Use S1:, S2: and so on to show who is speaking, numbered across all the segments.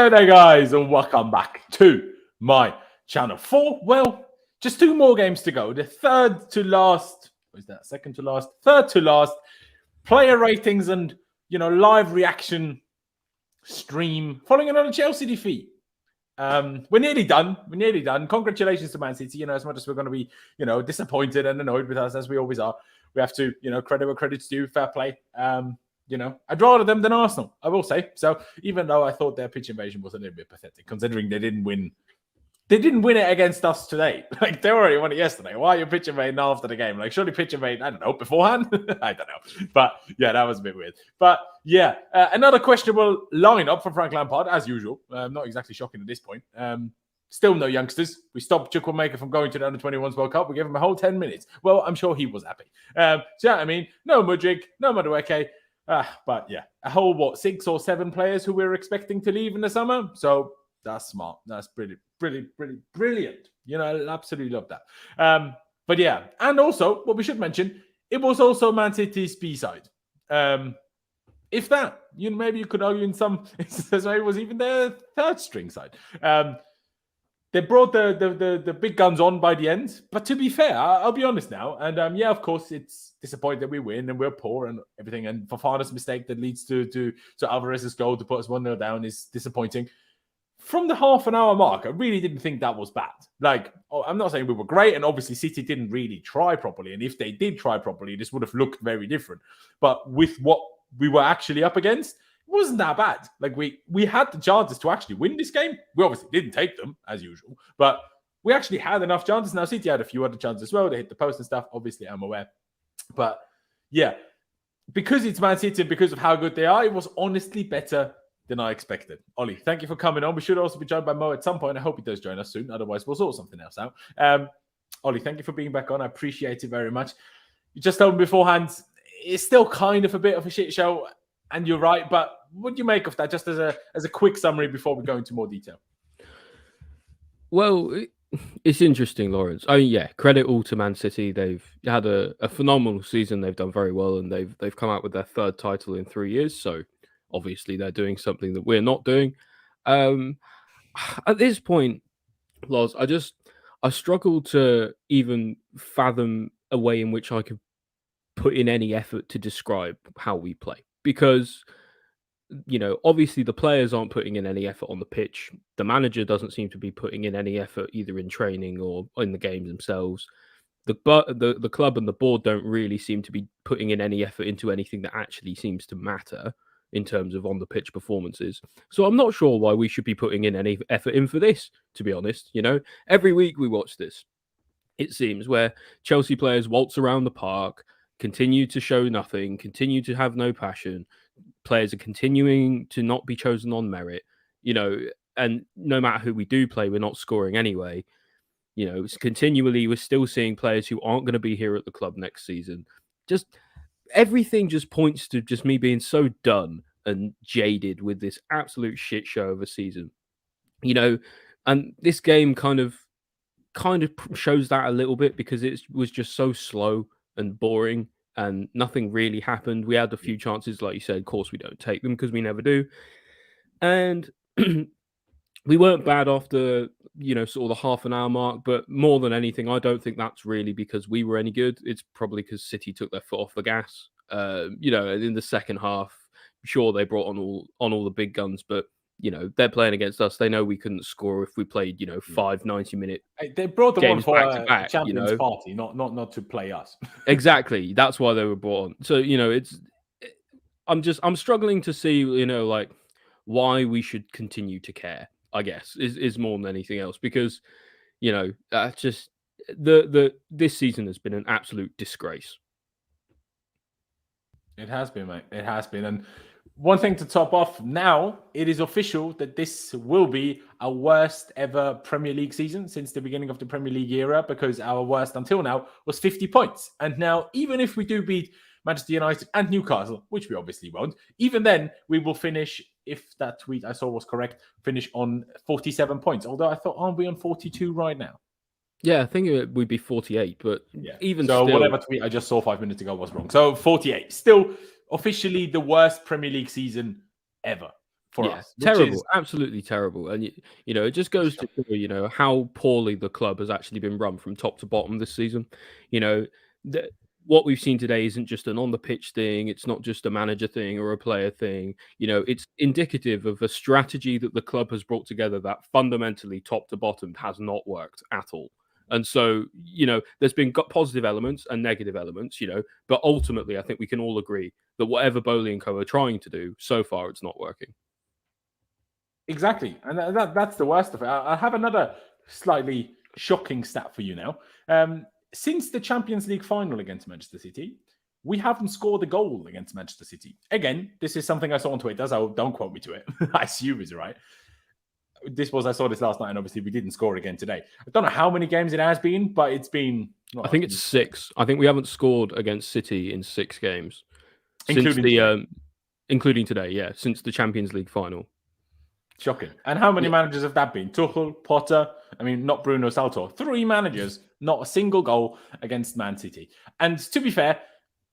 S1: Hello there, guys, and welcome back to my channel. Just 2 more games to go. The third to last player ratings and live reaction stream following another Chelsea defeat. We're nearly done. Congratulations to Man City. As much as we're going to be disappointed and annoyed with us as we always are, we have to credit where credit's due. Fair play. I'd rather them than Arsenal, I will say. So even though I thought their pitch invasion was a little bit pathetic, considering they didn't win it against us today. Like, they already won it yesterday. Why are you pitch invading after the game? Like, surely pitch invade, I don't know, beforehand? I don't know. But yeah, that was a bit weird. But yeah, another questionable lineup for Frank Lampard, as usual. Not exactly shocking at this point. Still no youngsters. We stopped Chukwuemeka from going to the Under-21s World Cup. We gave him a whole 10 minutes. Well, I'm sure he was happy. No Mudryk, no Madueke. But yeah, a whole, 6 or 7 players who we're expecting to leave in the summer. So that's smart. That's brilliant. I absolutely love that. But yeah, and also, what we should mention, it was also Man City's B-side. If that, maybe you could argue in some instances, it was even their third string side. They brought the big guns on by the end. But to be fair, I'll be honest now. And of course, it's disappointing that we win and we're poor and everything. And Fofana's mistake that leads to Alvarez's goal to put us 1-0 down is disappointing. From the half an hour mark, I really didn't think that was bad. Like, I'm not saying we were great. And obviously, City didn't really try properly. And if they did try properly, this would have looked very different. But with what we were actually up against, it wasn't that bad. Like, we had the chances to actually win this game. We obviously didn't take them, as usual. But we actually had enough chances. Now, City had a few other chances as well. They hit the post and stuff. Obviously, I'm aware. But, yeah, because it's Man City and because of how good they are, it was honestly better than I expected. Ollie, thank you for coming on. We should also be joined by Mo at some point. I hope he does join us soon. Otherwise, we'll sort something else out. Ollie, thank you for being back on. I appreciate it very much. You just told me beforehand, it's still kind of a bit of a shit show. And you're right, but what do you make of that, just as a quick summary before we go into more detail?
S2: Well, it's interesting, Laurenz. I mean, yeah, credit all to Man City. They've had a phenomenal season. They've done very well, and they've come out with their 3rd title in 3 years. So obviously they're doing something that we're not doing. At this point, Loz, I struggle to even fathom a way in which I could put in any effort to describe how we play. Because, obviously the players aren't putting in any effort on the pitch. The manager doesn't seem to be putting in any effort either in training or in the games themselves. The club and the board don't really seem to be putting in any effort into anything that actually seems to matter in terms of on-the-pitch performances. So I'm not sure why we should be putting in any effort in for this, to be honest. Every week we watch this, it seems, where Chelsea players waltz around the park, continue to show nothing, continue to have no passion. Players are continuing to not be chosen on merit, and no matter who we do play, we're not scoring anyway. It's continually, we're still seeing players who aren't going to be here at the club next season. Just everything just points to just me being so done and jaded with this absolute shit show of a season. And this game kind of shows that a little bit because it was just so slow and boring and nothing really happened. We had a few chances, like you said. Of course, we don't take them because we never do. And we weren't bad after, sort of the half an hour mark. But more than anything, I don't think that's really because we were any good. It's probably because City took their foot off the gas. In the second half, sure, they brought on all the big guns, but they're playing against us. They know we couldn't score if we played, 5 90-minute.
S1: They brought them on for
S2: back-to-back,
S1: a Champions Party, not to play us.
S2: Exactly, that's why they were brought on. So I'm struggling to see, why we should continue to care. I guess is more than anything else because, just this season has been an absolute disgrace.
S1: It has been, mate. It has been, and. One thing to top off, now it is official that this will be our worst ever Premier League season since the beginning of the Premier League era, because our worst until now was 50 points. And now, even if we do beat Manchester United and Newcastle, which we obviously won't, even then we will finish, if that tweet I saw was correct, finish on 47 points. Although I thought, aren't we on 42 right now?
S2: Yeah, I think it would be 48, but
S1: yeah.
S2: Even
S1: so
S2: still...
S1: whatever tweet I just saw 5 minutes ago was wrong. So 48. Still officially the worst Premier League season ever. for us.
S2: Terrible, absolutely terrible. And it just goes to show, how poorly the club has actually been run from top to bottom this season. What we've seen today isn't just an on the pitch thing. It's not just a manager thing or a player thing. It's indicative of a strategy that the club has brought together that fundamentally, top to bottom, has not worked at all. And so, there's been positive elements and negative elements, but ultimately, I think we can all agree that whatever Bowley and co are trying to do, so far, it's not working.
S1: Exactly. And that's the worst of it. I have another slightly shocking stat for you now. Since the Champions League final against Manchester City, we haven't scored a goal against Manchester City. Again, this is something I saw on Twitter, so don't quote me to it. I assume it's right. I saw this last night, and obviously we didn't score again today. I don't know how many games it has been, but it's been...
S2: I think it's 6. I think we haven't scored against City in 6 games. Including today, since the Champions League final.
S1: Shocking. And how many managers have that been? Tuchel, Potter, not Bruno Salto. 3 managers, not a single goal against Man City. And to be fair,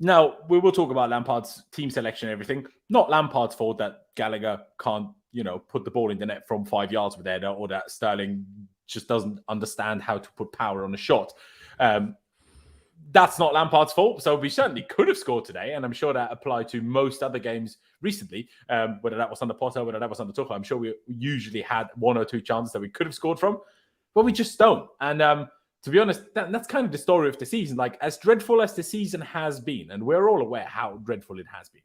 S1: now we will talk about Lampard's team selection and everything. Not Lampard's fault that Gallagher can't, put the ball in the net from 5 yards with header, or that Sterling just doesn't understand how to put power on a shot. That's not Lampard's fault. So we certainly could have scored today. And I'm sure that applied to most other games recently, whether that was under Potter, whether that was under Tuchel. I'm sure we usually had 1 or 2 chances that we could have scored from, but we just don't. And to be honest, that's kind of the story of the season. Like, as dreadful as the season has been, and we're all aware how dreadful it has been,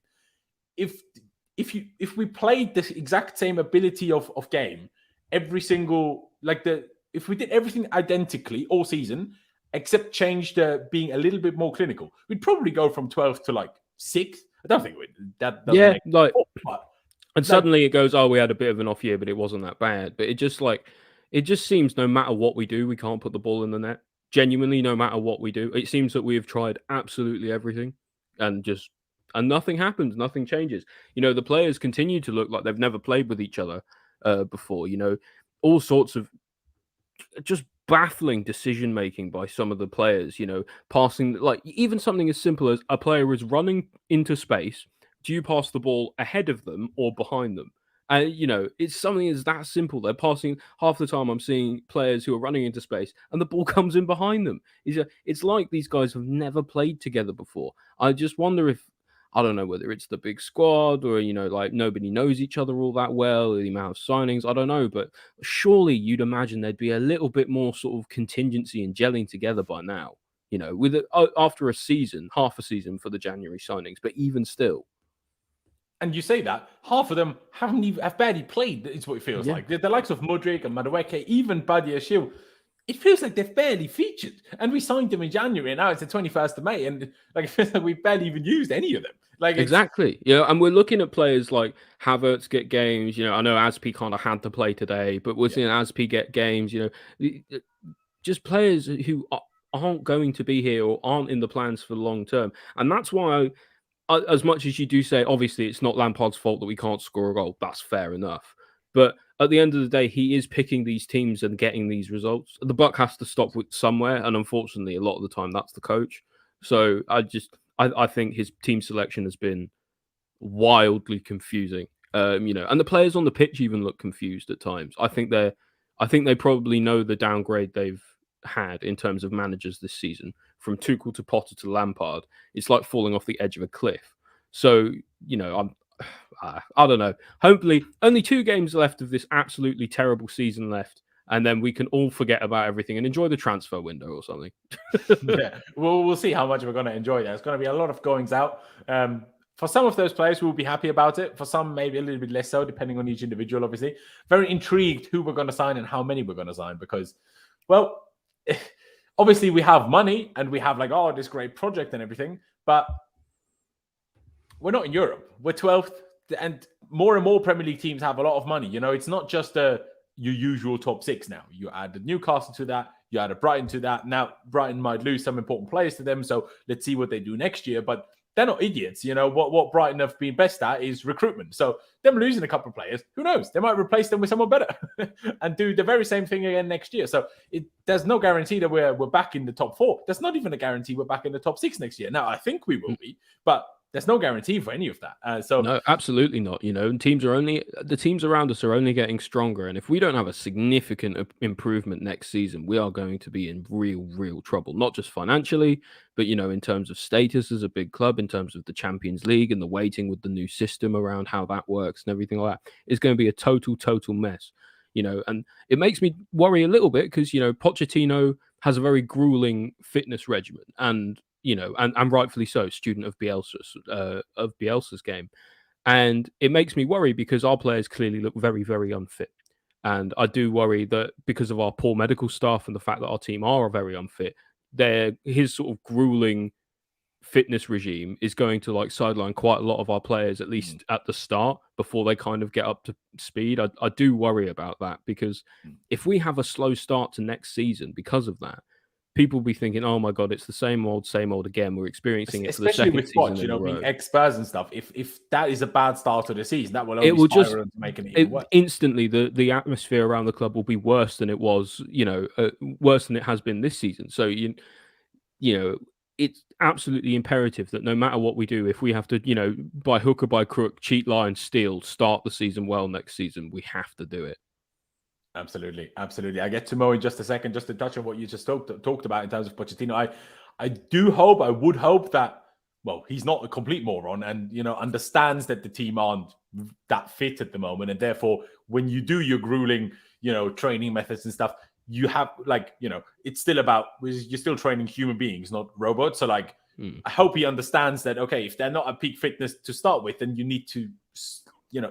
S1: if we played the exact same ability of game every single, if we did everything identically all season, except change being a little bit more clinical, we'd probably go from 12th to 6th. I don't think that doesn't make
S2: and suddenly it goes, we had a bit of an off year, but it wasn't that bad. But it just seems no matter what we do, we can't put the ball in the net. Genuinely, no matter what we do, it seems that we have tried absolutely everything, and nothing happens, nothing changes. The players continue to look like they've never played with each other before. All sorts of just baffling decision making by some of the players. Passing, even something as simple as a player is running into space. Do you pass the ball ahead of them or behind them? And it's something as that simple. They're passing half the time. I'm seeing players who are running into space and the ball comes in behind them. It's like these guys have never played together before. I just wonder if, I don't know whether it's the big squad or, nobody knows each other all that well, the amount of signings, I don't know. But surely you'd imagine there'd be a little bit more sort of contingency and gelling together by now, after a season, half a season for the January signings, but even still.
S1: And you say that, half of them have barely played, is what it feels like. The likes of Mudryk and Madueke, even Badiashile, it feels like they've barely featured. And we signed them in January, and now it's the 21st of May, and it feels like we've barely even used any of them.
S2: Exactly. And we're looking at players like Havertz get games. I know Azpi kind of had to play today, but we're seeing Azpi get games. Just players who aren't going to be here or aren't in the plans for the long term. And that's why, as much as you do say, obviously, it's not Lampard's fault that we can't score a goal. That's fair enough. But at the end of the day, he is picking these teams and getting these results. The buck has to stop with somewhere. And unfortunately, a lot of the time, that's the coach. So I think his team selection has been wildly confusing. And the players on the pitch even look confused at times. I think they probably know the downgrade they've had in terms of managers this season, from Tuchel to Potter to Lampard. It's like falling off the edge of a cliff. So, I don't know. Hopefully, only 2 games left of this absolutely terrible season left, and then we can all forget about everything and enjoy the transfer window or something.
S1: We'll see how much we're going to enjoy that. It's going to be a lot of goings out. For some of those players, we'll be happy about it. For some, maybe a little bit less so, depending on each individual, obviously. Very intrigued who we're going to sign and how many we're going to sign because, well, obviously we have money and we have this great project and everything, but we're not in Europe. We're 12th, and more Premier League teams have a lot of money. It's not just your usual top 6 now. You add the Newcastle to that, you add a Brighton to that. Now, Brighton might lose some important players to them, so let's see what they do next year. But they're not idiots. What Brighton have been best at is recruitment. So them losing a couple of players, who knows? They might replace them with someone better and do the very same thing again next year. So there's no guarantee that we're back in the top 4. There's not even a guarantee we're back in the top 6 next year. Now, I think we will be, but there's no guarantee for any of that. So
S2: no, absolutely not. And the teams around us are only getting stronger. And if we don't have a significant improvement next season, we are going to be in real trouble, not just financially, but, in terms of status as a big club, in terms of the Champions League and the waiting with the new system around how that works and everything like that. It's going to be a total mess, and it makes me worry a little bit because, Pochettino has a very grueling fitness regimen and rightfully so, student of Bielsa's game. And it makes me worry because our players clearly look very, very unfit. And I do worry that because of our poor medical staff and the fact that our team are very unfit, his sort of grueling fitness regime is going to sideline quite a lot of our players, at least at the start, before they kind of get up to speed. I do worry about that because if we have a slow start to next season because of that, people will be thinking, "Oh my God, it's the same old again." We're experiencing it for the second season in a row.
S1: Being Spurs and stuff. If that is a bad start to the season, that will only spiral into making it even worse.
S2: Instantly, the atmosphere around the club will be worse than it was, worse than it has been this season. So it's absolutely imperative that no matter what we do, if we have to, by hook or by crook, cheat, lie, and steal, start the season well next season, we have to do it.
S1: Absolutely. I get to Mo in just a second, just to touch on what you just talked about in terms of Pochettino. I would hope that, well, he's not a complete moron and, understands that the team aren't that fit at the moment. And therefore, when you do your grueling, training methods and stuff, you have it's still about, you're still training human beings, not robots. So I hope he understands that, okay, if they're not at peak fitness to start with, then you need to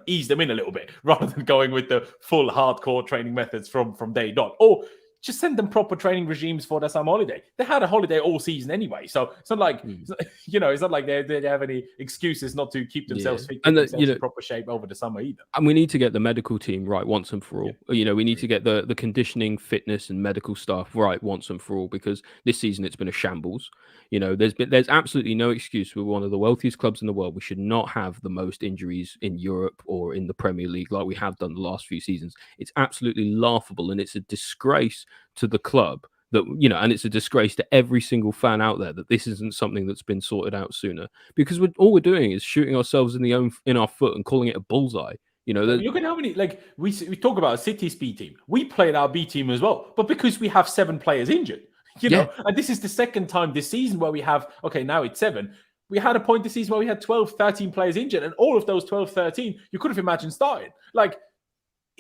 S1: ease them in a little bit rather than going with the full hardcore training methods from day dot. Or just send them proper training regimes for their summer holiday. They had a holiday all season anyway, so it's not like it's not like they have any excuses not to keep themselves fit and in proper shape over the summer either.
S2: And we need to get the medical team right once and for all. We need to get the conditioning, fitness, and medical staff right once and for all, because this season it's been a shambles. There's absolutely no excuse. We're one of the wealthiest clubs in the world. We should not have the most injuries in Europe or in the Premier League like we have done the last few seasons. It's absolutely laughable, and it's a disgrace to the club that, and it's a disgrace to every single fan out there that this isn't something that's been sorted out sooner, because all we're doing is shooting ourselves in our foot and calling it a bullseye.
S1: Look at how many, we talk about a City's B team. We played our B team as well, but because we have 7 players injured, and this is the second time this season where we have, okay, now it's 7. We had a point this season where we had 12, 13 players injured, and all of those 12, 13, you could have imagined starting.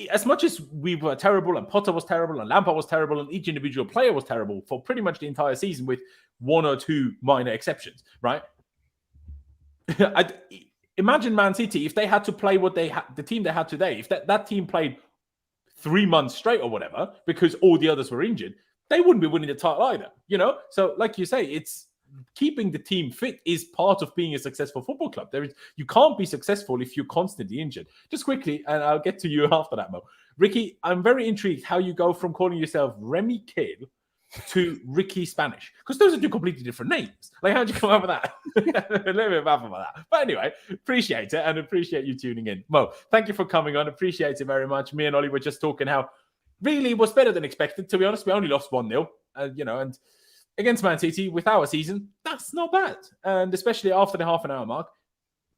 S1: As much as we were terrible and Potter was terrible and Lampard was terrible and each individual player was terrible for pretty much the entire season with 1 or 2 minor exceptions, right? Imagine Man City, if they had to play the team they had today, if that team played 3 months straight or whatever, because all the others were injured, they wouldn't be winning the title either, So like you say, it's keeping the team fit is part of being a successful football club. You can't be successful if you're constantly injured. Just quickly, and I'll get to you after that, Mo. Ricky, I'm very intrigued how you go from calling yourself Remy Kill to Ricky Spanish, because those are 2 completely different names. How'd you come up with that? A little bit baffled by that. But anyway, appreciate it and appreciate you tuning in. Mo, thank you for coming on. Appreciate it very much. Me and Ollie were just talking how really was better than expected. To be honest, we only lost 1-0, and against Man City with our season, that's not bad. And especially after the half an hour mark,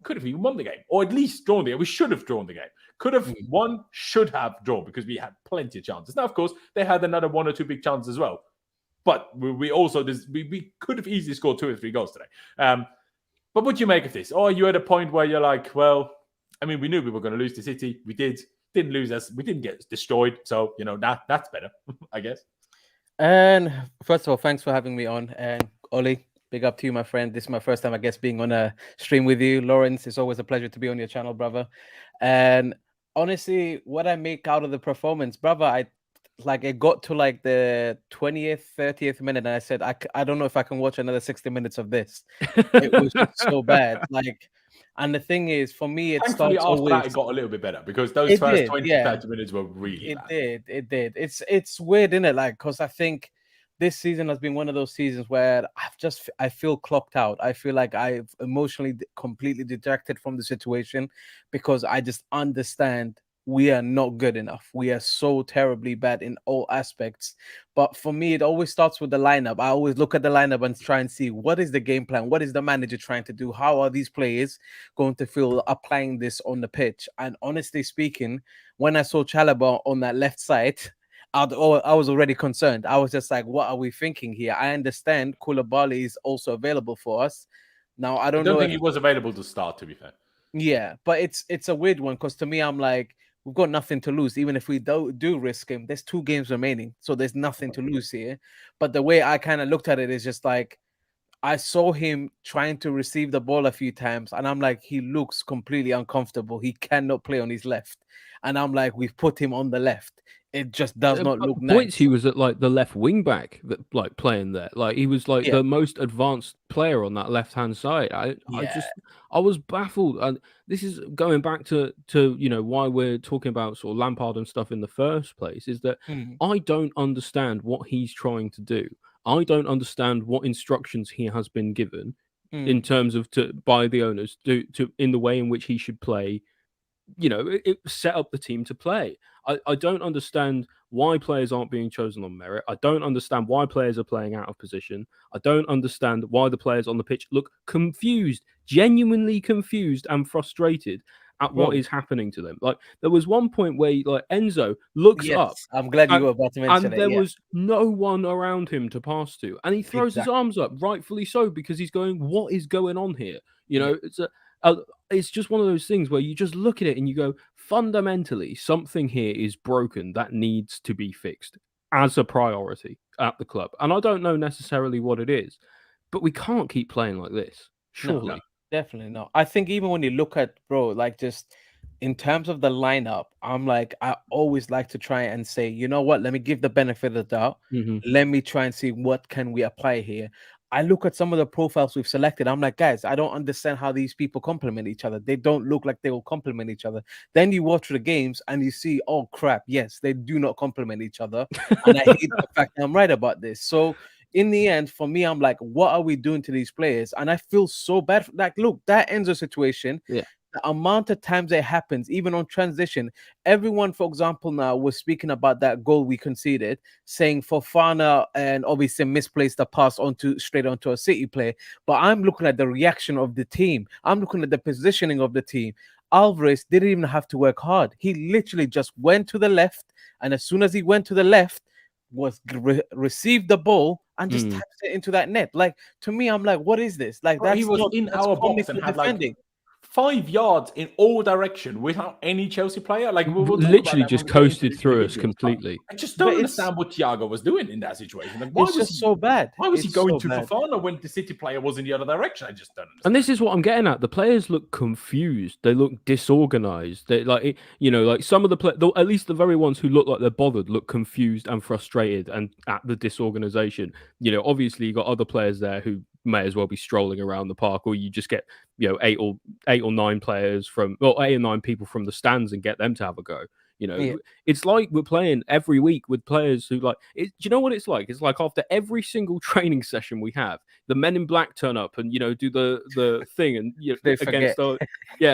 S1: could have even won the game, or at least drawn the game. We should have drawn the game. Could have won, should have drawn, because we had plenty of chances. Now, of course, they had another 1 or 2 big chances as well. But we also we could have easily scored 2 or 3 goals today. But what do you make of this? Or are you at a point where you're like, well, I mean, we knew we were going to lose to City. We didn't lose us. We didn't get destroyed. So, that's better, I guess.
S3: And first of all, thanks for having me on. And Ollie, big up to you, my friend. This is my first time, I guess, being on a stream with you. Laurenz, it's always a pleasure to be on your channel, brother. And honestly, what I make out of the performance, brother, it got to the 20th, 30th minute, and I said, I don't know if I can watch another 60 minutes of this. It was just so bad. And the thing is, for me, it starts always...
S1: that, it got a little bit better, because those first 20, 30 minutes were really bad.
S3: It did. It's weird, isn't it? Because I think this season has been one of those seasons where I feel clocked out. I feel like I've emotionally completely dejected from the situation, because I just understand we are not good enough. We are so terribly bad in all aspects. But for me, it always starts with the lineup. I always look at the lineup and try and see what is the game plan? What is the manager trying to do? How are these players going to feel applying this on the pitch? And honestly speaking, when I saw Chalobah on that left side, I was already concerned. I was just like, what are we thinking here? I understand Koulibaly is also available for us. Now, I don't know
S1: think he was available to start, to be fair.
S3: Yeah, but it's a weird one because to me, I'm like, we've got nothing to lose. Even if we do risk him, there's 2 games remaining. So there's nothing to lose here. But the way I kind of looked at it is just like, I saw him trying to receive the ball a few times, and I'm like, he looks completely uncomfortable. He cannot play on his left. And I'm like, we've put him on the left. It just does not look nice.
S2: Points he was at like the left wing back that like playing there. Like he was like the most advanced player on that left hand side. I was baffled. And this is going back to you know why we're talking about sort of Lampard and stuff in the first place, is that I don't understand what he's trying to do. I don't understand what instructions he has been given in terms of by the owners to in the way in which he should play. You know, it set up the team to play. I don't understand why players aren't being chosen on merit. I don't understand why players are playing out of position. I don't understand why the players on the pitch look confused, genuinely confused and frustrated at what is happening to them. Like there was one point where like Enzo looks up.
S3: I'm glad you were about to mention
S2: and there was no one around him to pass to. And he throws his arms up, rightfully so, because he's going, what is going on here? You know, it's just one of those things where you just look at it and you go, fundamentally, something here is broken that needs to be fixed as a priority at the club. And I don't know necessarily what it is, but we can't keep playing like this, surely.
S3: No, definitely not. I think even when you look at, bro, like just in terms of the lineup, I'm like, I always like to try and say, you know what, let me give the benefit of the doubt. Let me try and see what can we apply here. I look at some of the profiles we've selected. I'm like, guys, I don't understand how these people complement each other. They don't look like they will complement each other. Then you watch the games and you see, oh crap, yes, they do not complement each other. And I hate the fact that I'm right about this. So in the end, for me, I'm like, what are we doing to these players? And I feel so bad. Like, look, that Enzo situation. The amount of times it happens, even on transition, everyone, for example, now was speaking about that goal we conceded, saying Fofana and obviously misplaced the pass straight onto a City player. But I'm looking at the reaction of the team. I'm looking at the positioning of the team. Alvarez didn't even have to work hard. He literally just went to the left, and as soon as he went to the left, received the ball and just tapped it into that net. Like, to me, I'm like, what is this? Like,
S1: he was in our box and had defending. 5 yards in all direction without any Chelsea player. Like we'll
S2: literally just coasted through us completely.
S1: I just don't understand what Thiago was doing in that situation. Like,
S3: why was he so bad?
S1: Why was he going to Fofana when the City player was in the other direction? I just don't understand.
S2: And this is what I'm getting at. The players look confused. They look disorganized. They like, you know, like some of the at least the very ones who look like they're bothered look confused and frustrated and at the disorganization. You know, obviously you got other players there who may as well be strolling around the park, or you just get, you know, eight or nine players from, well, 8 or 9 people from the stands and get them to have a go. You know, it's like we're playing every week with players who like, do you know what it's like? It's like after every single training session we have, the men in black turn up and, you know, do the thing and, you know, against our,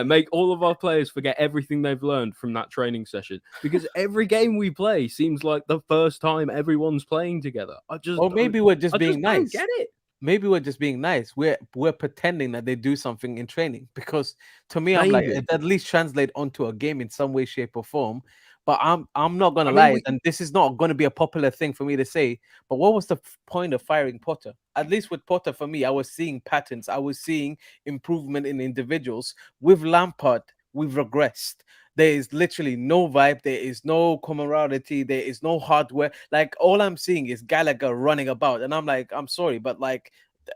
S2: make all of our players forget everything they've learned from that training session, because every game we play seems like the first time everyone's playing together.
S3: Or maybe we're just being nice.
S2: Don't get it.
S3: Maybe we're just being nice. We're pretending that they do something in training, because to me, I'm like, it at least translate onto a game in some way, shape, or form. But I'm not gonna lie, and this is not going to be a popular thing for me to say. But what was the point of firing Potter? At least with Potter, for me, I was seeing patterns. I was seeing improvement in individuals. With Lampard, we've regressed. There is literally no vibe. There is no camaraderie. There is no hardware. Like, all I'm seeing is Gallagher running about. And I'm like, I'm sorry, but like,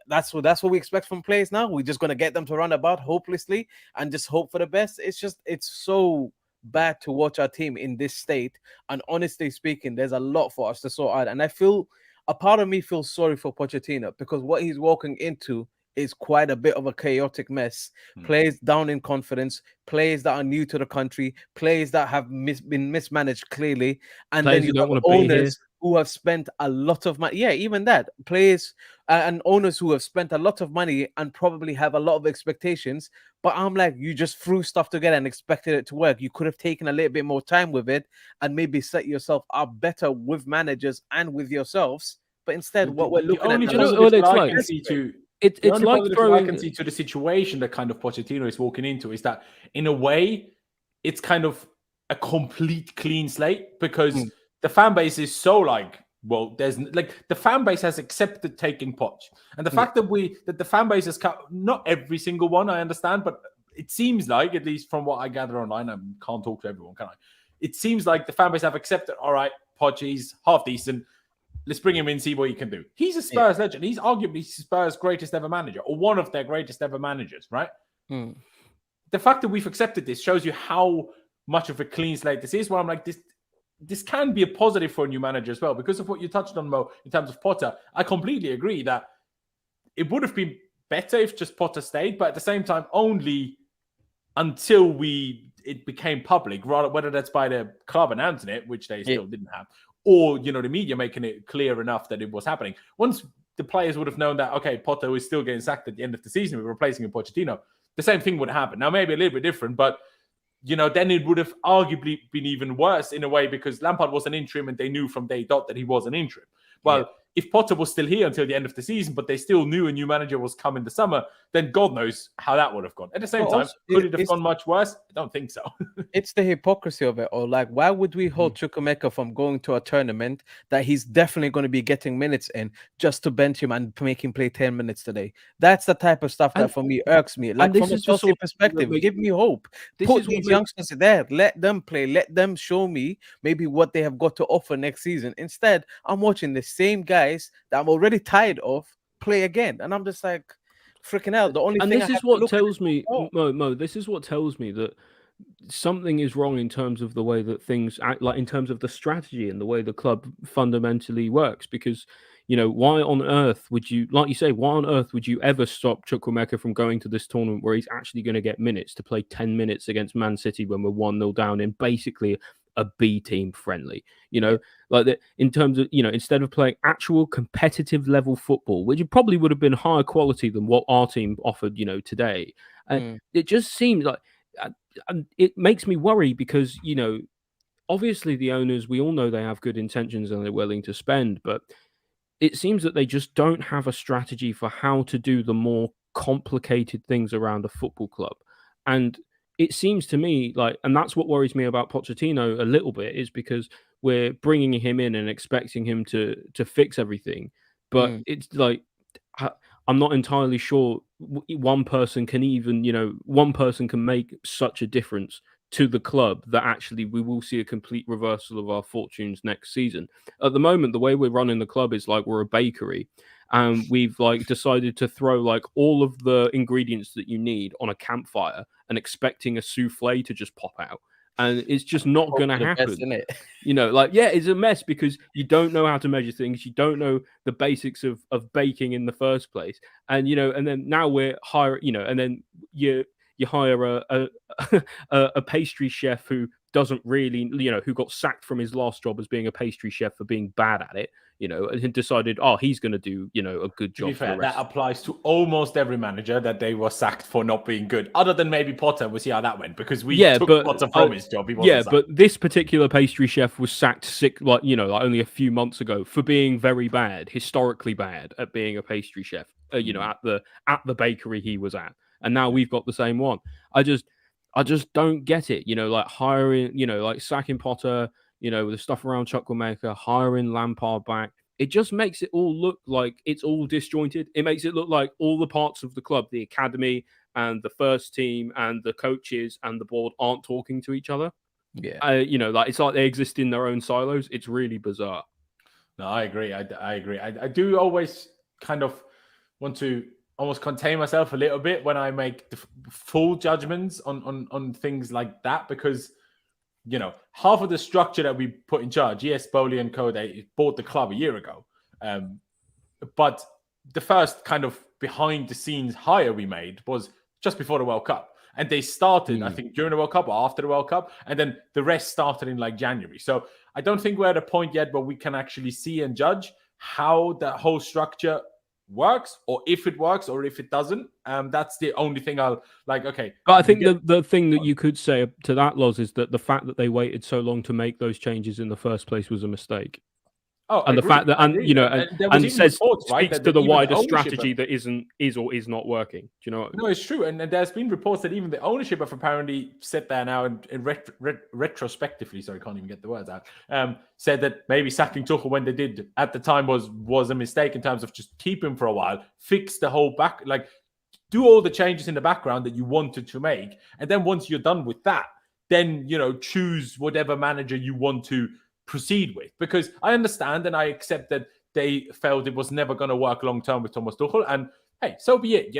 S3: that's what we expect from players now. We're just going to get them to run about hopelessly and just hope for the best. It's so bad to watch our team in this state. And honestly speaking, there's a lot for us to sort out. And I feel, a part of me feels sorry for Pochettino, because what he's walking into is quite a bit of a chaotic mess. Players down in confidence, players that are new to the country, players that have been mismanaged clearly, and
S2: players
S3: then you
S2: don't
S3: have
S2: want to be
S3: owners who have spent a lot of money. Yeah, even that. Players and owners who have spent a lot of money and probably have a lot of expectations. But I'm like, you just threw stuff together and expected it to work. You could have taken a little bit more time with it and maybe set yourself up better with managers and with yourselves. But instead, what we're looking at
S2: you know what it's like?
S1: I can see to
S2: it's like
S1: I
S2: throwing.
S1: can see to the situation that kind of Pochettino is walking into is that in a way it's kind of a complete clean slate because the fan base is so like, well, there's like the fan base has accepted taking Poch, and the fact that the fan base has not every single one, I understand, but it seems like, at least from what I gather online, I can't talk to everyone, can I? It seems like the fan base have accepted, all right, Poch, he's half decent. Let's bring him in, see what he can do. He's a Spurs legend. He's arguably Spurs' greatest ever manager, or one of their greatest ever managers, right? The fact that we've accepted this shows you how much of a clean slate this is. Where I'm like, this can be a positive for a new manager as well, because of what you touched on, Mo, in terms of Potter. I completely agree that it would have been better if just Potter stayed, but at the same time, only until it became public, rather whether that's by the club announcing it, which they still didn't have, or, you know, the media making it clear enough that it was happening. Once the players would have known that, okay, Potter is still getting sacked at the end of the season, we're replacing him with Pochettino, the same thing would happen. Now, maybe a little bit different, but, you know, then it would have arguably been even worse in a way, because Lampard was an interim and they knew from day dot that he was an interim. Well, if Potter was still here until the end of the season, but they still knew a new manager was coming the summer, then God knows how that would have gone. At the same time, could it have gone much worse? I don't think so.
S3: It's the hypocrisy of it all. Like, why would we hold Chukwuemeka from going to a tournament that he's definitely going to be getting minutes in, just to bench him and make him play 10 minutes today? That's the type of stuff that for me irks me. Like, from a Chelsea perspective, give me hope. Put these youngsters there. Let them play. Let them show me maybe what they have got to offer next season. Instead, I'm watching the same guys that I'm already tired of play again. And I'm just like, freaking out. The only thing
S2: this is what tells me, Mo, this is what tells me that something is wrong in terms of the way that things act, like in terms of the strategy and the way the club fundamentally works. Because, you know, why on earth would you, like you say, why on earth would you ever stop Chukwuemeka from going to this tournament where he's actually going to get minutes to play 10 minutes against Man City when we're 1-0 down in basically a B team friendly, you know, like that, in terms of, you know, instead of playing actual competitive level football, which probably would have been higher quality than what our team offered, you know, today. And it just seems like it makes me worry because, you know, obviously the owners, we all know they have good intentions and they're willing to spend, but it seems that they just don't have a strategy for how to do the more complicated things around a football club. And it seems to me like, and that's what worries me about Pochettino a little bit, is because we're bringing him in and expecting him to fix everything. But it's like, I'm not entirely sure one person can even, you know, one person can make such a difference to the club that actually we will see a complete reversal of our fortunes next season. At the moment, the way we're running the club is like we're a bakery, and we've like decided to throw like all of the ingredients that you need on a campfire and expecting a souffle to just pop out. And it's just not going to happen.
S3: Best, isn't it?
S2: You know, like, yeah, it's a mess because you don't know how to measure things. You don't know the basics of baking in the first place. And, you know, and then now we're hiring, you know, and then you hire a pastry chef who doesn't really, you know, who got sacked from his last job as being a pastry chef for being bad at it, you know, and decided, oh, he's going to do, you know, a good job.
S1: To be fair, that applies to almost every manager that they were sacked for not being good, other than maybe Potter. We'll see how that went because we took Potter from his job. He wasn't sacked.
S2: But this particular pastry chef was sacked only a few months ago for being very bad, historically bad at being a pastry chef, you know, at the bakery he was at. And now we've got the same one. I just don't get it. You know, like hiring, you know, like sacking Potter, you know, the stuff around Chukwuemeka, hiring Lampard back. It just makes it all look like it's all disjointed. It makes it look like all the parts of the club, the academy and the first team and the coaches and the board aren't talking to each other.
S3: Yeah.
S2: You know, like it's like they exist in their own silos. It's really bizarre.
S1: No, I agree. I agree. I do always kind of want to almost contain myself a little bit when I make the full judgments on things like that, because, you know, half of the structure that we put in charge, yes, Bowley and Co, they bought the club a year ago. But the first kind of behind the scenes hire we made was just before the World Cup. And they started, I think, during the World Cup or after the World Cup. And then the rest started in like January. So I don't think we're at a point yet where we can actually see and judge how that whole structure works, or if it works, or if it doesn't. That's the only thing I'll like. Okay,
S2: but I think the thing that you could say to that, Loz, is that the fact that they waited so long to make those changes in the first place was a mistake.
S1: Oh,
S2: and the fact that, and says
S1: reports, right,
S2: speaks
S1: that
S2: to the
S1: even
S2: wider
S1: ownership
S2: strategy that is or is not working. Do you know what I mean?
S1: No, it's true. And there's been reports that even the ownership have apparently said there now, and retrospectively, sorry, I can't even get the words out, said that maybe sacking Tuchel when they did at the time was a mistake in terms of just keep him for a while, fix the whole back, like do all the changes in the background that you wanted to make. And then once you're done with that, then, choose whatever manager you want to proceed with. Because I understand and I accept that they felt it was never going to work long term with Thomas Tuchel, and hey, so be it.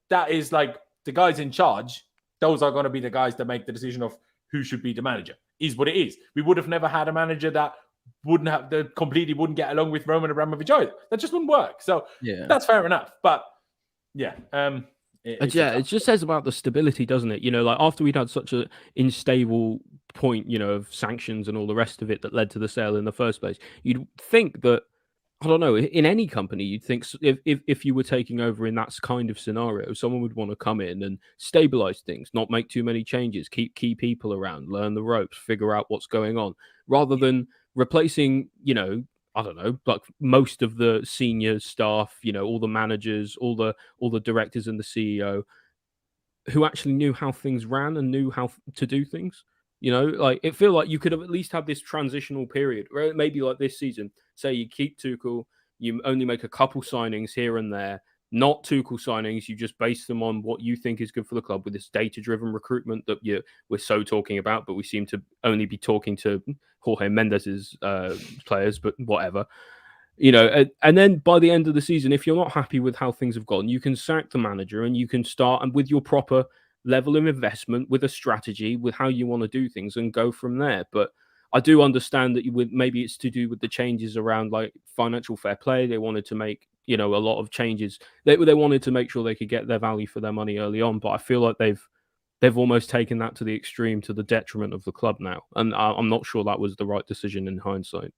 S1: That is like the guys in charge. Those are going to be the guys that make the decision of who should be the manager. Is what it is. We would have never had a manager that completely wouldn't get along with Roman Abramovich either. That just wouldn't work. So that's fair enough. But yeah,
S2: it just says about the stability, doesn't it? Like after we'd had such an unstable point, of sanctions and all the rest of it that led to the sale in the first place, you'd think that, I don't know, in any company, you'd think if you were taking over in that kind of scenario, someone would want to come in and stabilize things, not make too many changes, keep key people around, learn the ropes, figure out what's going on, rather than replacing, I don't know, like most of the senior staff, all the managers, all the directors and the CEO who actually knew how things ran and knew how to do things. Like it feel like you could have at least had this transitional period where maybe like this season, say you keep Tuchel, you only make a couple signings here and there, not Tuchel signings, you just base them on what you think is good for the club with this data-driven recruitment that we're so talking about, but we seem to only be talking to Jorge Mendes's players, but whatever. And then by the end of the season, if you're not happy with how things have gone, you can sack the manager and you can start and with your proper level of investment, with a strategy, with how you want to do things and go from there. But I do understand that maybe it's to do with the changes around like financial fair play. They wanted to make, a lot of changes. They wanted to make sure they could get their value for their money early on. But I feel like they've almost taken that to the extreme, to the detriment of the club now. And I'm not sure that was the right decision in hindsight.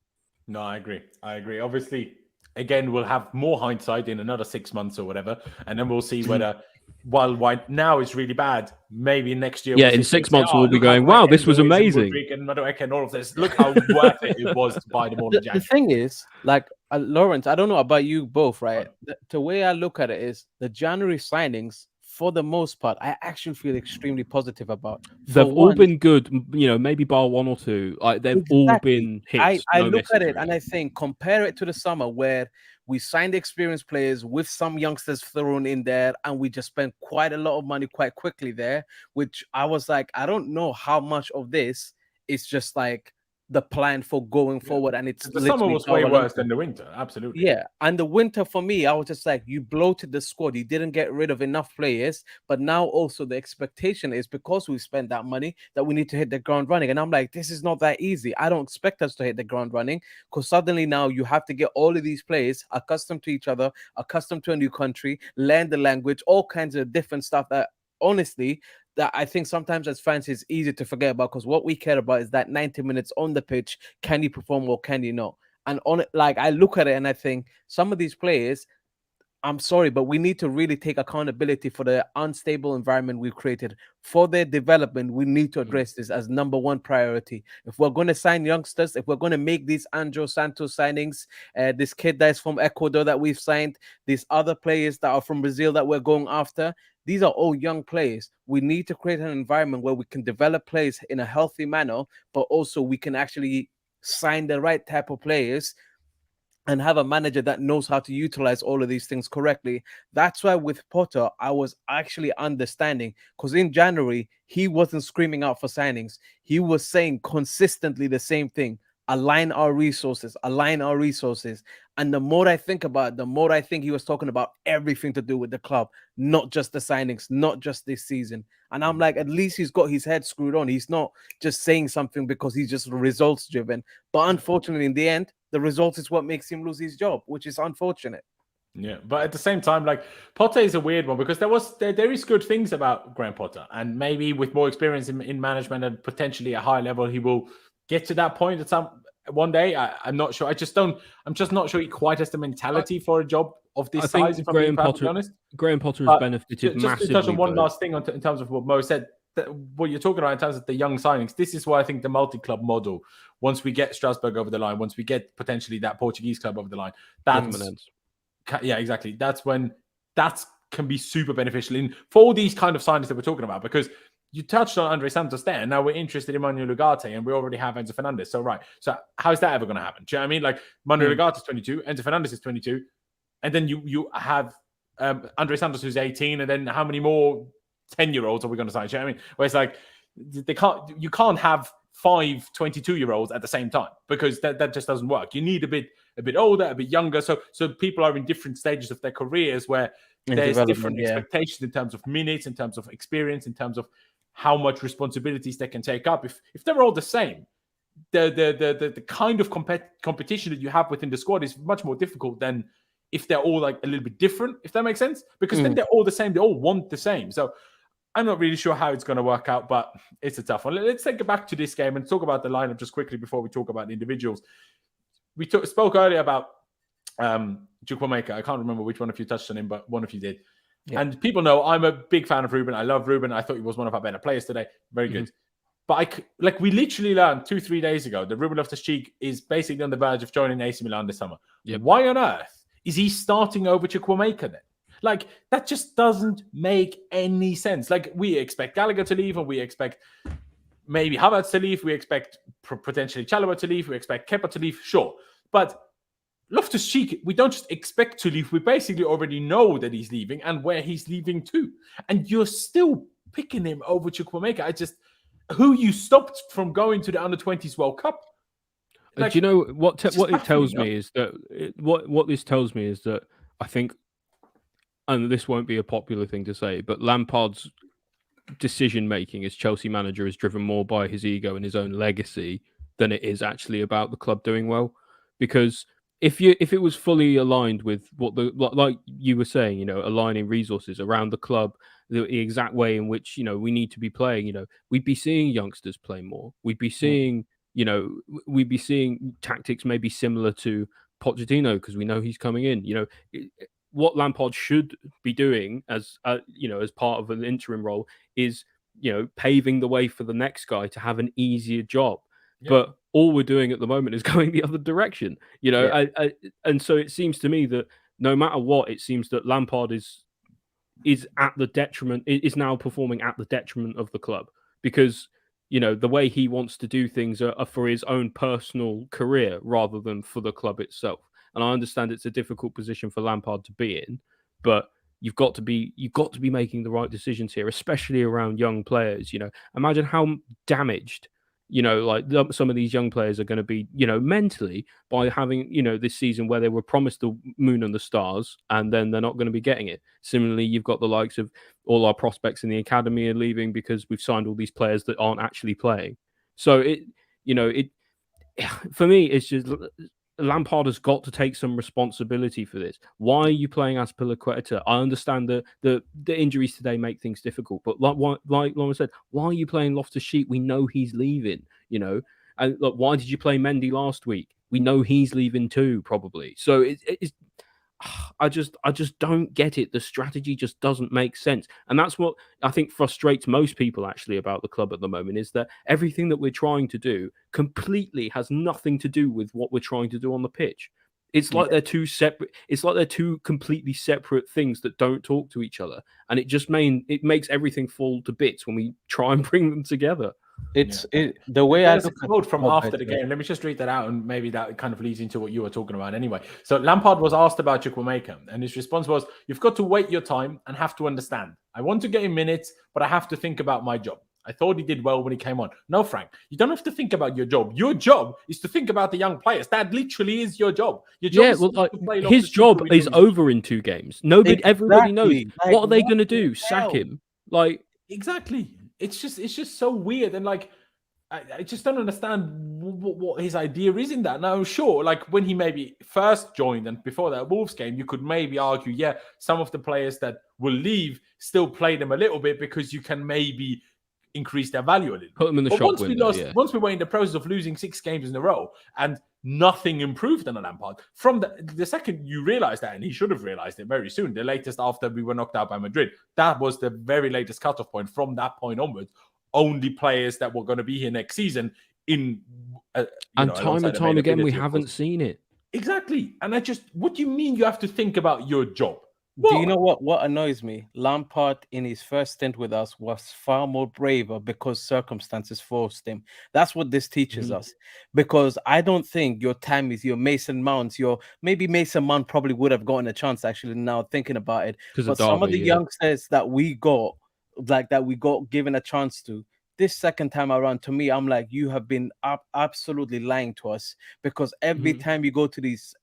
S1: No, I agree. Obviously, again, we'll have more hindsight in another 6 months or whatever. And then we'll see whether, while now it's really bad, maybe next year.
S2: Yeah, in 6 months we'll be going, wow, this was amazing.
S1: And Madueke and all of this. Look how worth it was to buy them all in January.
S3: The thing is, like, Laurenz, I don't know about you both, right? The way I look at it is the January signings, for the most part, I actually feel extremely positive about.
S2: They've all been good, maybe bar one or two. They've all been hits.
S3: I look at it and I think, compare it to the summer where we signed experienced players with some youngsters thrown in there, and we just spent quite a lot of money quite quickly there, which I was like, I don't know how much of this is just like the plan for going forward. And it's
S1: the summer was way worse than the winter. Absolutely.
S3: Yeah. And the winter for me, I was just like, you bloated the squad. You didn't get rid of enough players. But now also the expectation is because we spent that money that we need to hit the ground running. And I'm like, this is not that easy. I don't expect us to hit the ground running, because suddenly now you have to get all of these players accustomed to each other, accustomed to a new country, learn the language, all kinds of different stuff that honestly, that I think sometimes as fans it's easy to forget about, because what we care about is that 90 minutes on the pitch. Can you perform or can you not? And on it, like I look at it and I think some of these players, I'm sorry, but we need to really take accountability for the unstable environment we've created. For their development, we need to address this as number one priority. If we're going to sign youngsters, if we're going to make these Andro Santos signings, this kid that's from Ecuador that we've signed, these other players that are from Brazil that we're going after, these are all young players. We need to create an environment where we can develop players in a healthy manner, but also we can actually sign the right type of players and have a manager that knows how to utilize all of these things correctly. That's why with Potter, I was actually understanding, because in January, he wasn't screaming out for signings. He was saying consistently the same thing. Align our resources, align our resources. And the more I think about it, the more I think he was talking about everything to do with the club, not just the signings, not just this season. And I'm like, at least he's got his head screwed on. He's not just saying something because he's just results driven. But unfortunately, in the end, the result is what makes him lose his job, which is unfortunate.
S1: Yeah, but at the same time, like Potter is a weird one, because there is good things about Graham Potter, and maybe with more experience in management and potentially a high level, he will get to that point one day. I'm not sure. I'm just not sure he quite has the mentality for a job of this size, if I'm being perfectly honest.
S2: Graham Potter has benefited massively.
S1: Just to touch on one last thing in terms of what Mo said, what you're talking about in terms of the young signings, this is why I think the multi-club model, once we get Strasbourg over the line, once we get potentially that Portuguese club over the line, exactly. That's when that can be super beneficial for all these kind of signings that we're talking about, because you touched on Andre Santos there, and now we're interested in Manuel Ugarte, and we already have Enzo Fernandez. So how's that ever going to happen? Do you know what I mean? Like, Manuel Ugarte is 22, Enzo Fernandez is 22, and then you have Andre Santos who's 18, and then how many more 10-year-olds are we going to sign? Do you know what I mean? Where it's like you can't have 5 22-year-olds at the same time, because that just doesn't work. You need a bit older, a bit younger, so people are in different stages of their careers where there's different expectations in terms of minutes, in terms of experience, in terms of how much responsibilities they can take up. If they're all the same, the kind of competition that you have within the squad is much more difficult than if they're all like a little bit different, if that makes sense, because then they're all the same. They all want the same. So I'm not really sure how it's going to work out, but it's a tough one. Let's take it back to this game and talk about the lineup just quickly before we talk about the individuals. We spoke earlier about Chukwuemeka. I can't remember which one of you touched on him, but one of you did. Yeah. And people know I'm a big fan of Ruben. I love Ruben. I thought he was one of our better players today. Very good. But we literally learned 2-3 days ago that Ruben Loftus-Cheek is basically on the verge of joining AC Milan this summer. Yep. Why on earth is he starting over Chukwuemeka then? Like, that just doesn't make any sense. Like, we expect Gallagher to leave, and we expect maybe Havertz to leave. We expect potentially Chalobah to leave. We expect Kepa to leave. Sure. But Loftus-Cheek, we don't just expect to leave. We basically already know that he's leaving and where he's leaving to. And you're still picking him over Chukwuemeka. Who you stopped from going to the Under-20s World Cup.
S2: Like, do you know what it tells me is that what this tells me is that I think, and this won't be a popular thing to say, but Lampard's decision-making as Chelsea manager is driven more by his ego and his own legacy than it is actually about the club doing well. Because if it was fully aligned with like you were saying, aligning resources around the club, the exact way in which, we need to be playing, we'd be seeing youngsters play more. We'd be seeing, we'd be seeing tactics maybe similar to Pochettino, because we know he's coming in. What Lampard should be doing as part of an interim role is, paving the way for the next guy to have an easier job. Yeah. But all we're doing at the moment is going the other direction, and so it seems to me that no matter what, it seems that Lampard is at the detriment, is now performing at the detriment of the club, because, the way he wants to do things are for his own personal career rather than for the club itself. And I understand it's a difficult position for Lampard to be in, but you've got to be making the right decisions here, especially around young players. Imagine how damaged, some of these young players are going to be, mentally, by having, this season where they were promised the moon and the stars, and then they're not going to be getting it. Similarly, you've got the likes of all our prospects in the academy are leaving because we've signed all these players that aren't actually playing. So for me, it's just Lampard has got to take some responsibility for this. Why are you playing Azpilicueta? I understand that the injuries today make things difficult, but like Lauren said, why are you playing Loftus-Cheek? We know he's leaving, And look, why did you play Mendy last week? We know he's leaving too, probably. So it's I just don't get it. The strategy just doesn't make sense. And that's what I think frustrates most people actually about the club at the moment, is that everything that we're trying to do completely has nothing to do with what we're trying to do on the pitch. It's like they're two separate. It's like they're two completely separate things that don't talk to each other, and it makes everything fall to bits when we try and bring them together.
S3: The way I
S1: look at quote from after the game. Let me just read that out, and maybe that kind of leads into what you were talking about anyway. So Lampard was asked about Chukwuemeka, and his response was, "You've got to wait your time and have to understand. I want to get him minutes, but I have to think about my job. I thought he did well when he came on." No, Frank, you don't have to think about your job. Your job is to think about the young players. That literally is your job. Your job
S2: his job is over in 2 games. Everybody knows. What are they going to do? Sack him?
S1: Exactly. It's just so weird, and I just don't understand what his idea is in that. Now, sure, when he maybe first joined and before that Wolves game, you could maybe argue, some of the players that will leave still play them a little bit because you can maybe increase their value a little.
S2: Put them in the
S1: but
S2: shop
S1: once
S2: window.
S1: once we were in the process of losing 6 games in a row and nothing improved under Lampard, from the second you realize that, and he should have realized it very soon, the latest after we were knocked out by Madrid, that was the very latest cutoff point. From that point onwards, only players that were going to be here next season
S2: and time again, we haven't seen it.
S1: Exactly. And what do you mean you have to think about your job?
S3: Do you know what annoys me? Lampard in his first stint with us was far more braver because circumstances forced him. That's what this teaches us. Because I don't think your Tammys, your Mason Mounts, maybe Mason Mount probably would have gotten a chance actually now thinking about it. But some of the youngsters that we got given a chance to, this second time around, to me, I'm like, you have been absolutely lying to us, because every time you go to these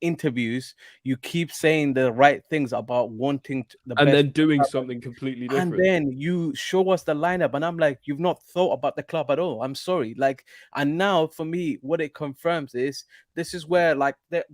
S3: interviews, you keep saying the right things about wanting the best,
S2: and then doing something completely different.
S3: And then you show us the lineup, and I'm like, you've not thought about the club at all. I'm sorry. And now for me, what it confirms is this is where,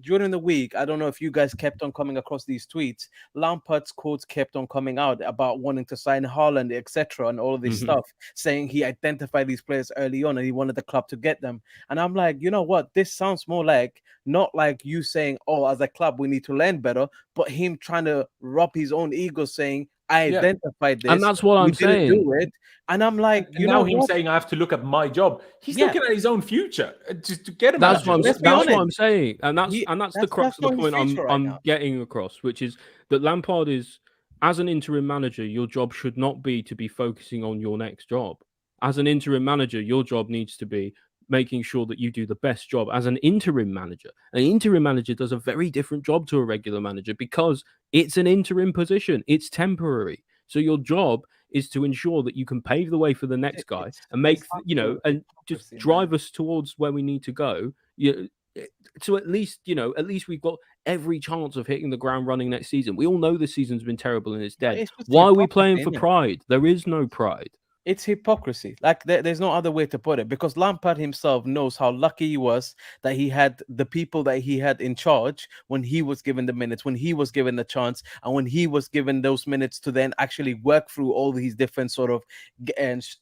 S3: during the week, I don't know if you guys kept on coming across these tweets. Lampard's quotes kept on coming out about wanting to sign Haaland, etc., and all of this stuff, saying he identified these players early on and he wanted the club to get them. And I'm like, you know what? This sounds more like, not like you saying, oh, as a club, we need to learn better, but him trying to rub his own ego, saying, I identified this.
S2: And that's what I'm saying.
S3: Do it. And I'm like,
S1: him saying I have to look at my job. He's looking at his own future. Just to get him.
S2: That's what I'm saying. And that's the crux of the point I'm getting across, which is that Lampard is, as an interim manager, your job should not be to be focusing on your next job. As an interim manager, your job needs to be making sure that you do the best job as an interim manager. An interim manager does a very different job to a regular manager because it's an interim position. It's temporary. So your job is to ensure that you can pave the way for the next guy and and just drive us towards where we need to go. So at least we've got every chance of hitting the ground running next season. We all know this season's been terrible and it's dead. Why are we playing for pride? There is no pride.
S3: It's hypocrisy. There's no other way to put it, because Lampard himself knows how lucky he was that he had the people that he had in charge when he was given the minutes, when he was given the chance, and when he was given those minutes to then actually work through all these different sort of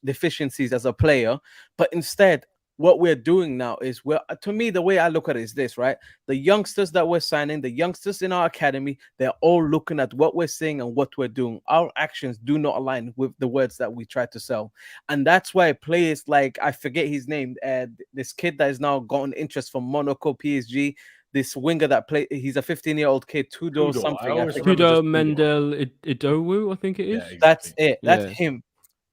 S3: deficiencies as a player. But instead, what we're doing now is, to me, the way I look at it is this, right? The youngsters that we're signing, the youngsters in our academy, they're all looking at what we're saying and what we're doing. Our actions do not align with the words that we try to sell. And that's why players like, I forget his name, this kid that has now gotten interest from Monaco, PSG, this winger that he's a 15-year-old kid, Tudor Mendel
S2: Idowu, I think it is.
S1: Yeah, exactly.
S3: That's it. That's him.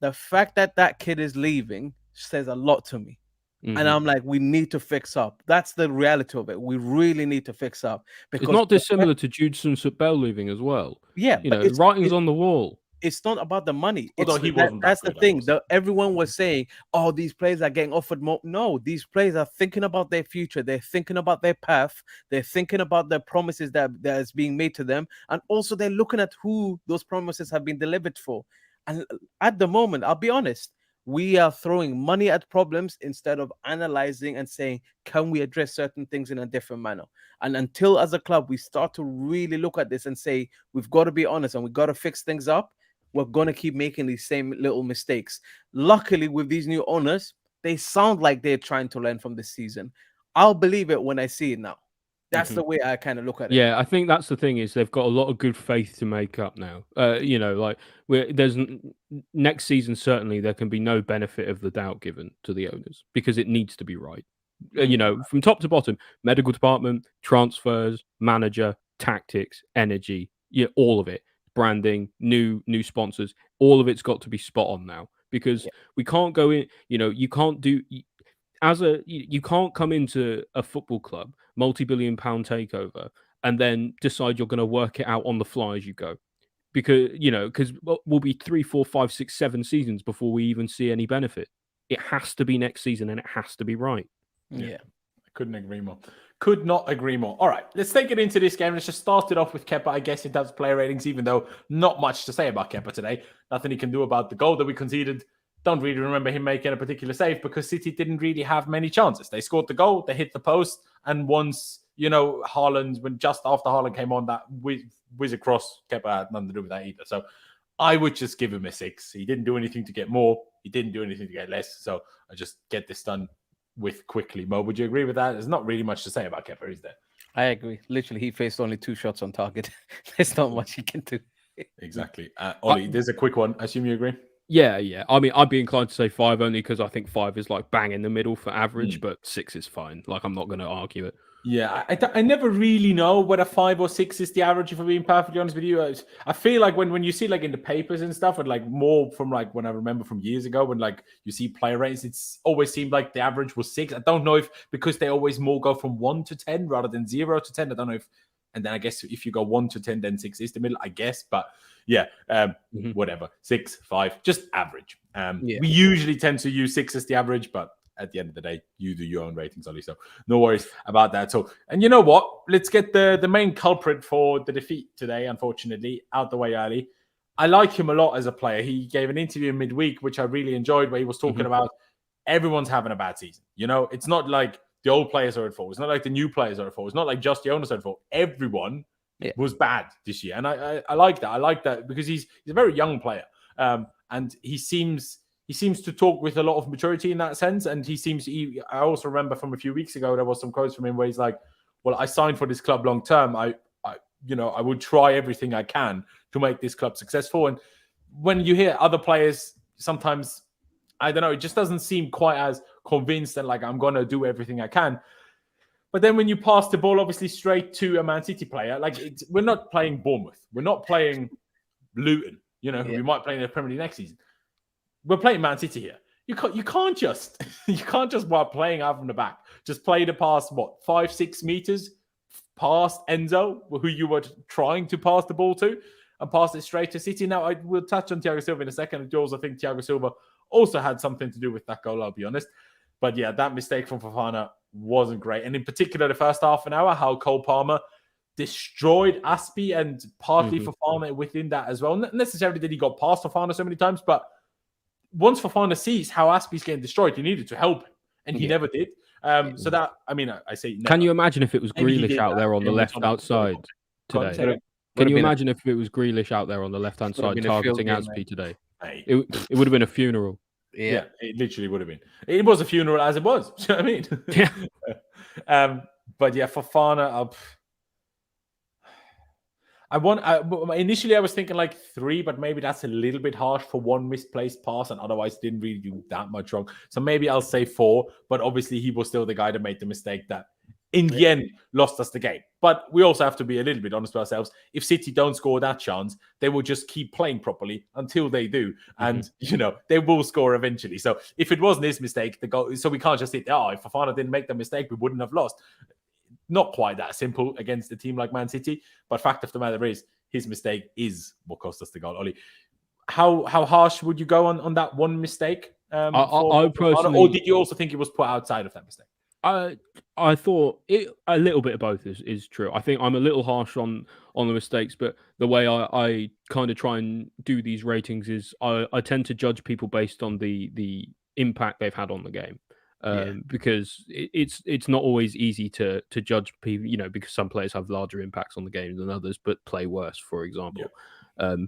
S3: The fact that kid is leaving says a lot to me. And I'm like, we need to fix up. That's the reality of it. We really need to fix up. Because
S2: it's not dissimilar to Judson Bell leaving as well.
S3: Yeah.
S2: The writing's on the wall.
S3: It's not about the money.
S1: That's
S3: the thing. Everyone was saying, oh, these players are getting offered more. No, these players are thinking about their future. They're thinking about their path. They're thinking about the promises that is being made to them. And also they're looking at who those promises have been delivered for. And at the moment, I'll be honest, we are throwing money at problems instead of analyzing and saying, can we address certain things in a different manner? And until as a club, we start to really look at this and say, we've got to be honest and we've got to fix things up, we're going to keep making these same little mistakes. Luckily, with these new owners, they sound like they're trying to learn from this season. I'll believe it when I see it now. That's the way I kind of look at it.
S2: Yeah, I think that's the thing, is they've got a lot of good faith to make up now. There's next season, certainly there can be no benefit of the doubt given to the owners because it needs to be right. From top to bottom, medical department, transfers, manager, tactics, energy, all of it, branding, new sponsors, all of it's got to be spot on now because we can't go in. You can't do. You can't come into a football club, multi-billion-pound takeover, and then decide you're going to work it out on the fly as you go, because we'll be 3, 4, 5, 6, 7 seasons before we even see any benefit. It has to be next season, and it has to be right.
S3: Yeah.
S1: I couldn't agree more. Could not agree more. All right, let's take it into this game. Let's just start it off with Kepa, I guess, in terms of player ratings, even though not much to say about Kepa today. Nothing he can do about the goal that we conceded. Don't really remember him making a particular save because City didn't really have many chances. They scored the goal, they hit the post, and once, Haaland, just after Haaland came on, that whiz across, Kepa had nothing to do with that either. So I would just give him a 6. He didn't do anything to get more. He didn't do anything to get less. So I just get this done with quickly. Mo, would you agree with that? There's not really much to say about Kepa, is there?
S3: I agree. Literally, he faced only 2 shots on target. There's not much he can do.
S1: Exactly. Ollie, there's a quick one. I assume you agree?
S2: Yeah. I mean, I'd be inclined to say 5 only because I think 5 is like bang in the middle for average, but 6 is fine. Like, I'm not going to argue it.
S1: Yeah, I never really know whether 5 or 6 is the average, if I'm being perfectly honest with you. I feel like when you see like in the papers and stuff, and like more from like when I remember from years ago, when like you see player ratings, it's always seemed like the average was 6. I don't know if because they always more go from 1 to 10 rather than 0 to 10. I don't know if, and then I guess if you go 1 to 10, then 6 is the middle, I guess. But yeah, whatever, 6, 5, just average. We usually tend to use 6 as the average, but at the end of the day, you do your own ratings, Ollie. So no worries about that. So, and you know what? Let's get the main culprit for the defeat today, unfortunately, out the way early. I like him a lot as a player. He gave an interview midweek, which I really enjoyed, where he was talking about everyone's having a bad season. You know, it's not like the old players are at fault. It's not like the new players are at fault. It's not like just the owners are at fault. Everyone was bad this year. And I like that. I like that because he's a very young player. And he seems to talk with a lot of maturity in that sense. And I also remember from a few weeks ago, there was some quotes from him where he's like, well, I signed for this club long term. I would try everything I can to make this club successful. And when you hear other players, sometimes, I don't know, it just doesn't seem quite as convinced and like, I'm going to do everything I can. But then when you pass the ball, obviously, straight to a Man City player, like we're not playing Bournemouth. We're not playing Luton, who we might play in the Premier League next season. We're playing Man City here. You can't just while playing out from the back, just play the pass, 5-6 meters past Enzo, who you were trying to pass the ball to, and pass it straight to City. Now, I will touch on Thiago Silva in a second. I also think Thiago Silva also had something to do with that goal, I'll be honest. But yeah, that mistake from Fofana wasn't great. And in particular, the first half an hour, how Cole Palmer destroyed Aspi and partly Fofana within that as well. Not necessarily that he got past Fofana so many times, but once Fofana sees how Aspi's getting destroyed, he needed to help him, and he never did. So that, I mean, I say never.
S2: Can you imagine if it was Grealish out there on the left outside today? Can you imagine if it was Grealish out there on the left-hand side targeting Aspi today? It would have been a funeral.
S1: Yeah, it literally would have been. It was a funeral as it was. Do you know what I mean?
S2: Yeah.
S1: But yeah, Fofana, initially I was thinking like 3, but maybe that's a little bit harsh for one misplaced pass, and otherwise didn't really do that much wrong. So maybe I'll say 4, but obviously he was still the guy that made the mistake that in the end lost us the game. But we also have to be a little bit honest with ourselves. If City don't score that chance, they will just keep playing properly until they do. And, they will score eventually. So if it wasn't his mistake, the goal, so we can't just say, if Fofana didn't make the mistake, we wouldn't have lost. Not quite that simple against a team like Man City. But fact of the matter is, his mistake is what cost us the goal. Ollie, how harsh would you go on that one mistake?
S2: I personally,
S1: or did you also think it was put outside of that mistake?
S2: I thought a little bit of both is true. I think I'm a little harsh on the mistakes, but the way I kind of try and do these ratings is I tend to judge people based on the impact they've had on the game. Because it's not always easy to judge people, because some players have larger impacts on the game than others, but play worse, for example.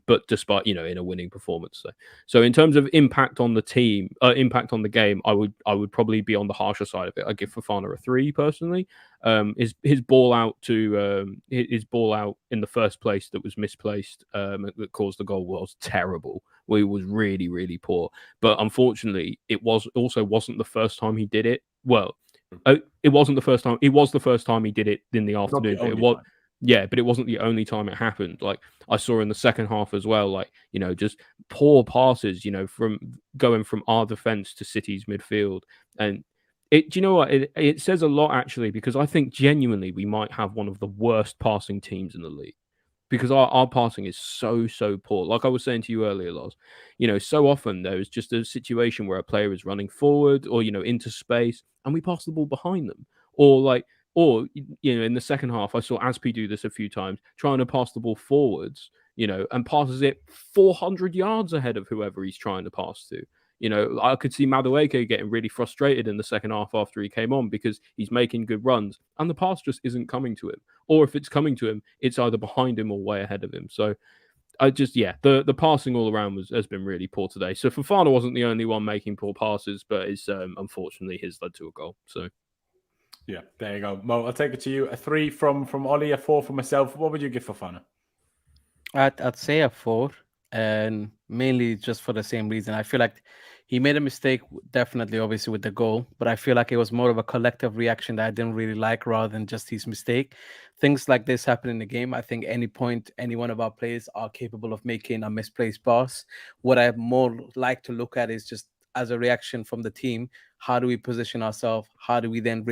S2: But despite, in a winning performance. So in terms of impact on the team, impact on the game, I would probably be on the harsher side of it. I give Fofana a 3 personally. His ball out in the first place that was misplaced, that caused the goal was terrible. He was really, really poor. But unfortunately, it wasn't the first time he did it. Well, it wasn't the first time. It was the first time he did it in the afternoon. But it wasn't the only time it happened. Like I saw in the second half as well, just poor passes, from going from our defense to City's midfield. And do you know what? It says a lot, actually, because I think genuinely we might have one of the worst passing teams in the league. Because our passing is so poor. Like I was saying to you earlier, Lars, so often there is just a situation where a player is running forward or, into space and we pass the ball behind them. Or in the second half, I saw Azpi do this a few times, trying to pass the ball forwards, and passes it 400 yards ahead of whoever he's trying to pass to. I could see Madueke getting really frustrated in the second half after he came on because he's making good runs and the pass just isn't coming to him. Or if it's coming to him, it's either behind him or way ahead of him. So the passing all around has been really poor today. So Fofana wasn't the only one making poor passes, but it's unfortunately his led to a goal. So
S1: yeah, there you go. Mo, I'll take it to you. A 3 from Ollie, a 4 from myself. What would you give Fofana?
S3: I'd say a 4, and mainly just for the same reason. I feel like he made a mistake, definitely, obviously, with the goal, but I feel like it was more of a collective reaction that I didn't really like rather than just his mistake. Things like this happen in the game. I think any point, any one of our players are capable of making a misplaced pass. What I more like to look at is just as a reaction from the team, how do we position ourselves? How do we then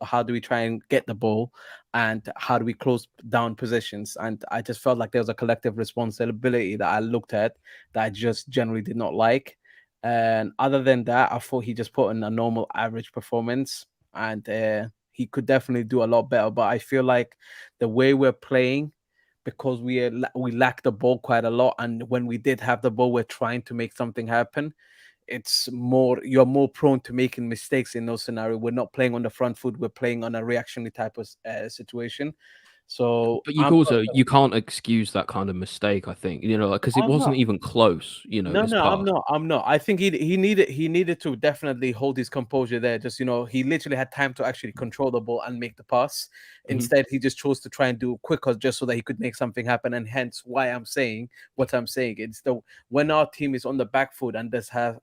S3: how do we try and get the ball? And how do we close down positions? And I just felt like there was a collective responsibility that I looked at that I just generally did not like. And other than that, I thought he just put in a normal average performance, and he could definitely do a lot better. But I feel like the way we're playing, because we lack the ball quite a lot, and when we did have the ball, we're trying to make something happen. You're more prone to making mistakes in those scenarios. We're not playing on the front foot. We're playing on a reactionary type of situation. So,
S2: but you can't excuse that kind of mistake. I think because it wasn't even close.
S3: No, I'm not. I think he needed to definitely hold his composure there. Just he literally had time to actually control the ball and make the pass. Instead, he just chose to try and do quicker just so that he could make something happen. And hence why I'm saying what I'm saying. It's when our team is on the back foot and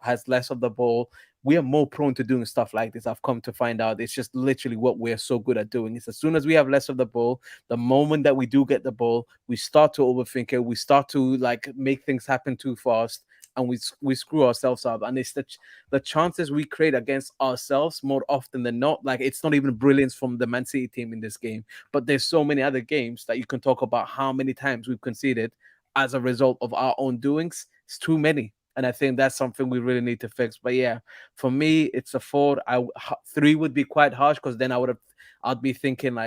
S3: has less of the ball, we are more prone to doing stuff like this. I've come to find out it's just literally what we're so good at doing. It's as soon as we have less of the ball, the moment that we do get the ball, we start to overthink it. We start to make things happen too fast, and we screw ourselves up. And it's the chances we create against ourselves more often than not. It's not even brilliance from the Man City team in this game, but there's so many other games that you can talk about how many times we've conceded as a result of our own doings. It's too many. And I think that's something we really need to fix. But yeah, for me, it's a 4. 3 would be quite harsh, because then I'd be thinking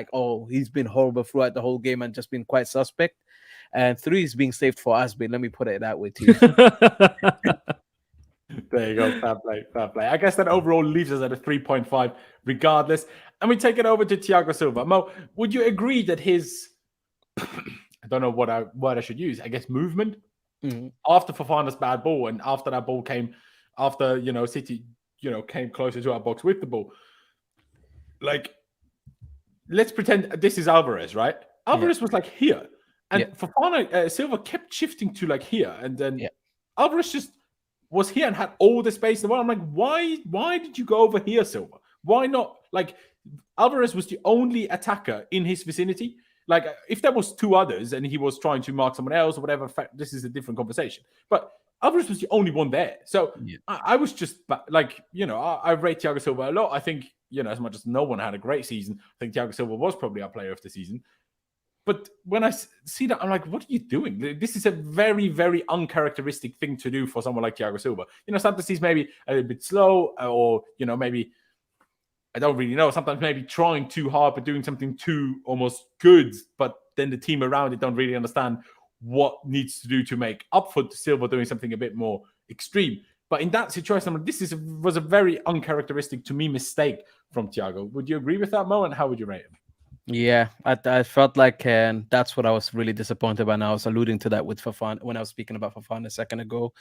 S3: he's been horrible throughout the whole game and just been quite suspect. And 3 is being saved for Azpilicueta. Let me put it that way to you.
S1: There you go. Fair play. I guess that overall leaves us at a 3.5 regardless. And we take it over to Thiago Silva. Mo, would you agree that his, I don't know what I should use, I guess movement, after Fofana's bad ball, and after that ball came, after City came closer to our box with the ball, let's pretend this is Alvarez, right? Alvarez was here, and Fofana Silva kept shifting to here, and then Alvarez just was here and had all the space in the world. I'm like, why did you go over here, Silva? Why not? Alvarez was the only attacker in his vicinity. If there was 2 others and he was trying to mark someone else or whatever, this is a different conversation. But Alvarez was the only one there. So I was just I rate Thiago Silva a lot. I think, as much as no one had a great season, I think Thiago Silva was probably our player of the season. But when I see that, I'm like, what are you doing? This is a very, very uncharacteristic thing to do for someone like Thiago Silva. Sometimes he's maybe a little bit slow, or, maybe, I don't really know. Sometimes maybe trying too hard, but doing something too almost good. But then the team around it don't really understand what needs to do to make up for Silva doing something a bit more extreme. But in that situation, was a very uncharacteristic to me mistake from Thiago. Would you agree with that, Mo? And how would you rate him?
S3: Yeah, I felt like that's what I was really disappointed by. And I was alluding to that with Fofana when I was speaking about Fofana a second ago.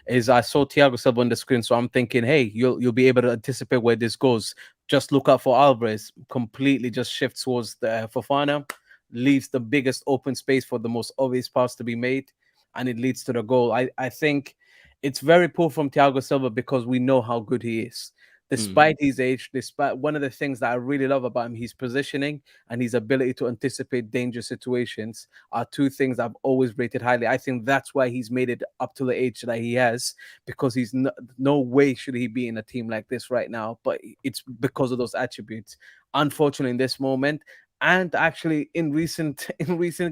S3: Is I saw Thiago Silva on the screen, so I'm thinking, hey, you'll be able to anticipate where this goes. Just look out for Alvarez. Completely just shifts towards the Fofana, leaves the biggest open space for the most obvious pass to be made, and it leads to the goal. I think it's very poor from Thiago Silva because we know how good he is. Despite his age, despite one of the things that I really love about him, his positioning and his ability to anticipate dangerous situations are 2 things I've always rated highly. I think that's why he's made it up to the age that he has, because he's no way should he be in a team like this right now. But it's because of those attributes. Unfortunately, in this moment, and actually in recent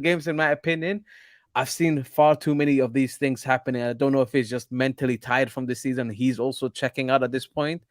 S3: games, in my opinion, I've seen far too many of these things happening. I don't know if he's just mentally tired from the season. He's also checking out at this point.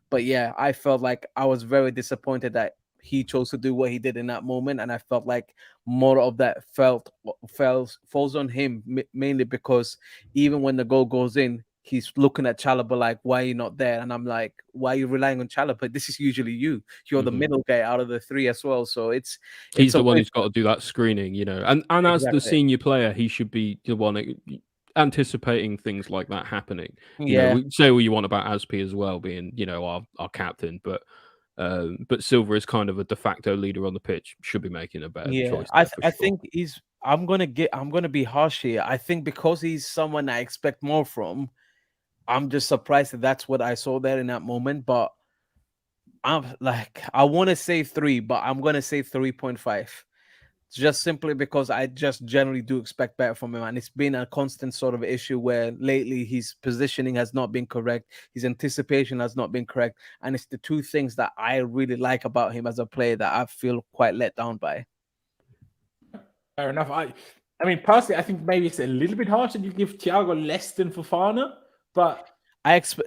S3: But yeah, I felt like I was very disappointed that he chose to do what he did in that moment. And I felt like more of that falls on him, mainly because even when the goal goes in, he's looking at Chalobah like, why are you not there? And I'm like, why are you relying on Chalobah? This is usually you. You're the middle guy out of the three as well. So
S2: he's the one who's got to do that screening, you know. And as the
S3: Exactly.
S2: senior player, he should be the one anticipating things like that happening. You
S3: Yeah.
S2: know, say what you want about Azpi as well, being, you know, our captain, but Silva is kind of a de facto leader on the pitch. Should be making a better choice.
S3: I
S2: sure.
S3: think I'm gonna be harsh here. I think because he's someone I expect more from, I'm just surprised that that's what I saw there in that moment. But I'm like, I want to say 3, but I'm gonna say 3.5. Just simply because I just generally do expect better from him. And it's been a constant sort of issue where lately his positioning has not been correct. His anticipation has not been correct. And it's the two things that I really like about him as a player that I feel quite let down by.
S1: Fair enough. I mean, personally, I think maybe it's a little bit harsh that you give Thiago less than Fofana, but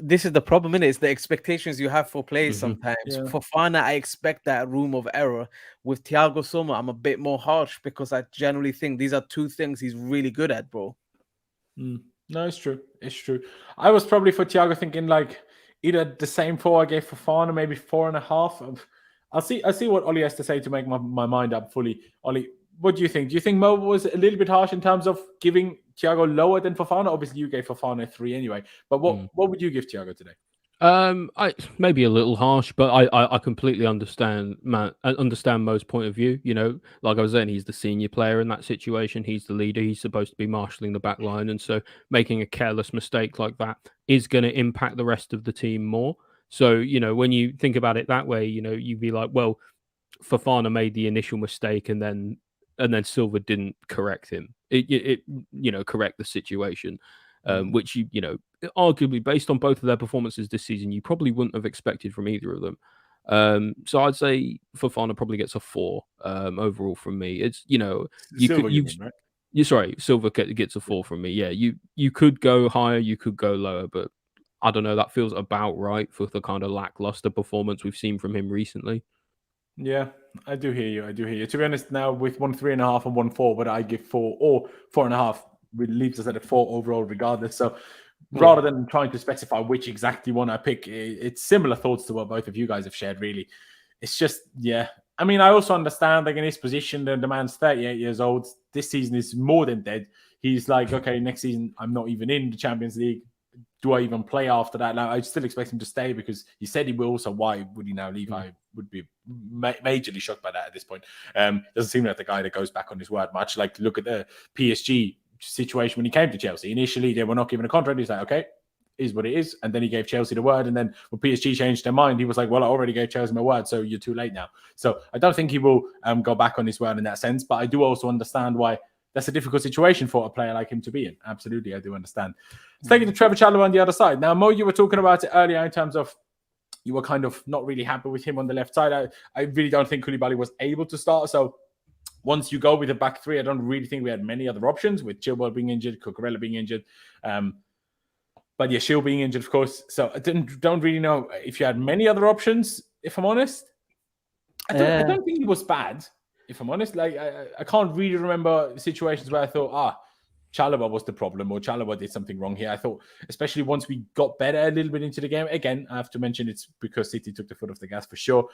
S3: this is the problem, innit? It's the expectations you have for players sometimes.
S1: Yeah.
S3: For Fofana, I expect that room of error. With Thiago Silva, I'm a bit more harsh because I generally think these are two things he's really good at, bro.
S1: No, it's true. It's true. I was probably for Thiago thinking like either the same 4 I gave Fofana, maybe 4.5. I'll see what Ollie has to say to make my mind up fully. Ollie, what do you think? Do you think Mo was a little bit harsh in terms of giving Thiago lower than Fofana? Obviously, you gave Fofana 3 anyway. But what would you give Thiago today?
S2: I maybe a little harsh, but I completely understand Mo's point of view. You know, like I was saying, he's the senior player in that situation. He's the leader. He's supposed to be marshalling the back line, and so making a careless mistake like that is going to impact the rest of the team more. So, you know, when you think about it that way, you know, you'd be like, well, Fofana made the initial mistake, and then Silva didn't correct him. It you know, correct the situation, which you know, arguably based on both of their performances this season, you probably wouldn't have expected from either of them. So I'd say Fofana probably gets a 4 overall from me. It's, you know, Silva gets a 4 from me. Yeah, you could go higher, you could go lower, but I don't know. That feels about right for the kind of lackluster performance we've seen from him recently.
S1: Yeah, I do hear you. To be honest, now with 1 3.5 and 1 4, but I give 4 or 4.5, leaves us at a 4 overall, regardless. So rather than trying to specify which exactly one I pick, it's similar thoughts to what both of you guys have shared, really. It's just, yeah. I mean, I also understand, like, in his position, the man's 38 years old. This season is more than dead. He's like, okay, next season, I'm not even in the Champions League. Do I even play after that? Now, I still expect him to stay because he said he will. So why would he now leave? I would be majorly shocked by that at this point. Doesn't seem like the guy that goes back on his word much. Like, look at the PSG situation when he came to Chelsea. Initially, they were not given a contract. He's like, okay, is what it is. And then he gave Chelsea the word. And then when PSG changed their mind, he was like, well, I already gave Chelsea my word, so you're too late now. So I don't think he will go back on his word in that sense. But I do also understand why that's a difficult situation for a player like him to be in. Absolutely, I do understand. Let's take it to Trevor Chalobah on the other side. Now, Mo, you were talking about it earlier in terms of you were kind of not really happy with him on the left side. I really don't think Koulibaly was able to start. So once you go with a back three, I don't really think we had many other options, with Chilwell being injured, Cucurella being injured. But yeah, Shield being injured, of course. So I don't really know if you had many other options, if I'm honest. I don't think it was bad, if I'm honest. Like, I can't really remember situations where I thought, Chalobah was the problem or Chalobah did something wrong here. I thought, especially once we got better a little bit into the game, again, I have to mention it's because City took the foot off the gas for sure.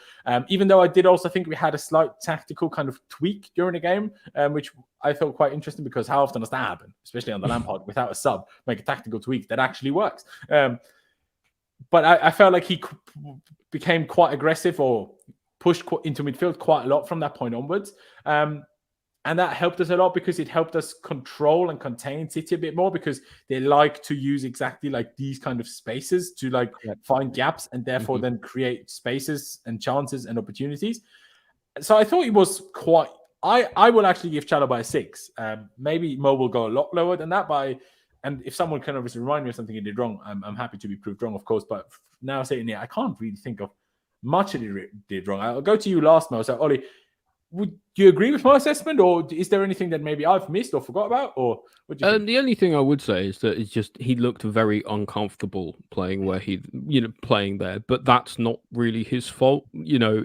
S1: Even though I did also think we had a slight tactical kind of tweak during the game, which I thought quite interesting, because how often does that happen, especially on the Lampard, without a sub, make a tactical tweak that actually works. But I felt like he became quite aggressive or pushed into midfield quite a lot from that point onwards. And that helped us a lot because it helped us control and contain City a bit more, because they like to use exactly like these kind of spaces to find gaps and therefore then create spaces and chances and opportunities. So I thought it was quite... I will actually give Chalobah a 6. Maybe Mo will go a lot lower than that, and if someone can obviously remind me of something he did wrong, I'm happy to be proved wrong, of course. But now sitting here, I can't really think of much that he did wrong. I'll go to you last, Mo. So, Ollie, would you agree with my assessment, or is there anything that maybe I've missed or forgot about, or what do you think?
S2: The only thing I would say is that it's just he looked very uncomfortable playing where playing there, but that's not really his fault.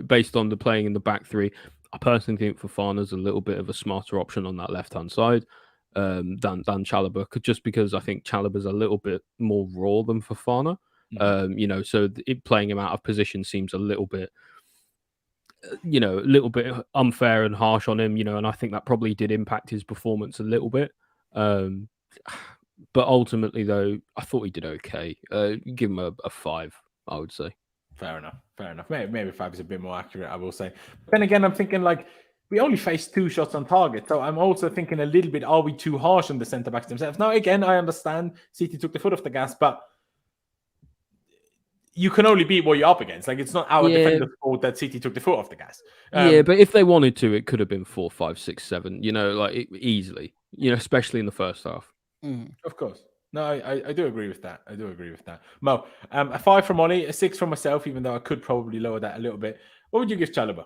S2: Based on the playing in the back three, I personally think Fofana's a little bit of a smarter option on that left hand side. than Chalobah, just because I think Chalobah's a little bit more raw than Fofana. You know, so playing him out of position seems a little bit, you know, a little bit unfair and harsh on him, you know, and I think that probably did impact his performance a little bit. But ultimately, though, I thought he did okay. Give him a 5, I would say.
S1: Fair enough. Maybe 5 is a bit more accurate, I will say. But then again, I'm thinking like we only faced 2 shots on target. So I'm also thinking a little bit, are we too harsh on the centre-backs themselves? Now, again, I understand City took the foot off the gas, but you can only beat what you're up against. Like, it's not our defender's fault that City took the foot off the gas.
S2: But if they wanted to, it could have been 4, 5, 6, 7, you know, like easily, you know, especially in the first half.
S1: Of course. No, I do agree with that. Mo, a 5 from Ollie, a 6 from myself, even though I could probably lower that a little bit. What would you give Chalobah?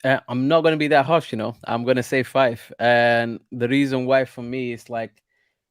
S3: I'm not going to be that harsh, you know. I'm going to say 5. And the reason why for me is like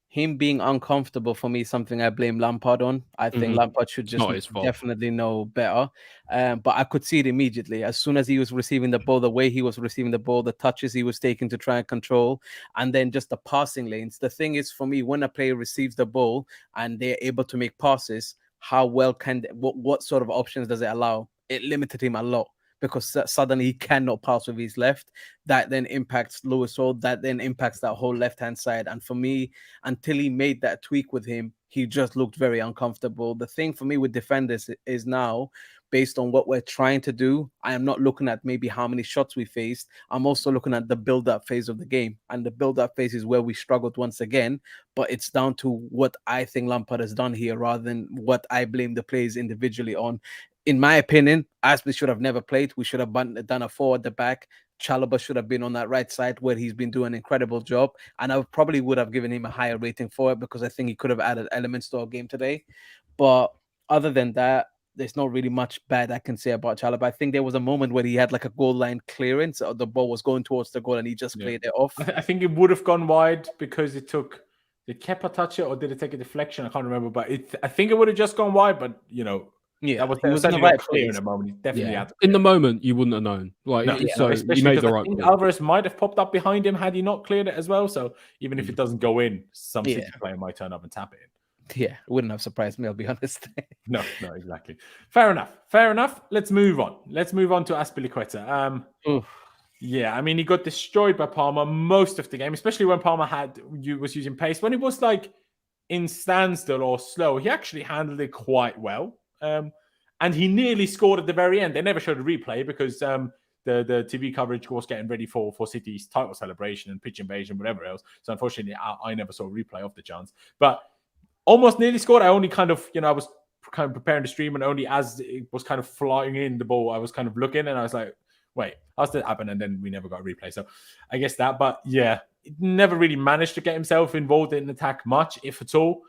S3: him being uncomfortable for me is something I blame Lampard on. I think Lampard should just definitely know better. But I could see it immediately. As soon as he was receiving the ball, the way he was receiving the ball, the touches he was taking to try and control, and then just the passing lanes. The thing is, for me, when a player receives the ball and they're able to make passes, how well can what sort of options does it allow? It limited him a lot, because suddenly he cannot pass with his left. That then impacts Lewis Hall. That then impacts that whole left-hand side. And for me, until he made that tweak with him, he just looked very uncomfortable. The thing for me with defenders is now, based on what we're trying to do, I am not looking at maybe how many shots we faced. I'm also looking at the build-up phase of the game. And the build-up phase is where we struggled once again. But it's down to what I think Lampard has done here rather than what I blame the players individually on. In my opinion, Azpilicueta should have never played. We should have done a 4 at the back. Chalobah should have been on that right side where he's been doing an incredible job. And I probably would have given him a higher rating for it, because I think he could have added elements to our game today. But other than that, there's not really much bad I can say about Chalobah. I think there was a moment where he had like a goal line clearance. The ball was going towards the goal and he just played it off.
S1: I think it would have gone wide because it took... Did Kepa touch it or did it take a deflection? I can't remember. But I think it would have just gone wide, but, you know...
S3: Yeah,
S1: that was in the right clear in a moment. He definitely had to
S2: in the moment, you wouldn't have known. Like, so he made the right call.
S1: Alvarez might have popped up behind him had he not cleared it as well. So even if it doesn't go in, some City player might turn up and tap it in.
S3: Yeah, wouldn't have surprised me, I'll be honest.
S1: No, exactly. Fair enough. Let's move on to Azpilicueta. Yeah, I mean, he got destroyed by Palmer most of the game, especially when Palmer was using pace. When it was like in standstill or slow, he actually handled it quite well. And he nearly scored at the very end. They never showed a replay because the TV coverage was getting ready for City's title celebration and pitch invasion, whatever else. So unfortunately, I never saw a replay of the chance. But almost nearly scored. I only kind of, I was kind of preparing the stream, and only as it was kind of flying in the ball, I was kind of looking, and I was like, wait, how's that happen? And then we never got a replay. So I guess that. But yeah, never really managed to get himself involved in attack much, if at all.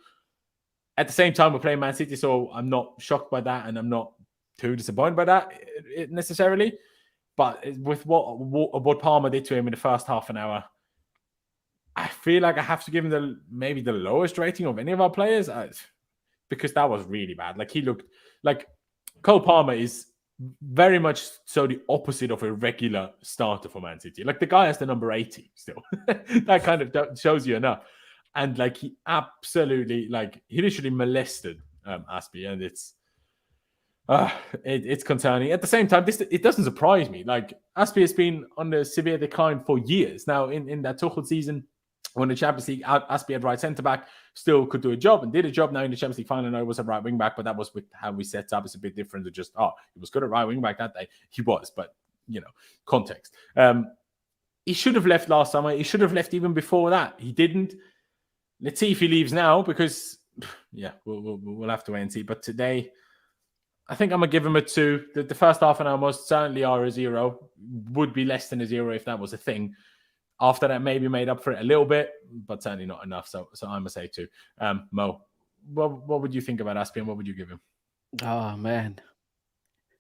S1: At the same time, we're playing Man City, so I'm not shocked by that, and I'm not too disappointed by that necessarily. But with what Palmer did to him in the first half an hour, I feel like I have to give him maybe the lowest rating of any of our players, because that was really bad. Like, he looked like Cole Palmer is very much so the opposite of a regular starter for Man City. Like, the guy has the number 80 still. That kind of shows you enough. And like, he absolutely, like, he literally molested Azpi, and it's concerning. At the same time, it doesn't surprise me. Like, Azpi has been on the severe decline for years now. In that Tuchel season, when the Champions League, Azpi at right centre back, still could do a job and did a job. Now in the Champions League final, I know it was a right wing back, but that was with how we set up. It's a bit different to just he was good at right wing back that day. He was, but context. He should have left last summer. He should have left even before that. He didn't. Let's see if he leaves now, because, we'll have to wait and see. But today, I think I'm going to give him a 2. The first half an hour most certainly are a 0. Would be less than a 0 if that was a thing. After that, maybe made up for it a little bit, but certainly not enough. So I'm going to say 2. Mo, what would you think about Azpi, and what would you give him?
S3: Oh, man.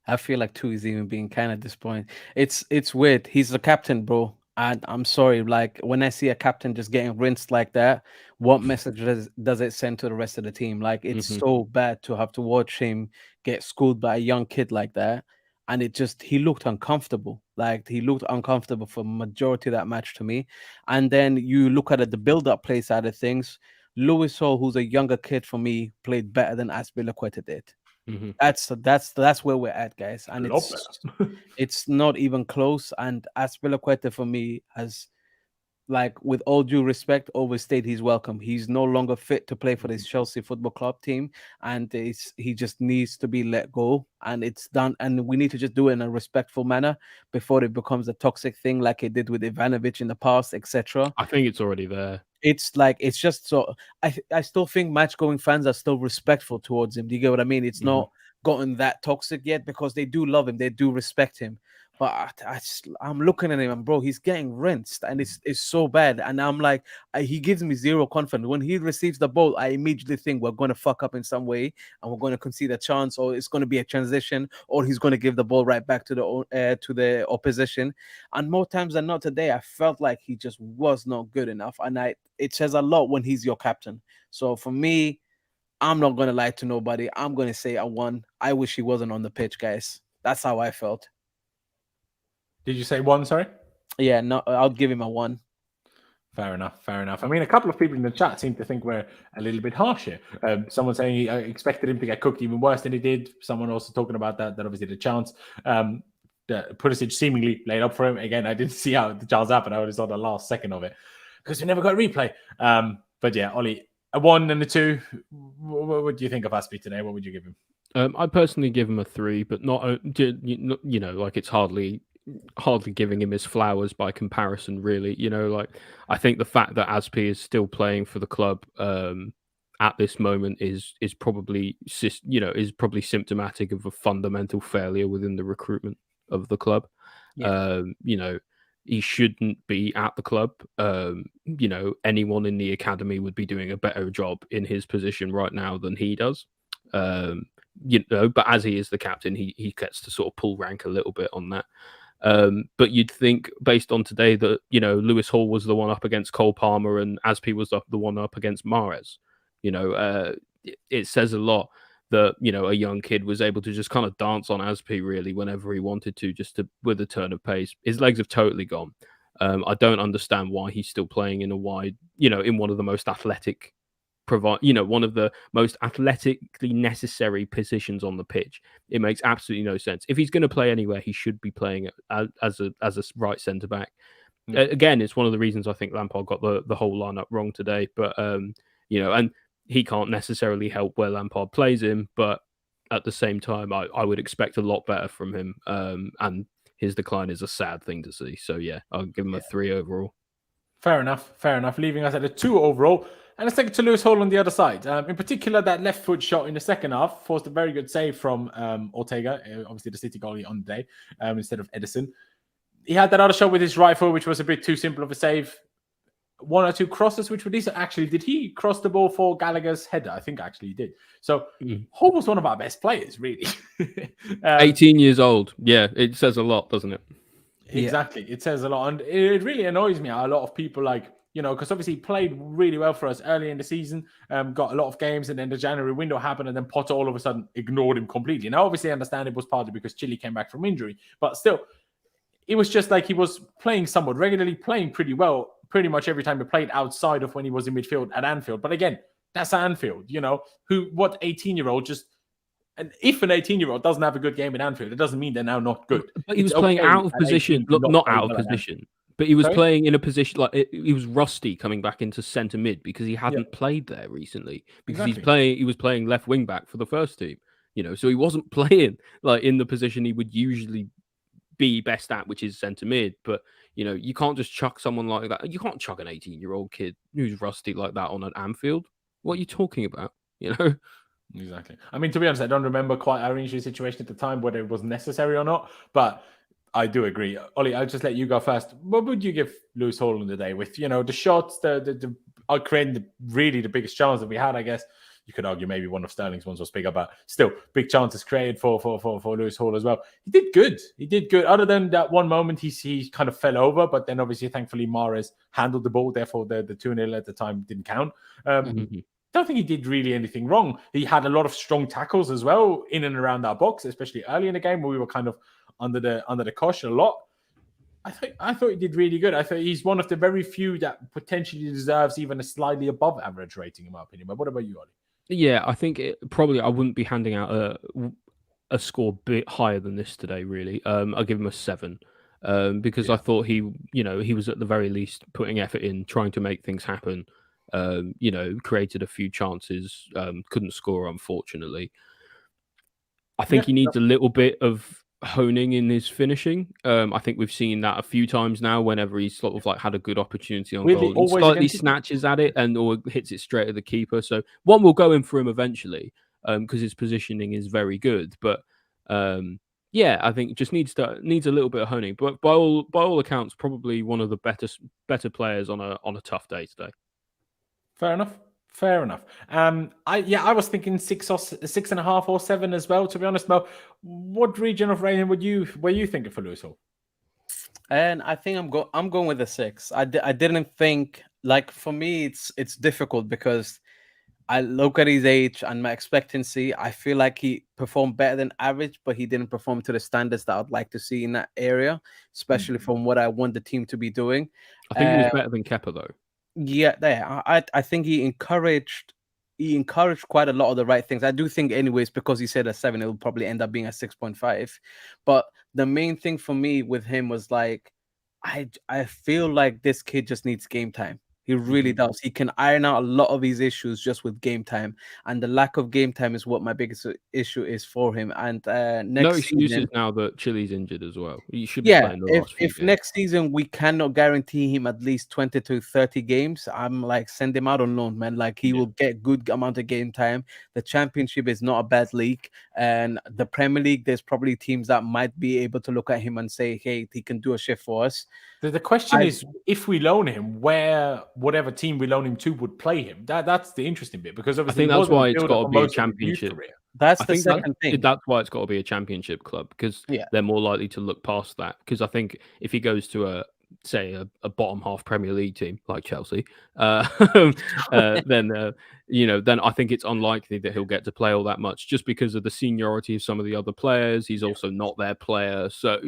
S3: I feel like 2 is even being kind of disappointing. It's weird. He's the captain, bro. And I'm sorry, like, when I see a captain just getting rinsed like that, what message does it send to the rest of the team? Like, it's so bad to have to watch him get schooled by a young kid like that. and he looked uncomfortable. Like he looked uncomfortable for majority of that match to me. And then you look at the build-up play side of things. Lewis Hall, who's a younger kid for me, played better than Azpilicueta did.
S2: Mhm.
S3: That's where we're at, guys, and
S1: A lot
S3: it's not even close. And Azpilicueta for me has, like, with all due respect, overstayed his welcome. He's no longer fit to play for this Chelsea Football Club team, and he just needs to be let go. And it's done. And we need to just do it in a respectful manner before it becomes a toxic thing, like it did with Ivanovic in the past, etc.
S2: I think it's already there.
S3: It's just so. I still think match-going fans are still respectful towards him. Do you get what I mean? It's not gotten that toxic yet, because they do love him, they do respect him. But I'm looking at him, and bro, he's getting rinsed, and it's so bad. And I'm like, he gives me zero confidence. When he receives the ball, I immediately think we're going to fuck up in some way, and we're going to concede a chance, or it's going to be a transition, or he's going to give the ball right back to the opposition. And more times than not today, I felt like he just was not good enough. And it says a lot when he's your captain. So for me, I'm not going to lie to nobody. I'm going to say a 1. I wish he wasn't on the pitch, guys. That's how I felt.
S1: Did you say 1? Sorry.
S3: Yeah, no, I'll give him a 1.
S1: Fair enough. I mean, a couple of people in the chat seem to think we're a little bit harsh here. Someone saying he expected him to get cooked even worse than he did. Someone also talking about that obviously the chance. Pulisic seemingly laid up for him. Again, I didn't see how the chance happened. I only saw the last second of it because we never got a replay. But yeah, Ollie, a 1 and a 2. What do you think of Aspi today? What would you give him?
S2: I personally give him a 3, but not like it's hardly giving him his flowers by comparison, really. Like I think the fact that Aspi is still playing for the club at this moment is probably symptomatic of a fundamental failure within the recruitment of the club. Yeah. He shouldn't be at the club. Anyone in the academy would be doing a better job in his position right now than he does. But as he is the captain, he gets to sort of pull rank a little bit on that. But you'd think, based on today, that Lewis Hall was the one up against Cole Palmer and Aspi was the one up against Mahrez. It says a lot that a young kid was able to just kind of dance on Aspi really whenever he wanted to, with a turn of pace. His legs have totally gone. I don't understand why he's still playing in a wide, in one of the most athletic. One of the most athletically necessary positions on the pitch. It makes absolutely no sense. If he's going to play anywhere, he should be playing as a right centre back. Again, it's one of the reasons I think Lampard got the whole lineup wrong today. But and he can't necessarily help where Lampard plays him. But at the same time, I would expect a lot better from him. And his decline is a sad thing to see. So yeah, I'll give him a 3 overall.
S1: Fair enough. Leaving us at a 2 overall. And let's take it to Lewis Hall on the other side. In particular, that left foot shot in the second half forced a very good save from Ortega, obviously the City goalie on the day, instead of Edison. He had that other shot with his right foot, which was a bit too simple of a save. 1 or 2 crosses, which were decent. Actually, did he cross the ball for Gallagher's header? I think actually he did. So Hall was one of our best players, really.
S2: 18 years old. Yeah, it says a lot, doesn't it?
S1: Exactly. It says a lot. And it really annoys me how a lot of people because obviously he played really well for us early in the season, got a lot of games, and then the January window happened, and then Potter all of a sudden ignored him completely. Now, obviously, I understand it was partly because Chile came back from injury, but still, it was just like he was playing somewhat regularly, playing pretty well, pretty much every time he played outside of when he was in midfield at Anfield. But again, that's Anfield, what 18-year-old just... And if an 18-year-old doesn't have a good game in Anfield, it doesn't mean they're now not good.
S2: But he was playing out of position, not out of position. But he was playing in a position he was rusty coming back into centre mid because he hadn't played there recently. Because he was playing left wing back for the first team, so he wasn't playing in the position he would usually be best at, which is centre mid. But you can't just chuck someone like that. You can't chuck an 18-year-old kid who's rusty like that on an Anfield. What are you talking about?
S1: Exactly. I mean, to be honest, I don't remember quite our injury situation at the time, whether it was necessary or not, but I do agree. Ollie, I'll just let you go first. What would you give Lewis Hall on the day with, the shots, the creating the biggest chance that we had, I guess. You could argue maybe one of Sterling's ones was bigger, but still big chances created for Lewis Hall as well. He did good. Other than that one moment, he kind of fell over, but then obviously, thankfully, Mahrez handled the ball. Therefore, the 2-0 at the time didn't count. Don't think he did really anything wrong. He had a lot of strong tackles as well in and around our box, especially early in the game where we were kind of under the caution a lot. I thought he did really good. I thought he's one of the very few that potentially deserves even a slightly above average rating, in my opinion. But what about you, Ollie?
S2: Yeah, I think I wouldn't be handing out a score a bit higher than this today. Really, I'll give him a 7 because I thought he was at the very least putting effort in, trying to make things happen. Created a few chances, couldn't score unfortunately. I think he needs a little bit of honing in his finishing. I think we've seen that a few times now. Whenever he's sort of like had a good opportunity on goal, he slightly snatches at it or hits it straight at the keeper. So one will go in for him eventually because his positioning is very good. But I think just needs a little bit of honing. But by all accounts, probably one of the better players on a tough day today.
S1: Fair enough. I was thinking 6.5 or 7 as well. To be honest, Mo, what region of rating were you thinking for Lewis Hall?
S3: And I think I'm going with a 6. I didn't think, like, for me it's difficult because I look at his age and my expectancy. I feel like he performed better than average, but he didn't perform to the standards that I'd like to see in that area, especially from what I want the team to be doing.
S2: I think he was better than Kepa though.
S3: Yeah, I think he encouraged quite a lot of the right things. I do think, anyways, because he said a 7, it will probably end up being a 6.5. But the main thing for me with him was like, I feel like this kid just needs game time. He really does. He can iron out a lot of these issues just with game time, and the lack of game time is what my biggest issue is for him. And
S2: no excuses now that Chile's injured as well. He should be playing the last few
S3: if
S2: games. Next
S3: season we cannot guarantee him at least 20 to 30 games, I'm like, send him out on loan, man. Like, he will get good amount of game time. The Championship is not a bad league, and the Premier League, there's probably teams that might be able to look at him and say, hey, he can do a shift for us.
S1: The question is, if we loan him, whatever team we loan him to would play him. That's the interesting bit, because obviously
S2: I think that's why it's got to be a Championship.
S3: That's the second thing.
S2: That's why it's got to be a Championship club, because they're more likely to look past that. Because I think if he goes to a bottom half Premier League team like Chelsea, then I think it's unlikely that he'll get to play all that much, just because of the seniority of some of the other players. He's also not their player, so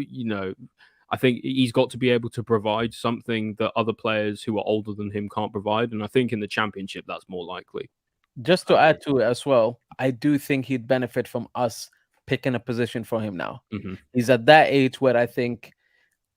S2: I think he's got to be able to provide something that other players who are older than him can't provide. And I think in the Championship, that's more likely.
S3: Just to add to it as well, I do think he'd benefit from us picking a position for him now. He's at that age where I think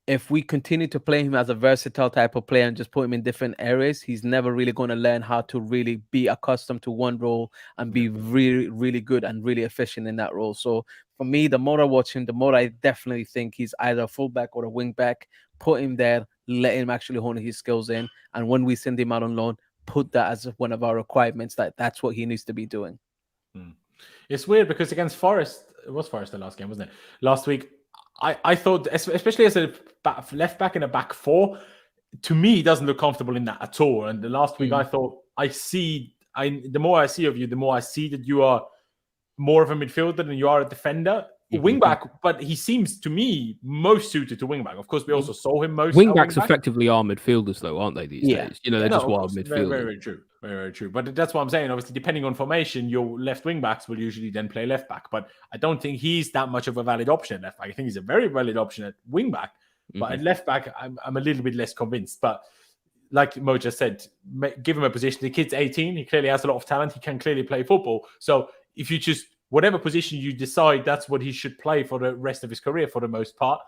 S3: if we continue to play him as a versatile type of player and just put him in different areas, he's never really going to learn how to really be accustomed to one role and be really, really good and really efficient in that role. So for me, the more I watch him, the more I definitely think he's either a fullback or a wing back. Put him there, let him actually hone his skills in. And when we send him out on loan, put that as one of our requirements, that's what he needs to be doing.
S1: It's weird because against Forest, it was Forest the last game, wasn't it? Last week, I thought, especially as a left back in a back four, to me, he doesn't look comfortable in that at all. And the last week, I thought, the more I see of you, the more I see that you are more of a midfielder than you are a defender. Wing back, but he seems to me most suited to wing back. Of course, we also saw him most.
S2: Wing backs effectively are midfielders, though, aren't they? These days, they're just wild midfielders.
S1: Very, very true. Very, very true. But that's what I'm saying. Obviously, depending on formation, your left wing backs will usually then play left back. But I don't think he's that much of a valid option at left back. I think he's a very valid option at wing back. But at left back, I'm a little bit less convinced. But like Mo just said, give him a position. The kid's 18. He clearly has a lot of talent. He can clearly play football. So if you just whatever position you decide, that's what he should play for the rest of his career for the most part.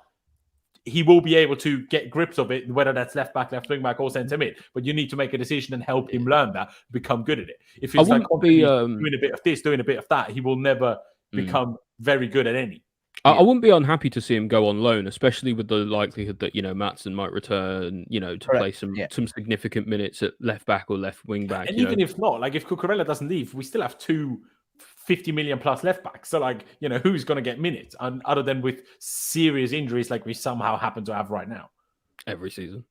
S1: He will be able to get grips of it, whether that's left back, left wing back, or centre mid. But you need to make a decision and help him learn that, become good at it. If it's like doing a bit of this, doing a bit of that, he will never become very good at any.
S2: I wouldn't be unhappy to see him go on loan, especially with the likelihood that Maatsen might return, to play some significant minutes at left back or left wing back.
S1: And even if not, like if Cucurella doesn't leave, we still have 2 50 million plus left backs. So who's going to get minutes other than with serious injuries like we somehow happen to have right now?
S2: Every season.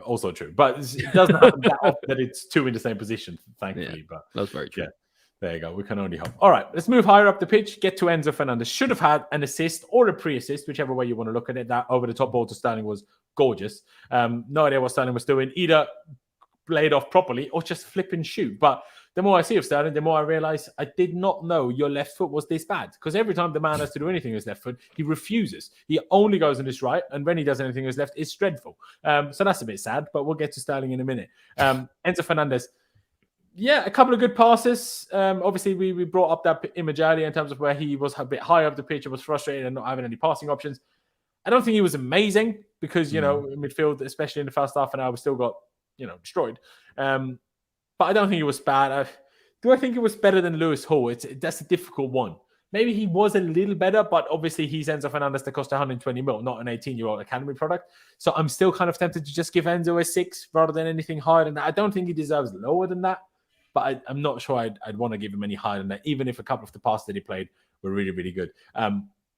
S1: Also true. But it doesn't happen that often that it's 2 in the same position, thankfully.
S2: Yeah,
S1: but
S2: that's very true.
S1: Yeah, there you go. We can only hope. All right, let's move higher up the pitch. Get to Enzo Fernandez. Should have had an assist or a pre-assist, whichever way you want to look at it. That over-the-top ball to Sterling was gorgeous. No idea what Sterling was doing. Either played off properly or just flip and shoot. But the more I see of Sterling, the more I realise I did not know your left foot was this bad. Because every time the man has to do anything with his left foot, he refuses. He only goes on his right, and when he does anything with his left, it's dreadful. So that's a bit sad, but we'll get to Sterling in a minute. Enzo Fernandez. Yeah, a couple of good passes. Obviously, we brought up that image earlier in terms of where he was a bit higher up the pitch and was frustrated and not having any passing options. I don't think he was amazing because, in midfield, especially in the first half an hour, we still got, destroyed. But I don't think it was bad. Do I think it was better than Lewis Hall? That's a difficult one. Maybe he was a little better, but obviously he's Enzo Fernandez that cost 120 mil, not an 18-year-old academy product. So I'm still kind of tempted to just give Enzo a 6 rather than anything higher than that. I don't think he deserves lower than that, but I'm not sure I'd want to give him any higher than that, even if a couple of the passes that he played were really, really good.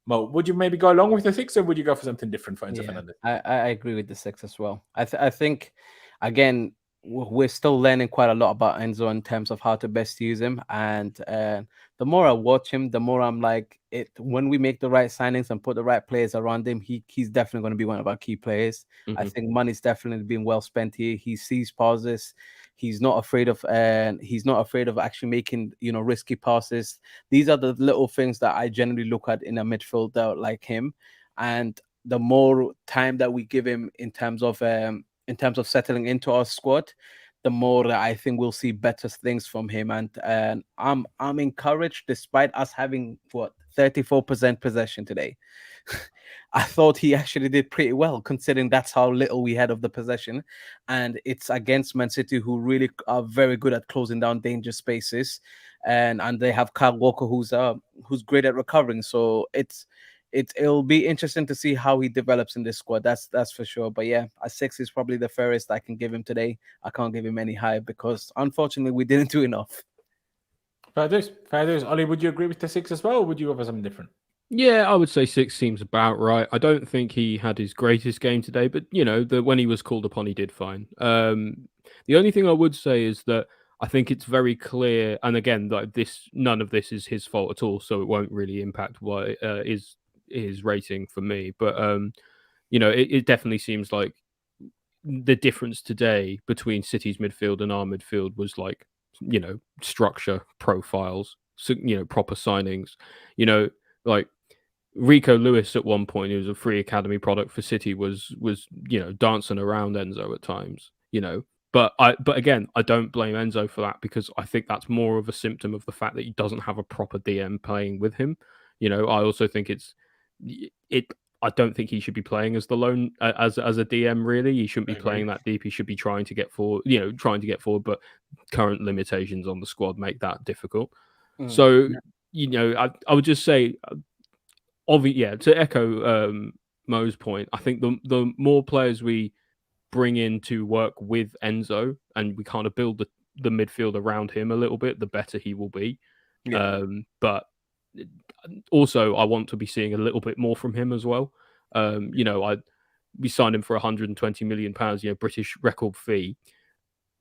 S1: Mo, would you maybe go along with the 6 or would you go for something different for Enzo Fernandez?
S3: I agree with the 6 as well. I think, again, we're still learning quite a lot about Enzo in terms of how to best use him. And the more I watch him, the more I'm like, when we make the right signings and put the right players around him, he's definitely going to be one of our key players. Mm-hmm. I think money's definitely been well spent here. He sees pauses. He's not afraid of actually making, risky passes. These are the little things that I generally look at in a midfielder like him. And the more time that we give him in terms of settling into our squad, the more that I think we'll see better things from him. And I'm encouraged, despite us having 34% possession today. I thought he actually did pretty well, considering that's how little we had of the possession. And it's against Man City, who really are very good at closing down dangerous spaces. And they have Kyle Walker, who's great at recovering. So it'll be interesting to see how he develops in this squad. That's for sure. But yeah, a 6 is probably the fairest I can give him today. I can't give him any higher because unfortunately we didn't do enough.
S1: Fair dues. Ollie, would you agree with the 6 as well, or would you go for something different?
S2: Yeah, I would say 6 seems about right. I don't think he had his greatest game today, but when he was called upon, he did fine. The only thing I would say is that I think it's very clear, and again, like none of this is his fault at all, so it won't really impact what is his rating for me. But it definitely seems like the difference today between City's midfield and our midfield was like, structure, profiles, proper signings, like Rico Lewis at one point, who was a free academy product for City, was dancing around Enzo at times, But again, I don't blame Enzo for that because I think that's more of a symptom of the fact that he doesn't have a proper DM playing with him. I also think I don't think he should be playing as the lone as a DM. Really, he shouldn't be playing that deep. He should be trying to get forward. But current limitations on the squad make that difficult. So I would just say, to echo Mo's point, I think the more players we bring in to work with Enzo and we kind of build the midfield around him a little bit, the better he will be. Yeah. But also, I want to be seeing a little bit more from him as well. We signed him for £120 million, British record fee.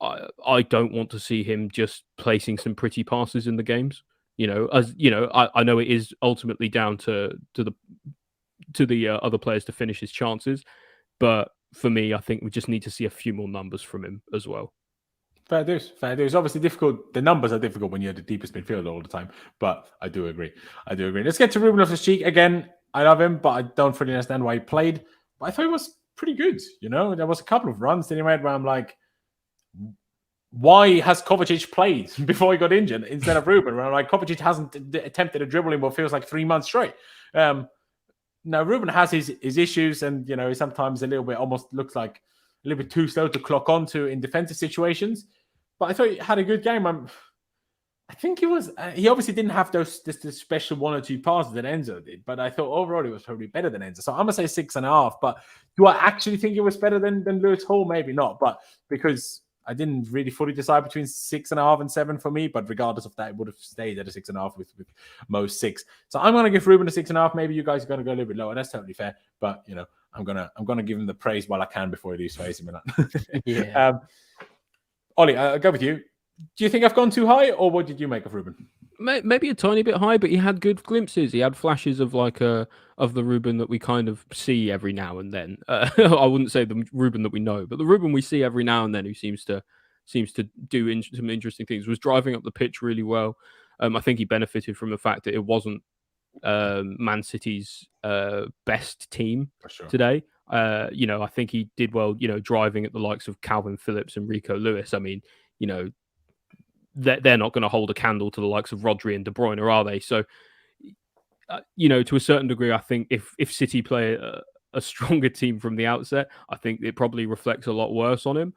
S2: I don't want to see him just placing some pretty passes in the games. I know it is ultimately down to the other players to finish his chances, but for me, I think we just need to see a few more numbers from him as well.
S1: Fair dues. Obviously difficult. The numbers are difficult when you're the deepest midfielder all the time, but I do agree. Let's get to Ruben Loftus-Cheek. Again, I love him, but I don't fully understand why he played. But I thought he was pretty good. There was a couple of runs that he made where I'm like, why has Kovacic played before he got injured instead of Ruben? Where I'm like, Kovacic hasn't attempted a dribble in what feels like 3 months straight. Now, Ruben has his issues, and he's sometimes a little bit, almost looks like a little bit too slow to clock onto in defensive situations. But I thought he had a good game. I think he obviously didn't have this special 1 or 2 passes that Enzo did, but I thought overall he was probably better than Enzo. So I'm gonna say 6.5. But do I actually think it was better than Lewis Hall? Maybe not. But because I didn't really fully decide between 6.5 and 7 for me, but regardless of that, it would have stayed at a 6.5 with most 6. So I'm going to give Ruben a 6.5. Maybe you guys are going to go a little bit lower. That's totally fair. But I'm gonna give him the praise while I can before he leaves for AC Milan. Yeah. Ollie, I'll go with you. Do you think I've gone too high, or what did you make of Ruben?
S2: Maybe a tiny bit high, but he had good glimpses. He had flashes of of the Ruben that we kind of see every now and then. I wouldn't say the Ruben that we know, but the Ruben we see every now and then, who seems to seems to do some interesting things. Was driving up the pitch really well. I think he benefited from the fact that it wasn't Man City's best team today. I think he did well, driving at the likes of Calvin Phillips and Rico Lewis. I mean, they're not going to hold a candle to the likes of Rodri and De Bruyne, are they? So, to a certain degree, I think if City play a stronger team from the outset, I think it probably reflects a lot worse on him.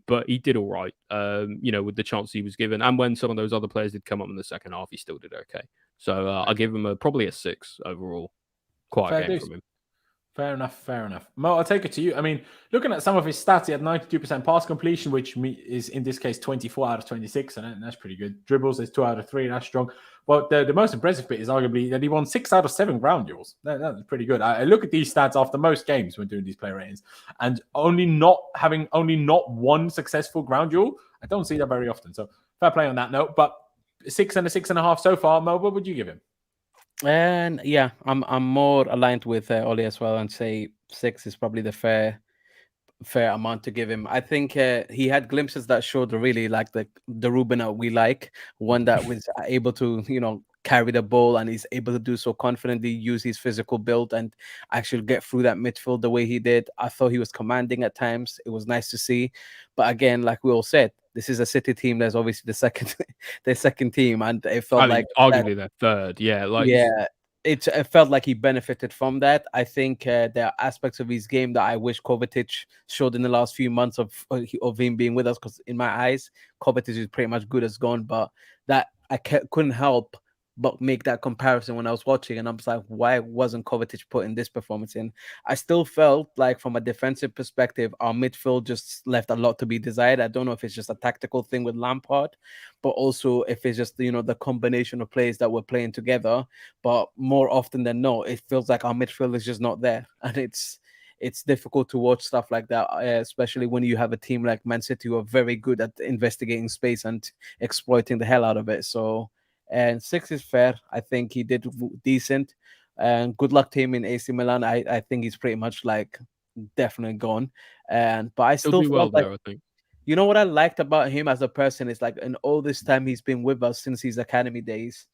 S2: But he did all right, with the chance he was given. And when some of those other players did come up in the second half, he still did okay. So I'll give him probably a 6 overall. Quite a game from him.
S1: Fair enough. Mo, I'll take it to you. I mean, looking at some of his stats, he had 92% pass completion, which is in this case 24 out of 26, and that's pretty good. Dribbles is 2 out of 3, that's strong. Well, the most impressive bit is arguably that he won 6 out of 7 ground duels. That's pretty good. I look at these stats after most games when doing these player ratings, and only not one successful ground duel. I don't see that very often. So fair play on that note. But 6 and a 6.5 so far. Mo, what would you give him?
S3: And yeah, I'm more aligned with Oli as well, and say 6 is probably the fair amount to give him. I think he had glimpses that showed really like the Ruben that we like, one that was able to carry the ball, and he's able to do so confidently, use his physical build, and actually get through that midfield the way he did. I thought he was commanding at times. It was nice to see, but again, like we all said, this is a City team. There's obviously their second team, and it felt like
S2: arguably their third.
S3: It felt like he benefited from that. I think there are aspects of his game that I wish Kovacic showed in the last few months of him being with us, because in my eyes, Kovacic is pretty much good as gone. But that I couldn't help but make that comparison when I was watching, and I'm just like, why wasn't Kovacic putting this performance in? I still felt like from a defensive perspective, our midfield just left a lot to be desired. I don't know if it's just a tactical thing with Lampard, but also if it's just, the combination of players that we're playing together. But more often than not, it feels like our midfield is just not there. And it's difficult to watch stuff like that, especially when you have a team like Man City who are very good at investigating space and exploiting the hell out of it. So, and 6 is fair. I think he did decent. And good luck to him in AC Milan. I think he's pretty much like definitely gone. But I still feel
S2: well
S3: like,
S2: there, I think.
S3: You know what I liked about him as a person is like, in all this time he's been with us since his academy days,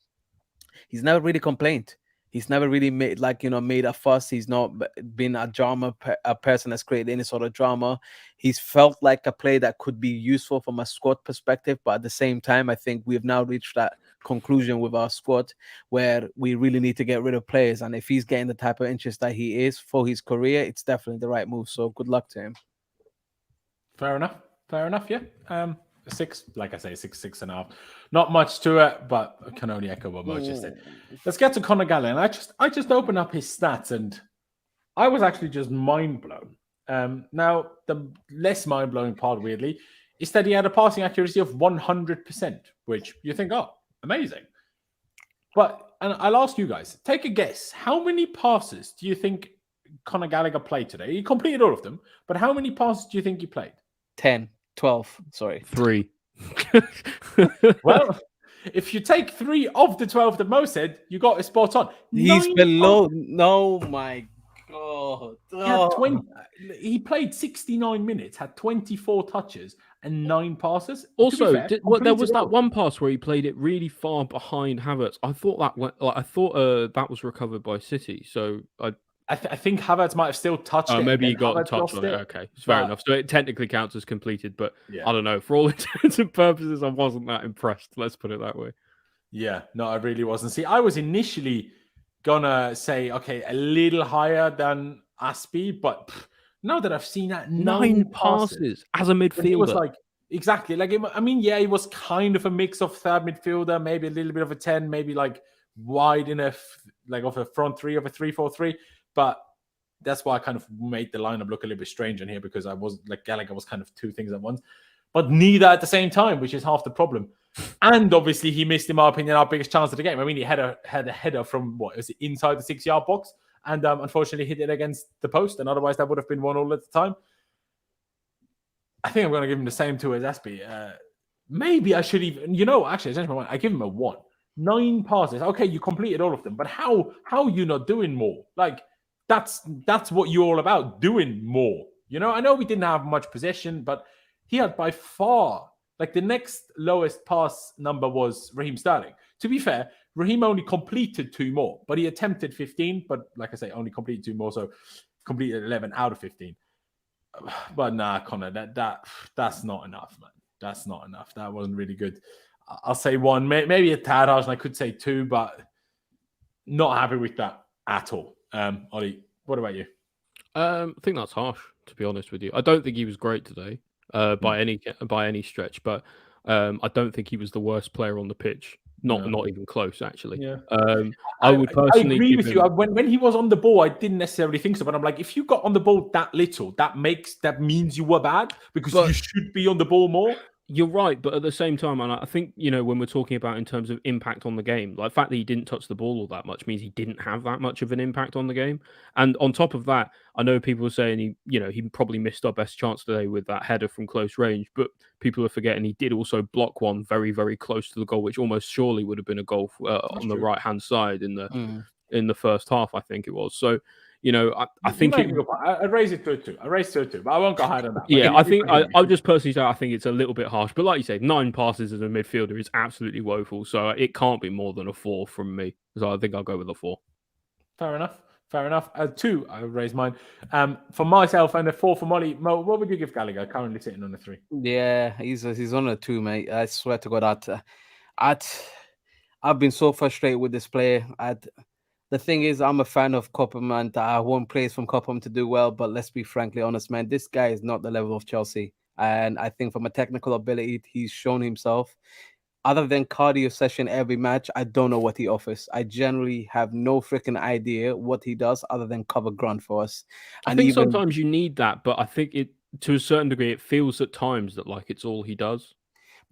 S3: he's never really complained. He's never really made a fuss. He's not been a person that's created any sort of drama. He's felt like a player that could be useful from a squad perspective. But at the same time, I think we've now reached that conclusion with our squad where we really need to get rid of players. And if he's getting the type of interest that he is for his career, it's definitely the right move. So good luck to him.
S1: Fair enough. Yeah. 6, like I say, 6.5. Not much to it, but I can only echo what Mo just said. Let's get to Conor Gallagher. And I just opened up his stats, and I was actually just mind blown. Now, the less mind blowing part, weirdly, is that he had a passing accuracy of 100%, which you think, oh, amazing. And I'll ask you guys, take a guess. How many passes do you think Conor Gallagher played today? He completed all of them, but how many passes do you think he played?
S3: 10. 12, sorry.
S2: 3.
S1: Well, if you take 3 of the 12 that Mo said, you got it spot on.
S3: He's below. No, my God. Oh.
S1: He played 69 minutes, had 24 touches and 9 passes.
S2: Also, there was that one pass where he played it really far behind Havertz. I thought that was recovered by City. So
S1: I think Havertz might have still touched it.
S2: Maybe he got a touch on it. Okay, it's fair enough. So it technically counts as completed, but I don't know. For all intents and purposes, I wasn't that impressed. Let's put it that way.
S1: Yeah, no, I really wasn't. See, I was initially gonna say, okay, a little higher than Azpi, but now that I've seen that 9 passes
S2: as a midfielder,
S1: it was like exactly like he was kind of a mix of third midfielder, maybe a little bit of a 10, maybe like wide enough, like of a front 3 of a 3-4-3. But that's why I kind of made the lineup look a little bit strange in here, because I was like Gallagher was kind of 2 things at once, but neither at the same time, which is half the problem. And obviously he missed, in my opinion, our biggest chance of the game. I mean, he had a header from inside the 6-yard box, and unfortunately hit it against the post, and otherwise that would have been 1-1 at the time. I think I'm going to give him the same 2 as Azpi. Maybe I should even, actually, I changed my mind. I give him a 1. 9 passes. Okay, you completed all of them, but how are you not doing more? Like, that's what you're all about, doing more. I know we didn't have much possession, but he had by far, like the next lowest pass number was Raheem Sterling. To be fair, Raheem only completed 2 more, but he attempted 15. But like I say, only completed 2 more, so completed 11 out of 15. But nah, Connor, that's not enough, man. That's not enough. That wasn't really good. I'll say 1, maybe a tad harsh, and I could say 2, but not happy with that at all. Ollie, what about you?
S2: I think that's harsh, to be honest with you. I don't think he was great today, by any stretch, but I don't think he was the worst player on the pitch. Not even close, actually.
S1: Yeah.
S2: I would personally.
S1: I agree with you. When he was on the ball, I didn't necessarily think so, but I'm like, if you got on the ball that little, that means you were bad because you should be on the ball more.
S2: You're right, but at the same time, and I think, when we're talking about in terms of impact on the game, like the fact that he didn't touch the ball all that much means he didn't have that much of an impact on the game. And on top of that, I know people are saying he probably missed our best chance today with that header from close range, but people are forgetting he did also block one very, very close to the goal, which almost surely would have been a goal on the right-hand side in the first half, I think it was. So, I think
S1: I raise it to a 2. I raised to a 2, but I won't go higher than that.
S2: Yeah, I think I'll just personally say I think it's a little bit harsh. But like you say, 9 passes as a midfielder is absolutely woeful. So it can't be more than a 4 from me. So I think I'll go with a 4.
S1: Fair enough. 2, I raised mine. For myself, and a 4 for Molly. Mo, what would you give Gallagher? Currently sitting on a 3.
S3: Yeah, he's on a 2, mate. I swear to God, I've been so frustrated with this player. The thing is, I'm a fan of Cobham and I want players from Cobham to do well. But let's be frankly honest, man. This guy is not the level of Chelsea. And I think from a technical ability, he's shown himself. Other than cardio session every match, I don't know what he offers. I generally have no freaking idea what he does other than cover ground for us.
S2: I think sometimes you need that, but I think to a certain degree, it feels at times that like it's all he does.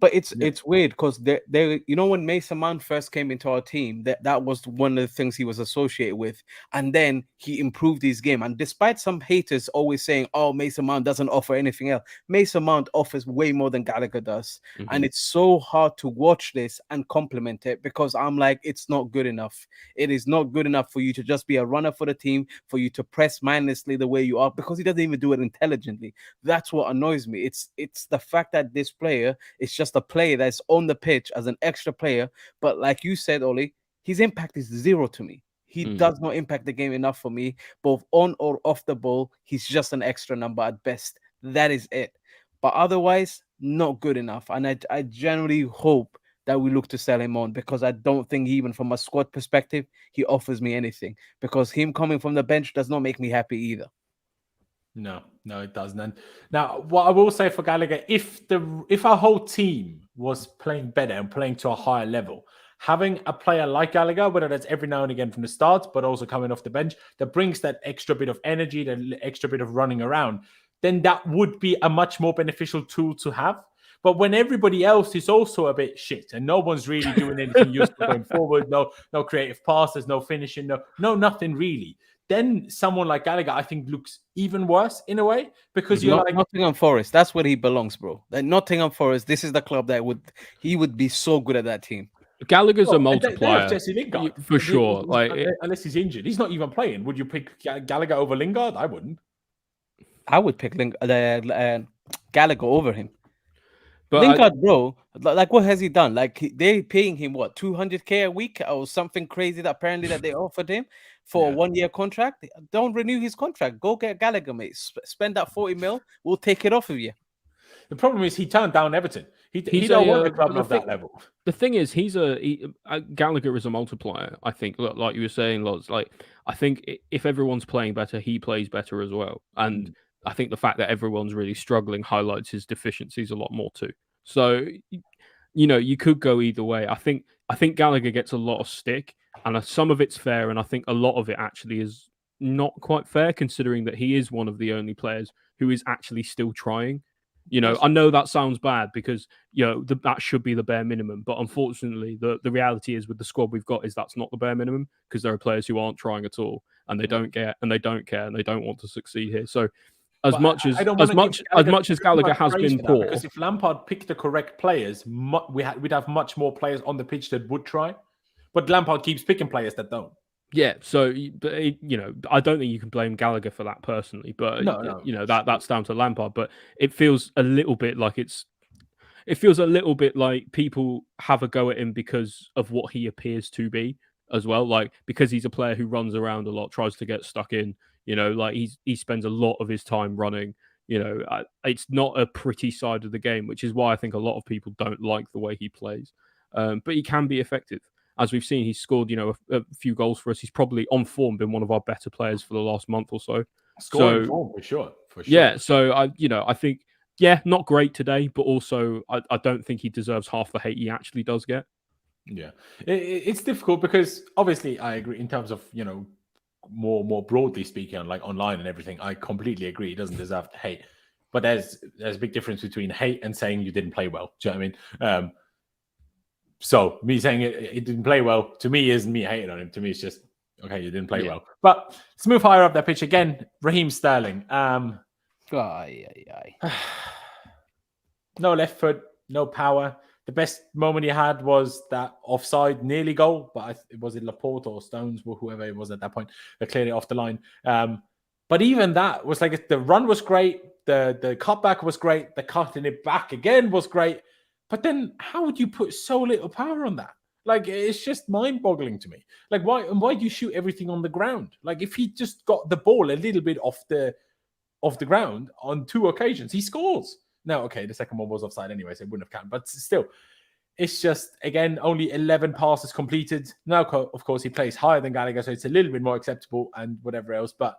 S3: But it's weird because when Mason Mount first came into our team, that was one of the things he was associated with, and then he improved his game. And despite some haters always saying, "Oh, Mason Mount doesn't offer anything else," Mason Mount offers way more than Gallagher does, and it's so hard to watch this and compliment it because I'm like, it's not good enough. It is not good enough for you to just be a runner for the team, for you to press mindlessly the way you are, because he doesn't even do it intelligently. That's what annoys me. It's the fact that this player is just a player that's on the pitch as an extra player, but like you said, Oli, his impact is 0 to me. He does not impact the game enough for me, both on or off the ball. He's just an extra number at best. That is it. But otherwise, not good enough. And I generally hope that we look to sell him on, because I don't think even from a squad perspective, he offers me anything, because him coming from the bench does not make me happy either.
S1: No, it doesn't. And now, what I will say for Gallagher, if our whole team was playing better and playing to a higher level, having a player like Gallagher, whether that's every now and again from the start, but also coming off the bench, that brings that extra bit of energy, that extra bit of running around, then that would be a much more beneficial tool to have. But when everybody else is also a bit shit and no one's really doing anything useful going forward, no creative passes, no finishing, no nothing really, then someone like Gallagher, I think, looks even worse in a way, because you're like
S3: Nottingham Forest. That's where he belongs, bro. Like Nottingham Forest, this is the club that he would be so good at that team.
S2: Gallagher's a multiplier
S1: Jesse Lingard
S2: for sure.
S1: Unless he's injured, he's not even playing. Would you pick Gallagher over Lingard? I wouldn't.
S3: I would pick Gallagher over him. But Lingard, bro, like what has he done? Like they're paying him what, 200k a week or something crazy that apparently that they offered him for a 1-year contract. Don't renew his contract. Go get Gallagher, mate. Spend that 40 mil. We'll take it off of you.
S1: The problem is he turned down Everton. He don't want a club of that level.
S2: The thing is, Gallagher is a multiplier. I think, like you were saying, lots. Like I think if everyone's playing better, he plays better as well. And I think the fact that everyone's really struggling highlights his deficiencies a lot more too. So, you could go either way. I think Gallagher gets a lot of stick, and some of it's fair, and I think a lot of it actually is not quite fair, considering that he is one of the only players who is actually still trying. I know that sounds bad because that should be the bare minimum, but unfortunately, the reality is with the squad we've got is that's not the bare minimum, because there are players who aren't trying at all, and they don't care, and they don't care, and they don't want to succeed here. So. As much as Gallagher has been poor,
S1: because if Lampard picked the correct players, we'd have much more players on the pitch that would try. But Lampard keeps picking players that don't.
S2: Yeah, so I don't think you can blame Gallagher for that personally, but
S1: No.
S2: that's down to Lampard. But it feels a little bit like people have a go at him because of what he appears to be as well. Like because he's a player who runs around a lot, tries to get stuck in. Like he spends a lot of his time running. It's not a pretty side of the game, which is why I think a lot of people don't like the way he plays. But he can be effective. As we've seen, he's scored, a few goals for us. He's probably on form, been one of our better players for the last month or so.
S1: Scoring form for sure.
S2: Yeah, so I think, not great today, but also I don't think he deserves half the hate he actually does get.
S1: Yeah, it's difficult because obviously I agree in terms of more broadly speaking, like online and everything. I completely agree. He doesn't deserve the hate, but there's a big difference between hate and saying you didn't play well. Do you know what I mean? So me saying it didn't play well to me isn't me hating on him. To me, it's just okay, you didn't play well. But let's move higher up that pitch again. Raheem Sterling. No left foot, no power. The best moment he had was that offside nearly goal, but was it Laporte or Stones or whoever it was at that point that cleared it off the line. But even that was like the run was great, the cutback was great, the cutting it back again was great. But then how would you put so little power on that? Like, it's just mind-boggling to me. Like, why do you shoot everything on the ground? Like, if he just got the ball a little bit off the ground on 2 occasions, he scores. Now, okay, the second one was offside anyway, so it wouldn't have counted. But still, it's just, again, only 11 passes completed. Now, of course, he plays higher than Gallagher, so it's a little bit more acceptable and whatever else. But,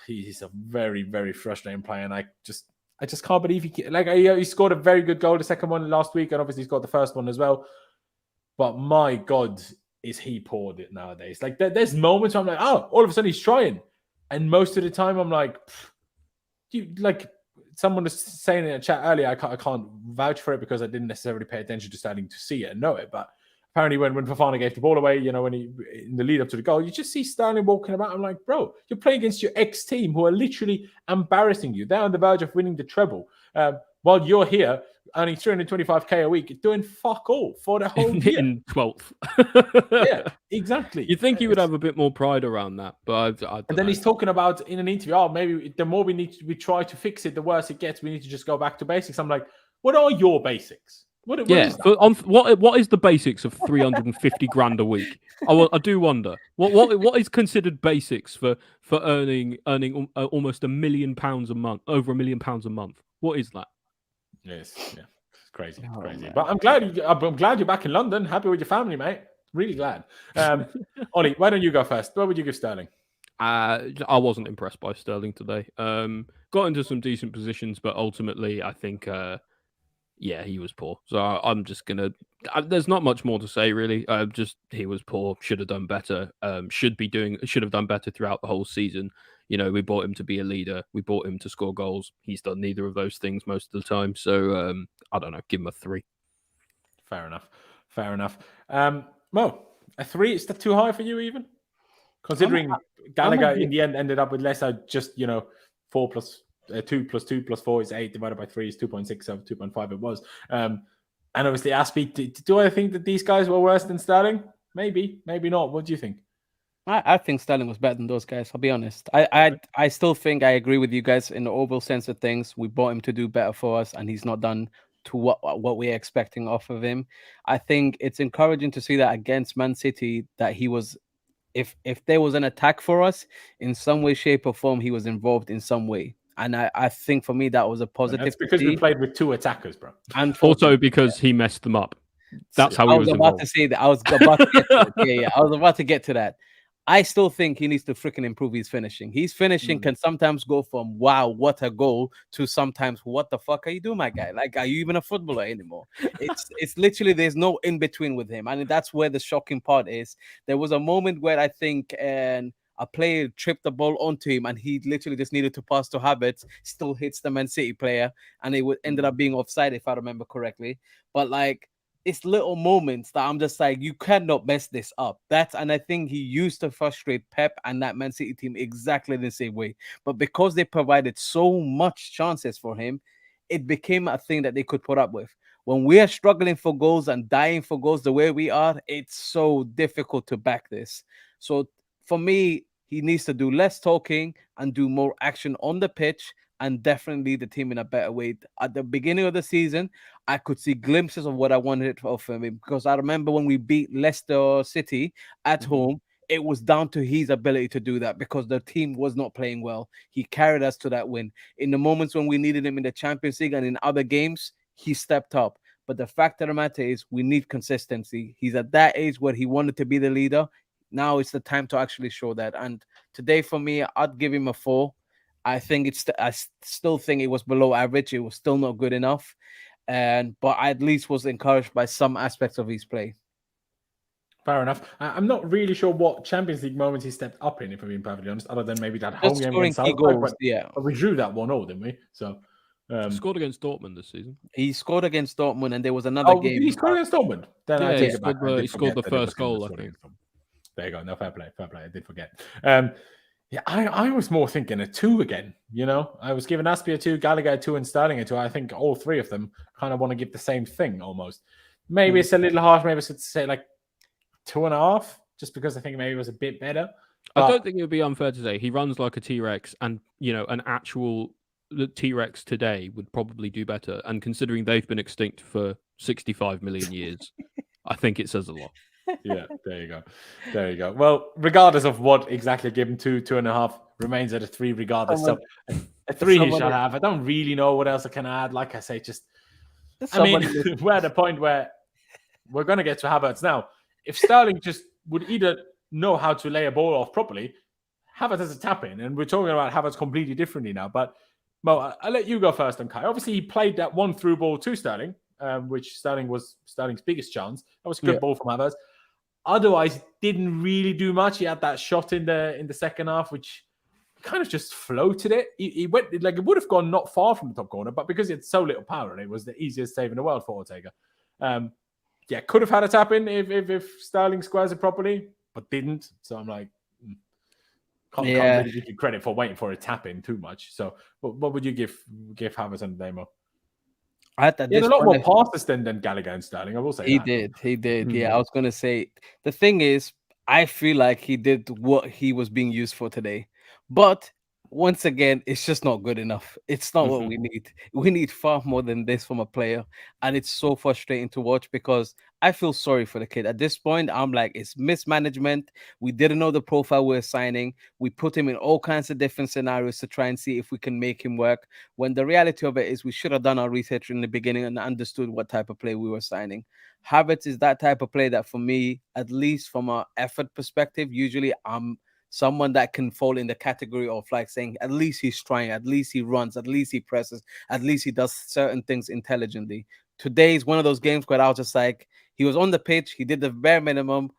S1: he's a very, very frustrating player, and I just can't believe he scored a very good goal, the second one last week, and obviously he's got the first one as well. But my God, is he poor nowadays? Like there's moments where I'm like, all of a sudden he's trying, and most of the time I'm like, someone was saying in a chat earlier, I can't vouch for it because I didn't necessarily pay attention to Sterling to see it and know it, but apparently when Fofana gave the ball away, when he in the lead up to the goal, you just see Sterling walking about. I'm like, bro, you're playing against your ex-team who are literally embarrassing you. They're on the verge of winning the treble. While you're here earning 325k a week, doing fuck all for the whole year.
S2: In 12th.
S1: Yeah, exactly.
S2: You'd think he would have a bit more pride around that, but I don't
S1: and then
S2: know.
S1: he's talking about in an interview, maybe the more we try to fix it, the worse it gets. We need to just go back to basics. I'm like, what are your basics? What is that?
S2: What is the basics of 350 grand a week? I do wonder what is considered basics for earning almost £1 million a month, over £1 million a month. What is that?
S1: Yes, yeah, it's crazy.
S3: Man.
S1: But I'm glad you're back in London. Happy with your family, mate. Really glad. Ollie, why don't you go first? What would you give Sterling?
S2: I wasn't impressed by Sterling today. Got into some decent positions, but ultimately, I think. He was poor. So I'm just gonna. There's not much more to say, really. He was poor. Should have done better. Should have done better throughout the whole season. We bought him to be a leader. We bought him to score goals. He's done neither of those things most of the time. So I don't know. Give him a 3.
S1: Fair enough. Mo, a 3? Is that too high for you, even? Considering Gallagher in the end ended up with less. Just 4 plus. 2 plus 2 plus 4 is 8 divided by 3 is 2.6, so 2.5 it was. And obviously, Azpi, do I think that these guys were worse than Sterling? Maybe not. What do you think?
S3: I think Sterling was better than those guys, I'll be honest. I still think I agree with you guys in the overall sense of things. We bought him to do better for us, and he's not done to what we're expecting off of him. I think it's encouraging to see that against Man City that he was, if there was an attack for us, in some way, shape, or form, he was involved in some way. And I think for me, that was a positive.
S1: That's because we played with 2 attackers, bro.
S2: And also because he messed them up. That's how he was
S3: about to say that. I was about to get to it. I was about to get to that. I still think he needs to freaking improve his finishing. His finishing can sometimes go from, wow, what a goal, to sometimes, what the fuck are you doing, my guy? Like, are you even a footballer anymore? It's literally, there's no in between with him. And that's where the shocking part is. There was a moment where I think a player tripped the ball onto him, and he literally just needed to pass to Havertz, still hits the Man City player, and it ended up being offside, if I remember correctly. But like, it's little moments that I'm just like, you cannot mess this up. And I think he used to frustrate Pep and that Man City team exactly the same way. But because they provided so much chances for him, it became a thing that they could put up with. When we are struggling for goals and dying for goals the way we are, it's so difficult to back this. So for me, he needs to do less talking and do more action on the pitch and definitely lead the team in a better way. At the beginning of the season, I could see glimpses of what I wanted from him, because I remember when we beat Leicester City at home, it was down to his ability to do that because the team was not playing well. He carried us to that win. In the moments when we needed him in the Champions League and in other games, he stepped up. But the fact of the matter is we need consistency. He's at that age where he wanted to be the leader. Now it's the time to actually show that. And today, for me, I'd give him a 4. I still think it was below average. It was still not good enough. But I at least was encouraged by some aspects of his play.
S1: Fair enough. I'm not really sure what Champions League moments he stepped up in, if I'm being perfectly honest, other than maybe that home game against Salzburg. But we drew that 1-0, didn't we? So
S2: scored against Dortmund this season.
S3: He scored against Dortmund, and there was another game.
S1: Did he score against Dortmund? Then
S2: I take it back. He scored the first goal, I think.
S1: There you go. No, fair play. I did forget. Yeah, I was more thinking a 2 again. You know, I was giving Aspie a 2, Gallagher a 2, and Sterling a 2. I think all 3 of them kind of want to give the same thing almost. Maybe it's a little harsh. Maybe I should say like 2.5, just because I think maybe it was a bit better. But
S2: I don't think it would be unfair to say he runs like a T-Rex, and an actual T-Rex today would probably do better. And considering they've been extinct for 65 million years, I think it says a lot.
S1: Yeah, there you go. Well, regardless of what exactly, give him 2, 2.5, remains at a 3 regardless. So a 3 he shall have. I don't really know what else I can add. Like I say, we're at a point where we're going to get to Havertz now. If Sterling just would either know how to lay a ball off properly, Havertz has a tap in, and we're talking about Havertz completely differently now. But Mo, I'll let you go first on Kai. Obviously, he played that one through ball to Sterling, which Sterling was Sterling's biggest chance. That was a good ball from Havertz. Otherwise, didn't really do much. He had that shot in the second half, which kind of just floated it. He went like it would have gone not far from the top corner, but because he had so little power, and it was the easiest save in the world for Ortega. Could have had a tap in if Sterling squares it properly, but didn't. So I'm like, can't really give you credit for waiting for a tap in too much. So, what would you give Havertz on the demo? He had a lot more passes than Gallagher and Sterling. I will say
S3: he did. Mm-hmm. Yeah, I was going to say, the thing is, I feel like he did what he was being used for today. But once again, it's just not good enough. It's not what we need. We need far more than this from a player. And it's so frustrating to watch because I feel sorry for the kid. At this point, I'm like, it's mismanagement. We didn't know the profile we were signing. We put him in all kinds of different scenarios to try and see if we can make him work. When the reality of it is we should have done our research in the beginning and understood what type of play we were signing. Havertz is that type of play that for me, at least from an effort perspective, usually I'm someone that can fall in the category of like saying, at least he's trying, at least he runs, at least he presses, at least he does certain things intelligently. Today is one of those games where I was just like, he was on the pitch, he did the bare minimum.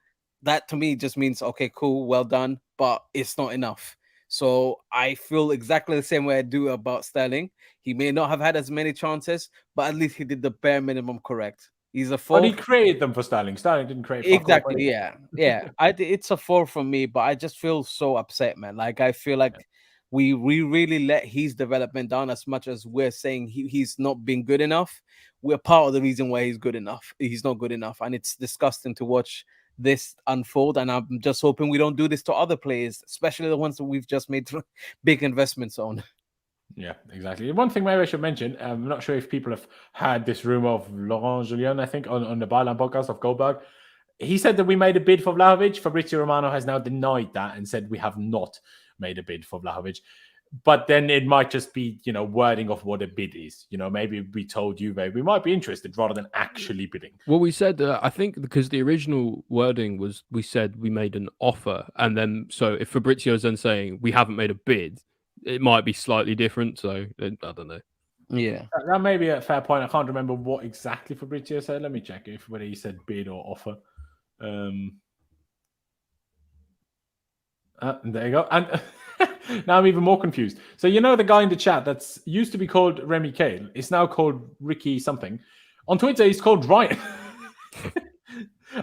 S3: That to me just means, okay, cool, well done, but it's not enough. So I feel exactly the same way I do about Sterling. He may not have had as many chances, but at least he did the bare minimum correct. He's a 4.
S1: But he created them for Sterling. Sterling didn't create.
S3: Exactly. Yeah. It's a 4 from me, but I just feel so upset, man. Like I feel like we really let his development down as much as we're saying he's not been good enough. We're part of the reason why he's good enough. He's not good enough, and it's disgusting to watch this unfold. And I'm just hoping we don't do this to other players, especially the ones that we've just made big investments on.
S1: Yeah, exactly. One thing maybe I should mention, I'm not sure if people have had this rumor of Laurent Julien, I think, on the Byline podcast of Goldberg. He said that we made a bid for Vlahovic. Fabrizio Romano has now denied that and said we have not made a bid for Vlahovic. But then it might just be, wording of what a bid is. Maybe we told you, we might be interested rather than actually bidding.
S2: Well, we said, I think because the original wording was, we said we made an offer. And then, so if Fabrizio's then saying we haven't made a bid, it might be slightly different. So I don't know.
S3: Yeah.
S1: That may be a fair point. I can't remember what exactly Fabrizio said. Let me check whether he said bid or offer. There you go. And now I'm even more confused. So the guy in the chat that's used to be called Remy Kale is now called Ricky something. On Twitter, he's called Ryan.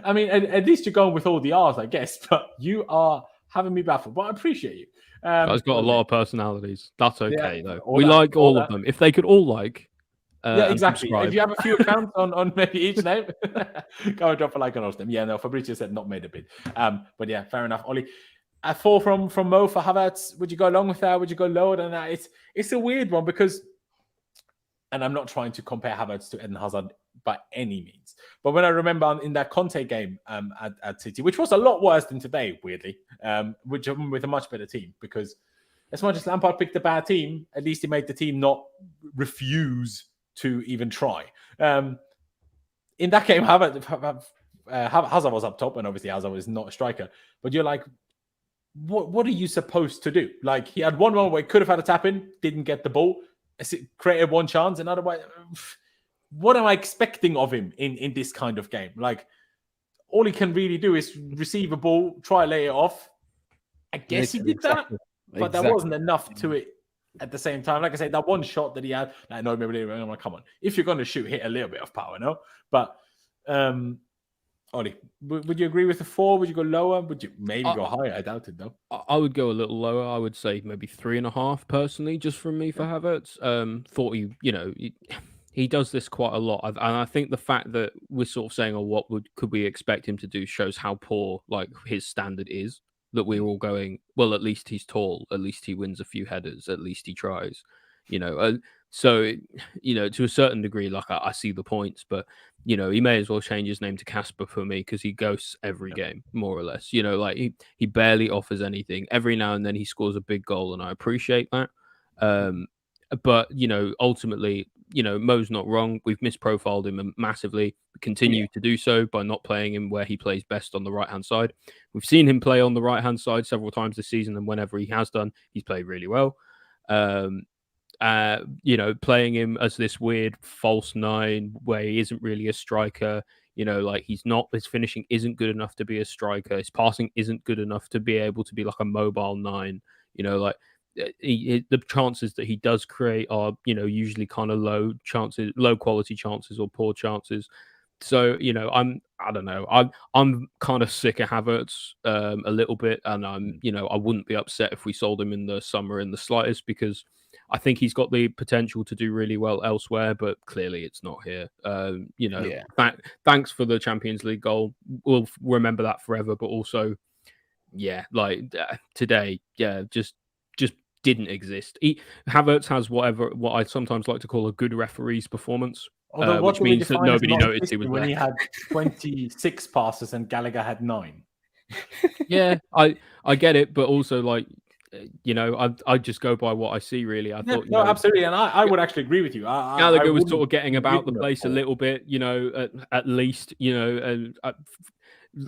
S1: I mean, at least you're going with all the R's, I guess. But you are having me baffled. But I appreciate you.
S2: Guy's got a lot of personalities. That's okay, though. We like all of them. If they could all like
S1: Yeah,
S2: and
S1: exactly.
S2: subscribe.
S1: If you have a few accounts on maybe each name, go and drop a like on all of them. Yeah, no, Fabrizio said not made a bid. But yeah, fair enough. Ollie, a 4 from Mo for Havertz. Would you go along with that? Would you go lower than that? It's a weird one because, and I'm not trying to compare Havertz to Eden Hazard by any means, but when I remember in that Conte game at City, which was a lot worse than today, weirdly, with a much better team, because as much as Lampard picked a bad team, at least he made the team not refuse to even try. In that game, Hazard was up top, and obviously Hazard was not a striker. But you're like, what are you supposed to do? Like, he had one where he could have had a tap in, didn't get the ball, created one chance, and otherwise, what am I expecting of him in this kind of game? Like, all he can really do is receive a ball, try to lay it off. I guess he did that, but that wasn't enough to it. At the same time, like I said, that one shot that he had, I know, I'm like, come on, if you're going to shoot, hit a little bit of power, no? But, Ollie, would you agree with the 4? Would you go lower? Would you maybe go higher? I doubt it, though.
S2: I would go a little lower. I would say maybe 3.5 personally, just from me for Havertz. Thought he does this quite a lot, and I think the fact that we're sort of saying, "Oh, could we expect him to do?" shows how poor like his standard is. That we're all going, well, at least he's tall, at least he wins a few headers, at least he tries, so to a certain degree, like I see the points, but he may as well change his name to Casper for me, because he ghosts every game, more or less. Like he barely offers anything. Every now and then he scores a big goal, and I appreciate that. But ultimately, Mo's not wrong. We've misprofiled him massively. We continue to do so by not playing him where he plays best on the right-hand side. We've seen him play on the right-hand side several times this season, and whenever he has done, he's played really well. Playing him as this weird false 9 where he isn't really a striker, like his finishing isn't good enough to be a striker. His passing isn't good enough to be able to be like a mobile 9, the chances that he does create are, usually kind of low quality chances or poor chances. So, I don't know. I'm kind of sick of Havertz a little bit, and I wouldn't be upset if we sold him in the summer in the slightest, because I think he's got the potential to do really well elsewhere, but clearly it's not here. Thanks for the Champions League goal. We'll remember that forever, but also, today, just didn't exist. Havertz has what I sometimes like to call a good referee's performance, which means that nobody noticed he was
S1: when
S2: there.
S1: he had 26 passes and Gallagher had 9.
S2: Yeah, I get it, but also like, I just go by what I see, really. I thought,
S1: absolutely, and I would actually agree with you.
S2: Gallagher was sort of getting about the place a little bit, at least, and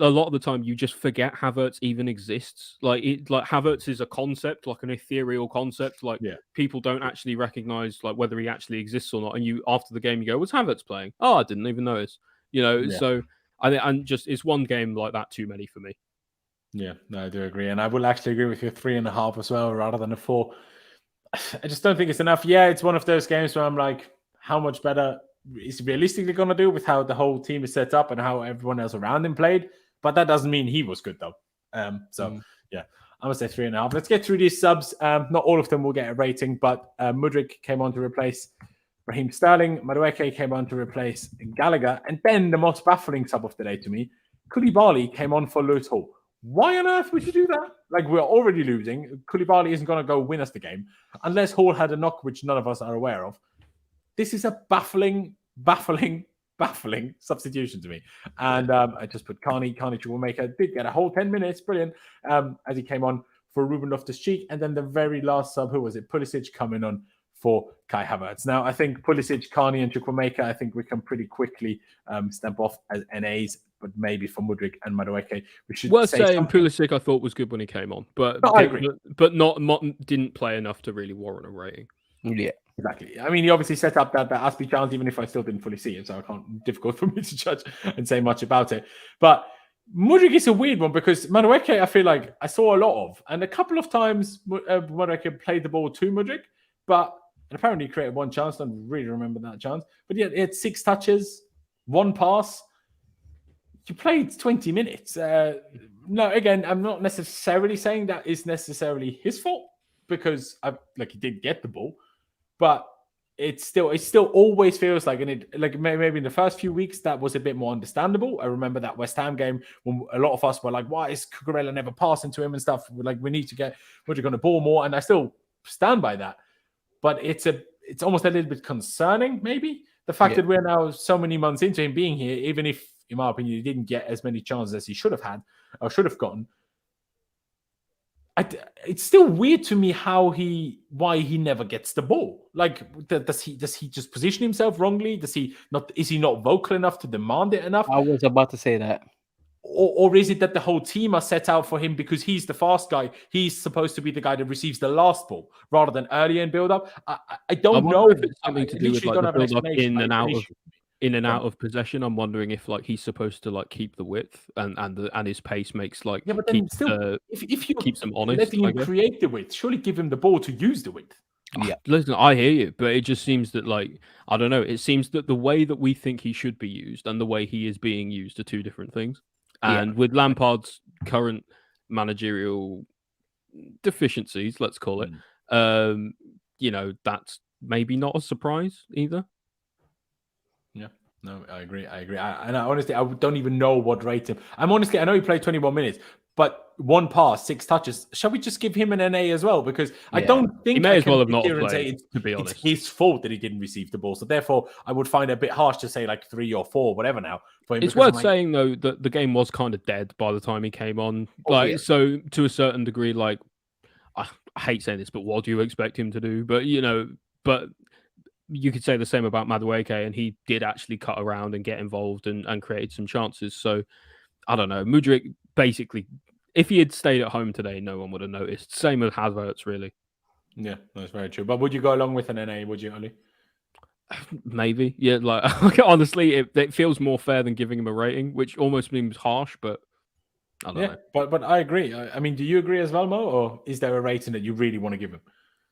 S2: a lot of the time you just forget Havertz even exists. Like Havertz is a concept, like an ethereal concept. Like people don't actually recognize like whether he actually exists or not. And you after the game you go, "Was Havertz playing? Oh, I didn't even notice." So it's one game like that too many for me.
S1: Yeah, no, I do agree, and I will actually agree with you 3.5 as well, rather than a 4. I just don't think it's enough. Yeah, it's one of those games where I'm like, how much better is realistically going to do with how the whole team is set up and how everyone else around him played, but that doesn't mean he was good though. Yeah, I'm gonna say 3.5. Let's get through these subs. Not all of them will get a rating, but Mudryk came on to replace Raheem Sterling. Madueke came on to replace Gallagher, and then the most baffling sub of the day to me, Koulibaly came on for Lewis Hall. Why on earth would you do that? Like, we're already losing. Koulibaly isn't going to go win us the game unless Hall had a knock, which none of us are aware of. This is a baffling substitution to me. And I just put Carney Chukwuemeka, did get a whole 10 minutes, brilliant, as he came on for Ruben Loftus-Cheek. And then the very last sub, who was it? Pulisic coming on for Kai Havertz. Now, I think Pulisic, Carney, and Chukwuemeka, I think we can pretty quickly stamp off as NAs, but maybe for Mudryk and Madueke, we should say
S2: saying Pulisic I thought was good when he came on, but
S1: I agree.
S2: But not didn't play enough to really warrant a rating.
S3: Yeah.
S1: Exactly. I mean, he obviously set up that Azpi chance, even if I still didn't fully see it, so difficult for me to judge and say much about it. But Mudryk is a weird one because Madueke, I feel like I saw a lot of, and a couple of times Madueke played the ball to Mudryk, but apparently he created one chance. I don't really remember that chance, but yeah, he had 6 touches, 1 pass. You played 20 minutes. No, again, I'm not necessarily saying that is necessarily his fault because he did get the ball. But it still always feels like, and it like maybe in the first few weeks that was a bit more understandable. I remember that West Ham game when a lot of us were like, why is Cucurella never passing to him and stuff? Like, we need to get Mudryk on the ball more, and I still stand by that. But it's almost a little bit concerning, maybe, the fact that we're now so many months into him being here, even if, in my opinion, he didn't get as many chances as he should have had or should have gotten. It's still weird to me why he never gets the ball. Like, does he just position himself wrongly? Is he not vocal enough to demand it enough?
S3: I was about to say that.
S1: Or is it that the whole team are set out for him because he's the fast guy? He's supposed to be the guy that receives the last ball rather than early in build up. I don't know
S2: if it's something to do with like the build up in and out of possession. I'm wondering if like he's supposed to like keep the width and his pace makes like
S1: but then still, if you
S2: keeps him honest,
S1: letting him create the width, surely give him the ball to use the width.
S2: Yeah, listen, I hear you, but it just seems that like I don't know. It seems that the way that we think he should be used and the way he is being used are two different things. And with Lampard's current managerial deficiencies, let's call it, that's maybe not a surprise either.
S1: Yeah, no, I agree. And honestly, I don't even know what rate him. I know he played 21 minutes, but 1 pass, 6 touches. Shall we just give him an NA as well? Because I don't think
S2: he may as well have not played, to be honest.
S1: It's his fault that he didn't receive the ball. So therefore, I would find it a bit harsh to say like 3 or 4, whatever now. For him,
S2: it's worth saying though that the game was kind of dead by the time he came on. So to a certain degree, like I hate saying this, but what do you expect him to do? But you could say the same about Madueke, and he did actually cut around and get involved and created some chances. So I don't know. Mudryk basically, if he had stayed at home today, no one would have noticed. Same with Havertz, really.
S1: Yeah, that's very true. But would you go along with an NA? Would you, Oli?
S2: Maybe. Yeah, like honestly, it feels more fair than giving him a rating, which almost seems harsh, but I don't know.
S1: But I agree. I mean, do you agree as well, Mo? Or is there a rating that you really want to give him?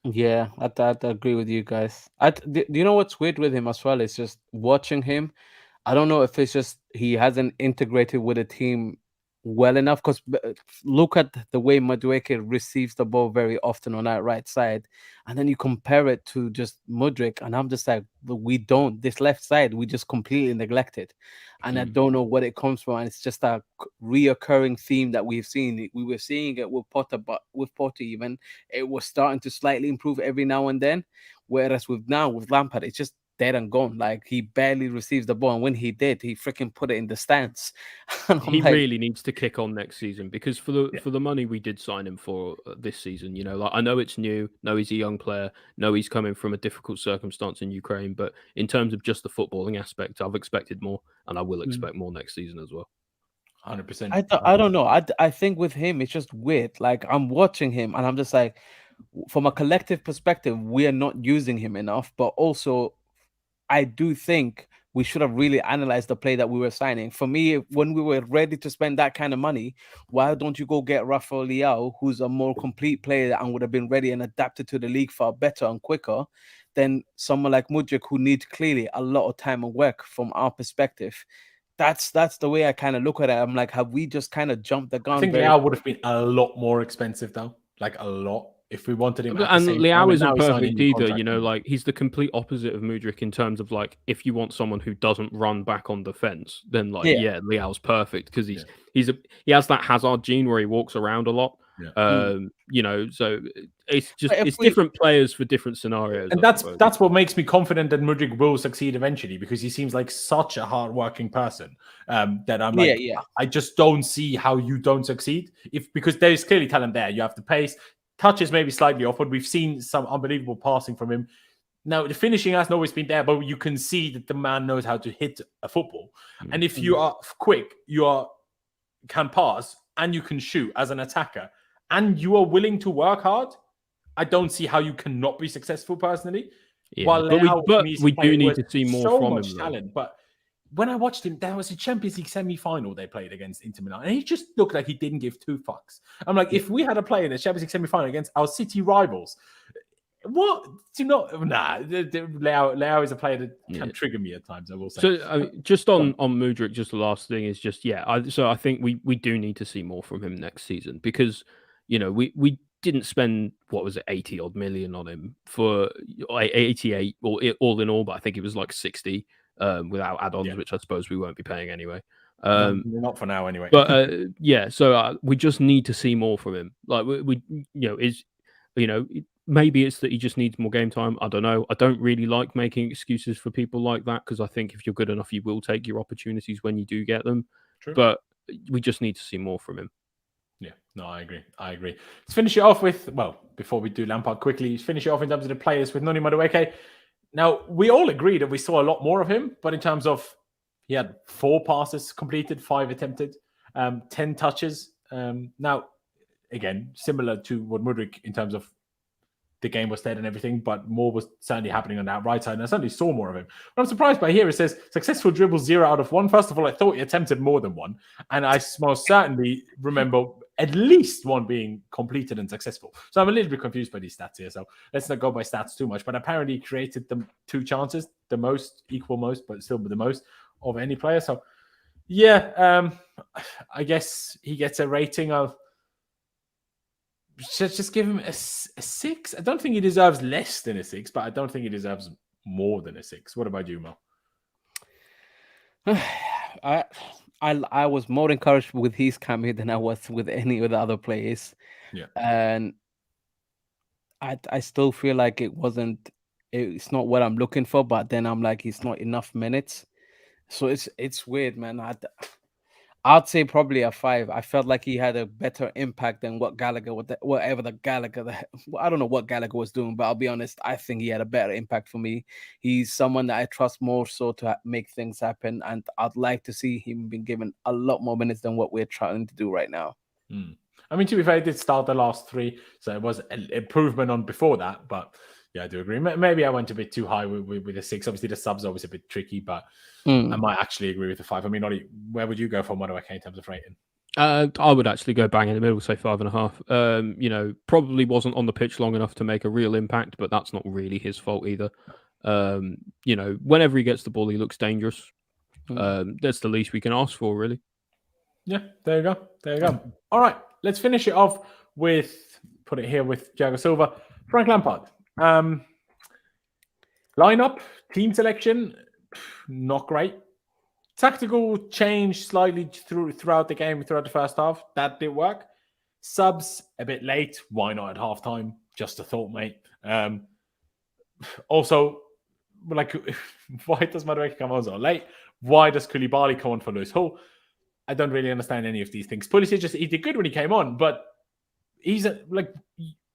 S3: Yeah, I agree with you guys. Do you know what's weird with him as well? It's just watching him. I don't know if it's just he hasn't integrated with the team well enough, because look at the way Madueke receives the ball very often on that right side, and then you compare it to just Mudryk, and I'm just like, this left side we just completely neglected, and I don't know what it comes from, and it's just a reoccurring theme that we've seen. We were seeing it with Potter, but with Potter even it was starting to slightly improve every now and then, whereas with Lampard it's just dead and gone. Like, he barely receives the ball, and when he did, he freaking put it in the stands.
S2: He really needs to kick on next season, because for the money we did sign him for this season, like I know it's new, know he's a young player, know he's coming from a difficult circumstance in Ukraine, but in terms of just the footballing aspect, I've expected more, and I will expect more next season as well.
S1: 100%.
S3: I don't know. I think with him it's just weird. Like, I'm watching him and I'm just like, from a collective perspective, we are not using him enough, but also I do think we should have really analyzed the play that we were signing. For me, when we were ready to spend that kind of money, why don't you go get Rafael Leao, who's a more complete player and would have been ready and adapted to the league far better and quicker than someone like Mudryk, who needs clearly a lot of time and work from our perspective. That's the way I kind of look at it. I'm like, have we just kind of jumped the gun?
S1: I think Leao would have been a lot more expensive though, like a lot. If we wanted him,
S2: and Leao isn't perfect either. Like, he's the complete opposite of Mudryk in terms of like, if you want someone who doesn't run back on defense, then Leao's perfect, because he has that Hazard gene where he walks around a lot. So it's different players for different scenarios,
S1: and that's what makes me confident that Mudryk will succeed eventually, because he seems like such a hardworking person that I'm like, I just don't see how you don't succeed because there is clearly talent there. You have the pace. Touches maybe slightly off, but we've seen some unbelievable passing from him. Now, the finishing hasn't always been there, but you can see that the man knows how to hit a football. And if you are quick, can pass, and you can shoot as an attacker, and you are willing to work hard, I don't see how you cannot be successful personally.
S2: Yeah, but we do need to see more from him.
S1: Talent, but when I watched him, there was a Champions League semi-final they played against Inter Milan, and he just looked like he didn't give 2 fucks. I'm like, if we had a player in the Champions League semi-final against our City rivals, what? Leao is a player that can trigger me at times, I will say.
S2: So just on Mudryk, just the last thing is just, I think we do need to see more from him next season, because, we didn't spend, what was it, 80 odd million on him for 88 or all in all, but I think it was like 60 without add-ons, which I suppose we won't be paying anyway.
S1: No, not for now anyway.
S2: But so we just need to see more from him. Like we maybe it's that he just needs more game time. I don't know. I don't really like making excuses for people like that, because I think if you're good enough, you will take your opportunities when you do get them.
S1: True.
S2: But we just need to see more from him.
S1: Yeah, no, I agree. Let's finish it off with, well, before we do Lampard quickly, let's finish it off in terms of the players with Noni Madueke. Now, we all agree that we saw a lot more of him, but in terms of, he had 4 passes completed, 5 attempted, 10 touches. Now, again, similar to what Mudryk in terms of the game was dead and everything, but more was certainly happening on that right side, and I certainly saw more of him. What I'm surprised by here, it says successful dribbles 0 out of 1. First of all, I thought he attempted more than 1, and I most certainly remember at least 1 being completed and successful. So I'm a little bit confused by these stats here, so let's not go by stats too much, but apparently he created them 2 chances, the most, equal most, but still the most of any player. So yeah, I guess he gets a rating of, just give him a 6. I don't think he deserves less than a 6, but I don't think he deserves more than a 6. What about you, Mo?
S3: I was more encouraged with his cameo than I was with any of the other players.
S1: Yeah,
S3: and I still feel like it's not what I'm looking for. But then I'm like, it's not enough minutes, so it's weird, man. I'd say probably a 5. I felt like he had a better impact than what Gallagher, I don't know what Gallagher was doing, but I'll be honest, I think he had a better impact for me. He's someone that I trust more so to make things happen, and I'd like to see him being given a lot more minutes than what we're trying to do right now.
S1: I mean, to be fair, he did start the last 3, so it was an improvement on before that, but yeah, I do agree. Maybe I went a bit too high with a 6. Obviously, the sub's always a bit tricky, but I might actually agree with the 5. I mean, Ollie, where would you go for Madueke in terms of rating?
S2: I would actually go bang in the middle, say 5.5. Probably wasn't on the pitch long enough to make a real impact, but that's not really his fault either. Whenever he gets the ball, he looks dangerous. That's the least we can ask for, really. Yeah,
S1: there you go. All right, let's finish it off with, put it here with Thiago Silva, Frank Lampard. Lineup, team selection, not great. Tactical change slightly throughout the game, throughout the first half. That did work. Subs a bit late. Why not at halftime? Just a thought, mate. Also, like, why does Madueke come on so late? Why does Koulibaly come on for Lewis Hall? I don't really understand any of these things. Pulisic he did good when he came on, but he's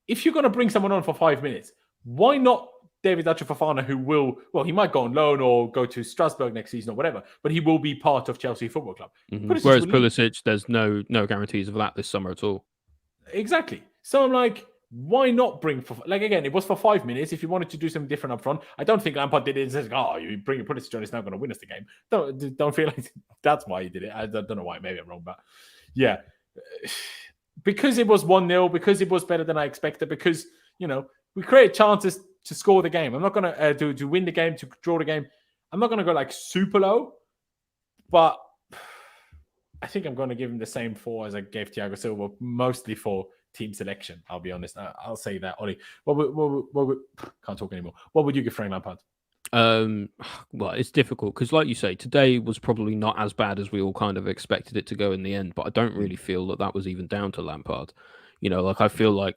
S1: if you're going to bring someone on for 5 minutes, why not David Fofana, who will, he might go on loan or go to Strasbourg next season or whatever, but he will be part of Chelsea Football Club.
S2: Whereas Pulisic, there's no guarantees of that this summer at all.
S1: Exactly. So I'm like, why not bring again, it was for 5 minutes. If you wanted to do something different up front, I don't think Lampard did it and says, you bring Pulisic on, it's not going to win us the game. Don't feel like that's why he did it. I don't know why. Maybe I'm wrong, but yeah. Because it was 1-0, because it was better than I expected, because, we create chances to score the game. I'm not going to win the game, to draw the game. I'm not going to go super low, but I think I'm going to give him the same 4 as I gave Thiago Silva, mostly for team selection. I'll be honest. I'll say that. Ollie, can't talk anymore. What would you give Frank Lampard?
S2: Well, it's difficult because, like you say, today was probably not as bad as we all kind of expected it to go in the end. But I don't really feel that was even down to Lampard. I feel like.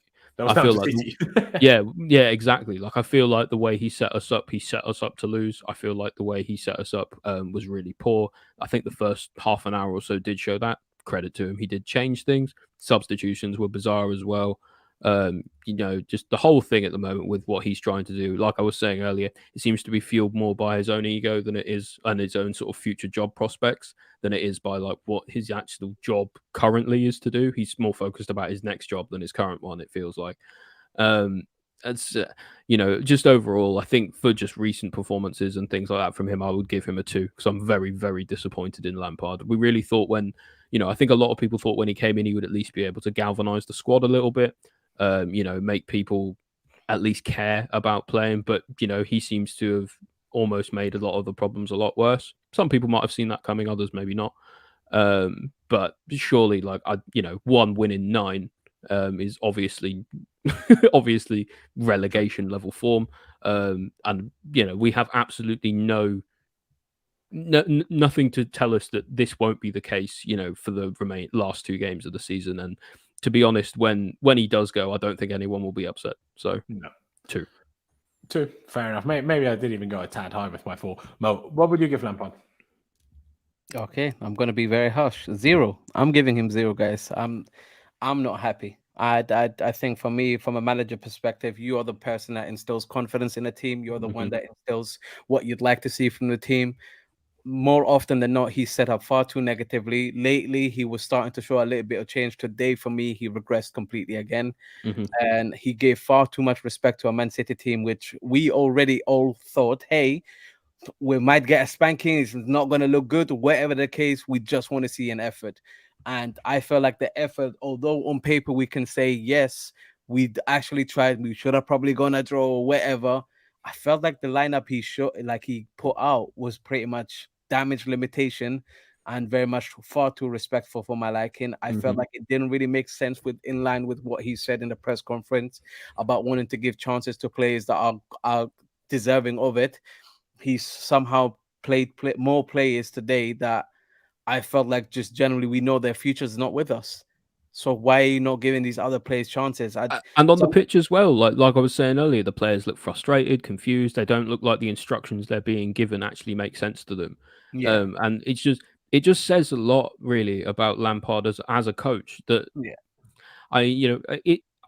S2: Yeah, exactly. I feel like the way he set us up to lose. I feel like the way he set us up was really poor. I think the first half an hour or so did show that. Credit to him, he did change things. Substitutions were bizarre as well. Just the whole thing at the moment with what he's trying to do. Like I was saying earlier, it seems to be fueled more by his own ego than it is, and his own sort of future job prospects than it is by what his actual job currently is to do. He's more focused about his next job than his current one, it feels like. It's just overall, I think for just recent performances and things like that from him, I would give him a 2 because I'm very, very disappointed in Lampard. We really thought I think a lot of people thought when he came in, he would at least be able to galvanize the squad a little bit. Make people at least care about playing. But, he seems to have almost made a lot of the problems a lot worse. Some people might have seen that coming, others maybe not. But surely, 1 win in 9 is obviously obviously relegation level form. And we have absolutely nothing to tell us that this won't be the case, for the last 2 games of the season. And to be honest, when he does go, I don't think anyone will be upset. So
S1: no.
S2: 2.
S1: Fair enough. Maybe I did even go a tad high with my 4. Mo, what would you give Lampard?
S3: Okay, I'm gonna be very harsh. 0. I'm giving him 0, guys. I'm not happy. I think for me, from a manager perspective, you are the person that instills confidence in a team. You're the one that instills what you'd like to see from the team. More often than not, he's set up far too negatively. Lately, he was starting to show a little bit of change. Today, for me, he regressed completely again. And he gave far too much respect to a Man City team, which we already all thought, hey, we might get a spanking. It's not going to look good. Whatever the case, we just want to see an effort. And I felt like the effort, although on paper we can say, yes, we actually tried. We should have probably gone a draw or whatever. I felt like the lineup he put out was pretty much damage limitation and very much far too respectful for my liking. I felt like it didn't really make sense in line with what he said in the press conference about wanting to give chances to players that are deserving of it. He somehow played more players today that I felt like just generally we know their future is not with us. So why are you not giving these other players chances?
S2: And on the pitch as well, like I was saying earlier, the players look frustrated, confused. They don't look like the instructions they're being given actually make sense to them.
S3: Yeah.
S2: And it just says a lot really about Lampard as a coach. That I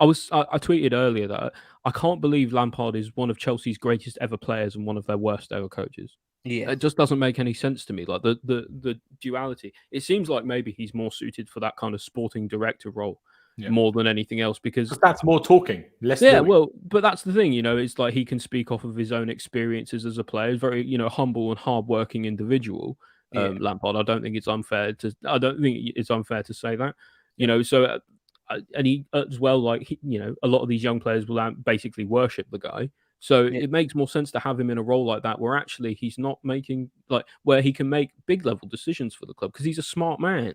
S2: tweeted earlier that I can't believe Lampard is one of Chelsea's greatest ever players and one of their worst ever coaches.
S3: Yeah,
S2: it just doesn't make any sense to me. Like the duality. It seems like maybe he's more suited for that kind of sporting director role more than anything else, because
S1: that's more talking, less.
S2: Yeah, well, but that's the thing. It's like he can speak off of his own experiences as a player. He's very, humble and hardworking individual. Lampard. I don't think it's unfair to say that. So. And he as well, like a lot of these young players will basically worship the guy. So it makes more sense to have him in a role like that, where actually he's not making where he can make big level decisions for the club, because he's a smart man,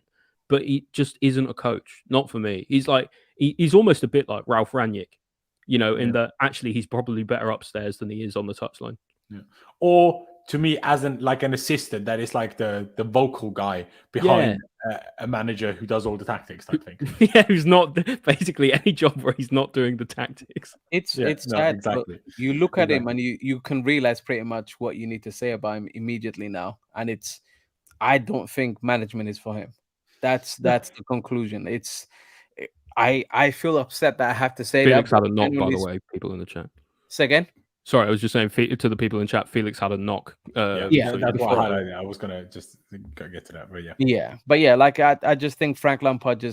S2: but he just isn't a coach. Not for me. He's like he's almost a bit like Ralph Rangnick, in that actually he's probably better upstairs than he is on the touchline.
S1: Yeah. Or to me, as an assistant, that is like the vocal guy behind a manager who does all the tactics type thing.
S2: Who's not basically any job where he's not doing the tactics.
S3: It's sad. Exactly. You look at him and you can realize pretty much what you need to say about him immediately now. And I don't think management is for him. That's the conclusion. I feel upset that I have to say
S2: Felix
S3: that.
S2: Felix had a knock, by the way, people in the chat.
S3: Say again?
S2: Sorry, I was just saying to the people in chat, Felix had a knock.
S1: That's what I was going to just get to that, but
S3: I just think Frank Lampard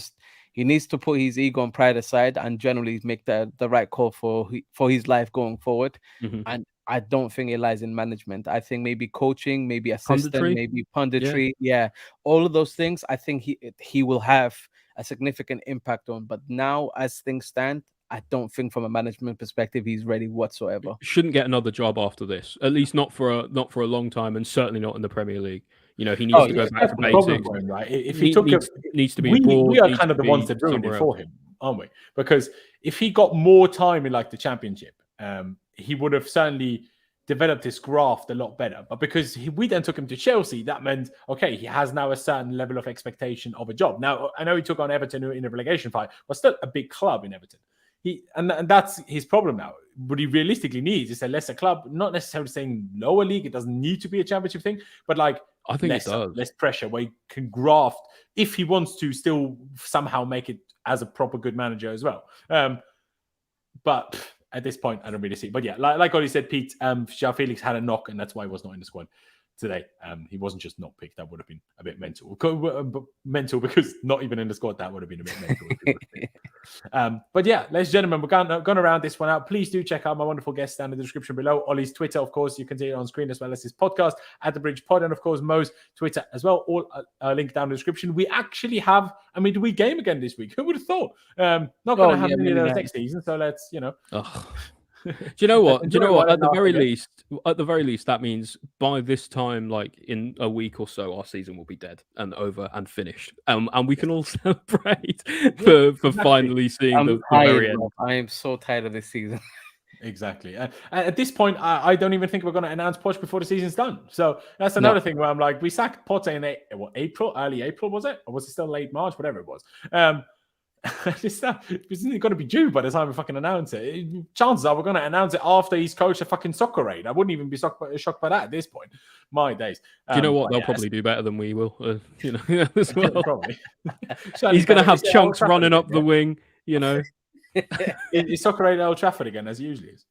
S3: he needs to put his ego and pride aside and generally make the right call for his life going forward. And I don't think it lies in management. I think maybe coaching, maybe assistant, maybe punditry. Yeah, all of those things. I think he will have a significant impact on. But now, as things stand, I don't think from a management perspective he's ready whatsoever.
S2: Shouldn't get another job after this, at least not for a long time, and certainly not in the Premier League. He needs to go back to basics.
S1: For him, right? If he
S2: needs to be abroad,
S1: we are kind of the ones that ruined it for him, aren't we? Because if he got more time in the Championship, he would have certainly developed his graft a lot better. But because we then took him to Chelsea, that meant he has now a certain level of expectation of a job. Now I know he took on Everton in a relegation fight, but still a big club in Everton. And that's his problem now. What he realistically needs is a lesser club, not necessarily saying lower league. It doesn't need to be a championship thing, but I think it does. Less pressure where he can graft if he wants to still somehow make it as a proper good manager as well. But at this point, I don't really see it. But like Ollie said, Pete, Joao Felix had a knock, and that's why he was not in the squad today. He wasn't just not picked. That would have been a bit mental. Mental because not even in the squad, that would have been a bit mental. But ladies and gentlemen, we're going around this one out. Please do check out my wonderful guests down in the description below. Ollie's Twitter, of course, you can see it on screen, as well as his podcast at The Bridge Pod, and of course Mo's Twitter as well. All link down in the description. We actually have do we game again this week? Who would have thought? Not going to have any of those next season, so let's
S2: Do you know what?
S1: Enjoy one
S2: At
S1: and
S2: the very
S1: after, yeah.
S2: least, that means by this time, like in a week or so, our season will be dead and over and finished. And we can all celebrate for
S1: exactly.
S2: finally seeing
S3: I'm
S2: the
S3: tired,
S2: very end.
S3: bro. I am so tired of this season.
S1: Exactly. At this point, I don't even think we're going to announce Poch before the season's done. So that's another thing where I'm like, we sacked Poch in early April, was it? Or was it still late March? Whatever it was. This stuff isn't going to be due by the time we fucking announce it. Chances are we're going to announce it after he's coached a fucking soccer raid. I wouldn't even be shocked by that at this point. My days.
S2: Do you know what? They'll probably do better than we will. As well.
S1: Probably.
S2: He's going to have chunks running up the wing.
S1: Is soccer raid at Old Trafford again, as it usually is?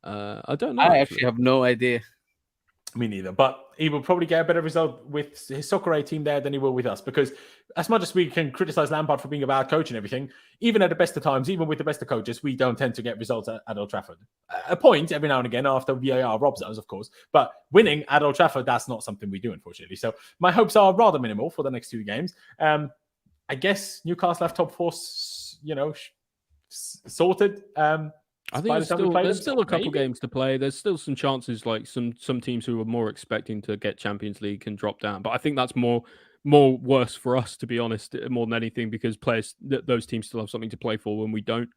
S2: I don't know.
S3: I actually have no idea.
S1: Me neither. But he will probably get a better result with his soccer A team there than he will with us. Because as much as we can criticize Lampard for being a bad coach and everything, even at the best of times, even with the best of coaches, we don't tend to get results at Old Trafford. A point every now and again after VAR robs us, of course. But winning at Old Trafford, that's not something we do, unfortunately. So my hopes are rather minimal for the next 2 games. I guess Newcastle have top 4, sorted.
S2: I think there's still a couple games to play. There's still some chances, like some teams who are more expecting to get Champions League can drop down. But I think that's more worse for us, to be honest, more than anything, because those teams still have something to play for when we don't.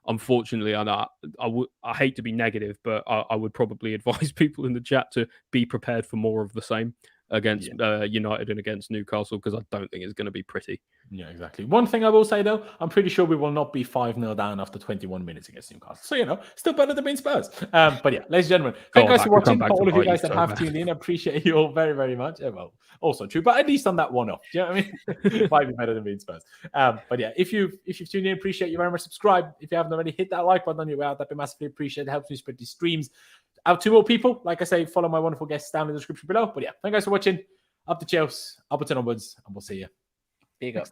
S2: Unfortunately, I hate to be negative, but I would probably advise people in the chat to be prepared for more of the same against United and against Newcastle, because I don't think it's going to be pretty.
S1: Yeah, exactly. One thing I will say, though, I'm pretty sure we will not be 5-0 down after 21 minutes against Newcastle. So, still better than being Spurs. But yeah, ladies and gentlemen, thank you guys for watching. For all of you guys that have tuned in, I appreciate you all very, very much. Well, also true, but at least on that one off. Do you know what I mean? Might be better than being Spurs. But yeah, if you've tuned in, appreciate you very much. Subscribe. If you haven't already, hit that like button on your way out. That'd be massively appreciated. It helps me spread these streams out to more people. Like I say, follow my wonderful guests down in the description below. But yeah, thank you guys for watching. Up to Chelsea, upwards and onwards, and we'll see you.
S3: Big up.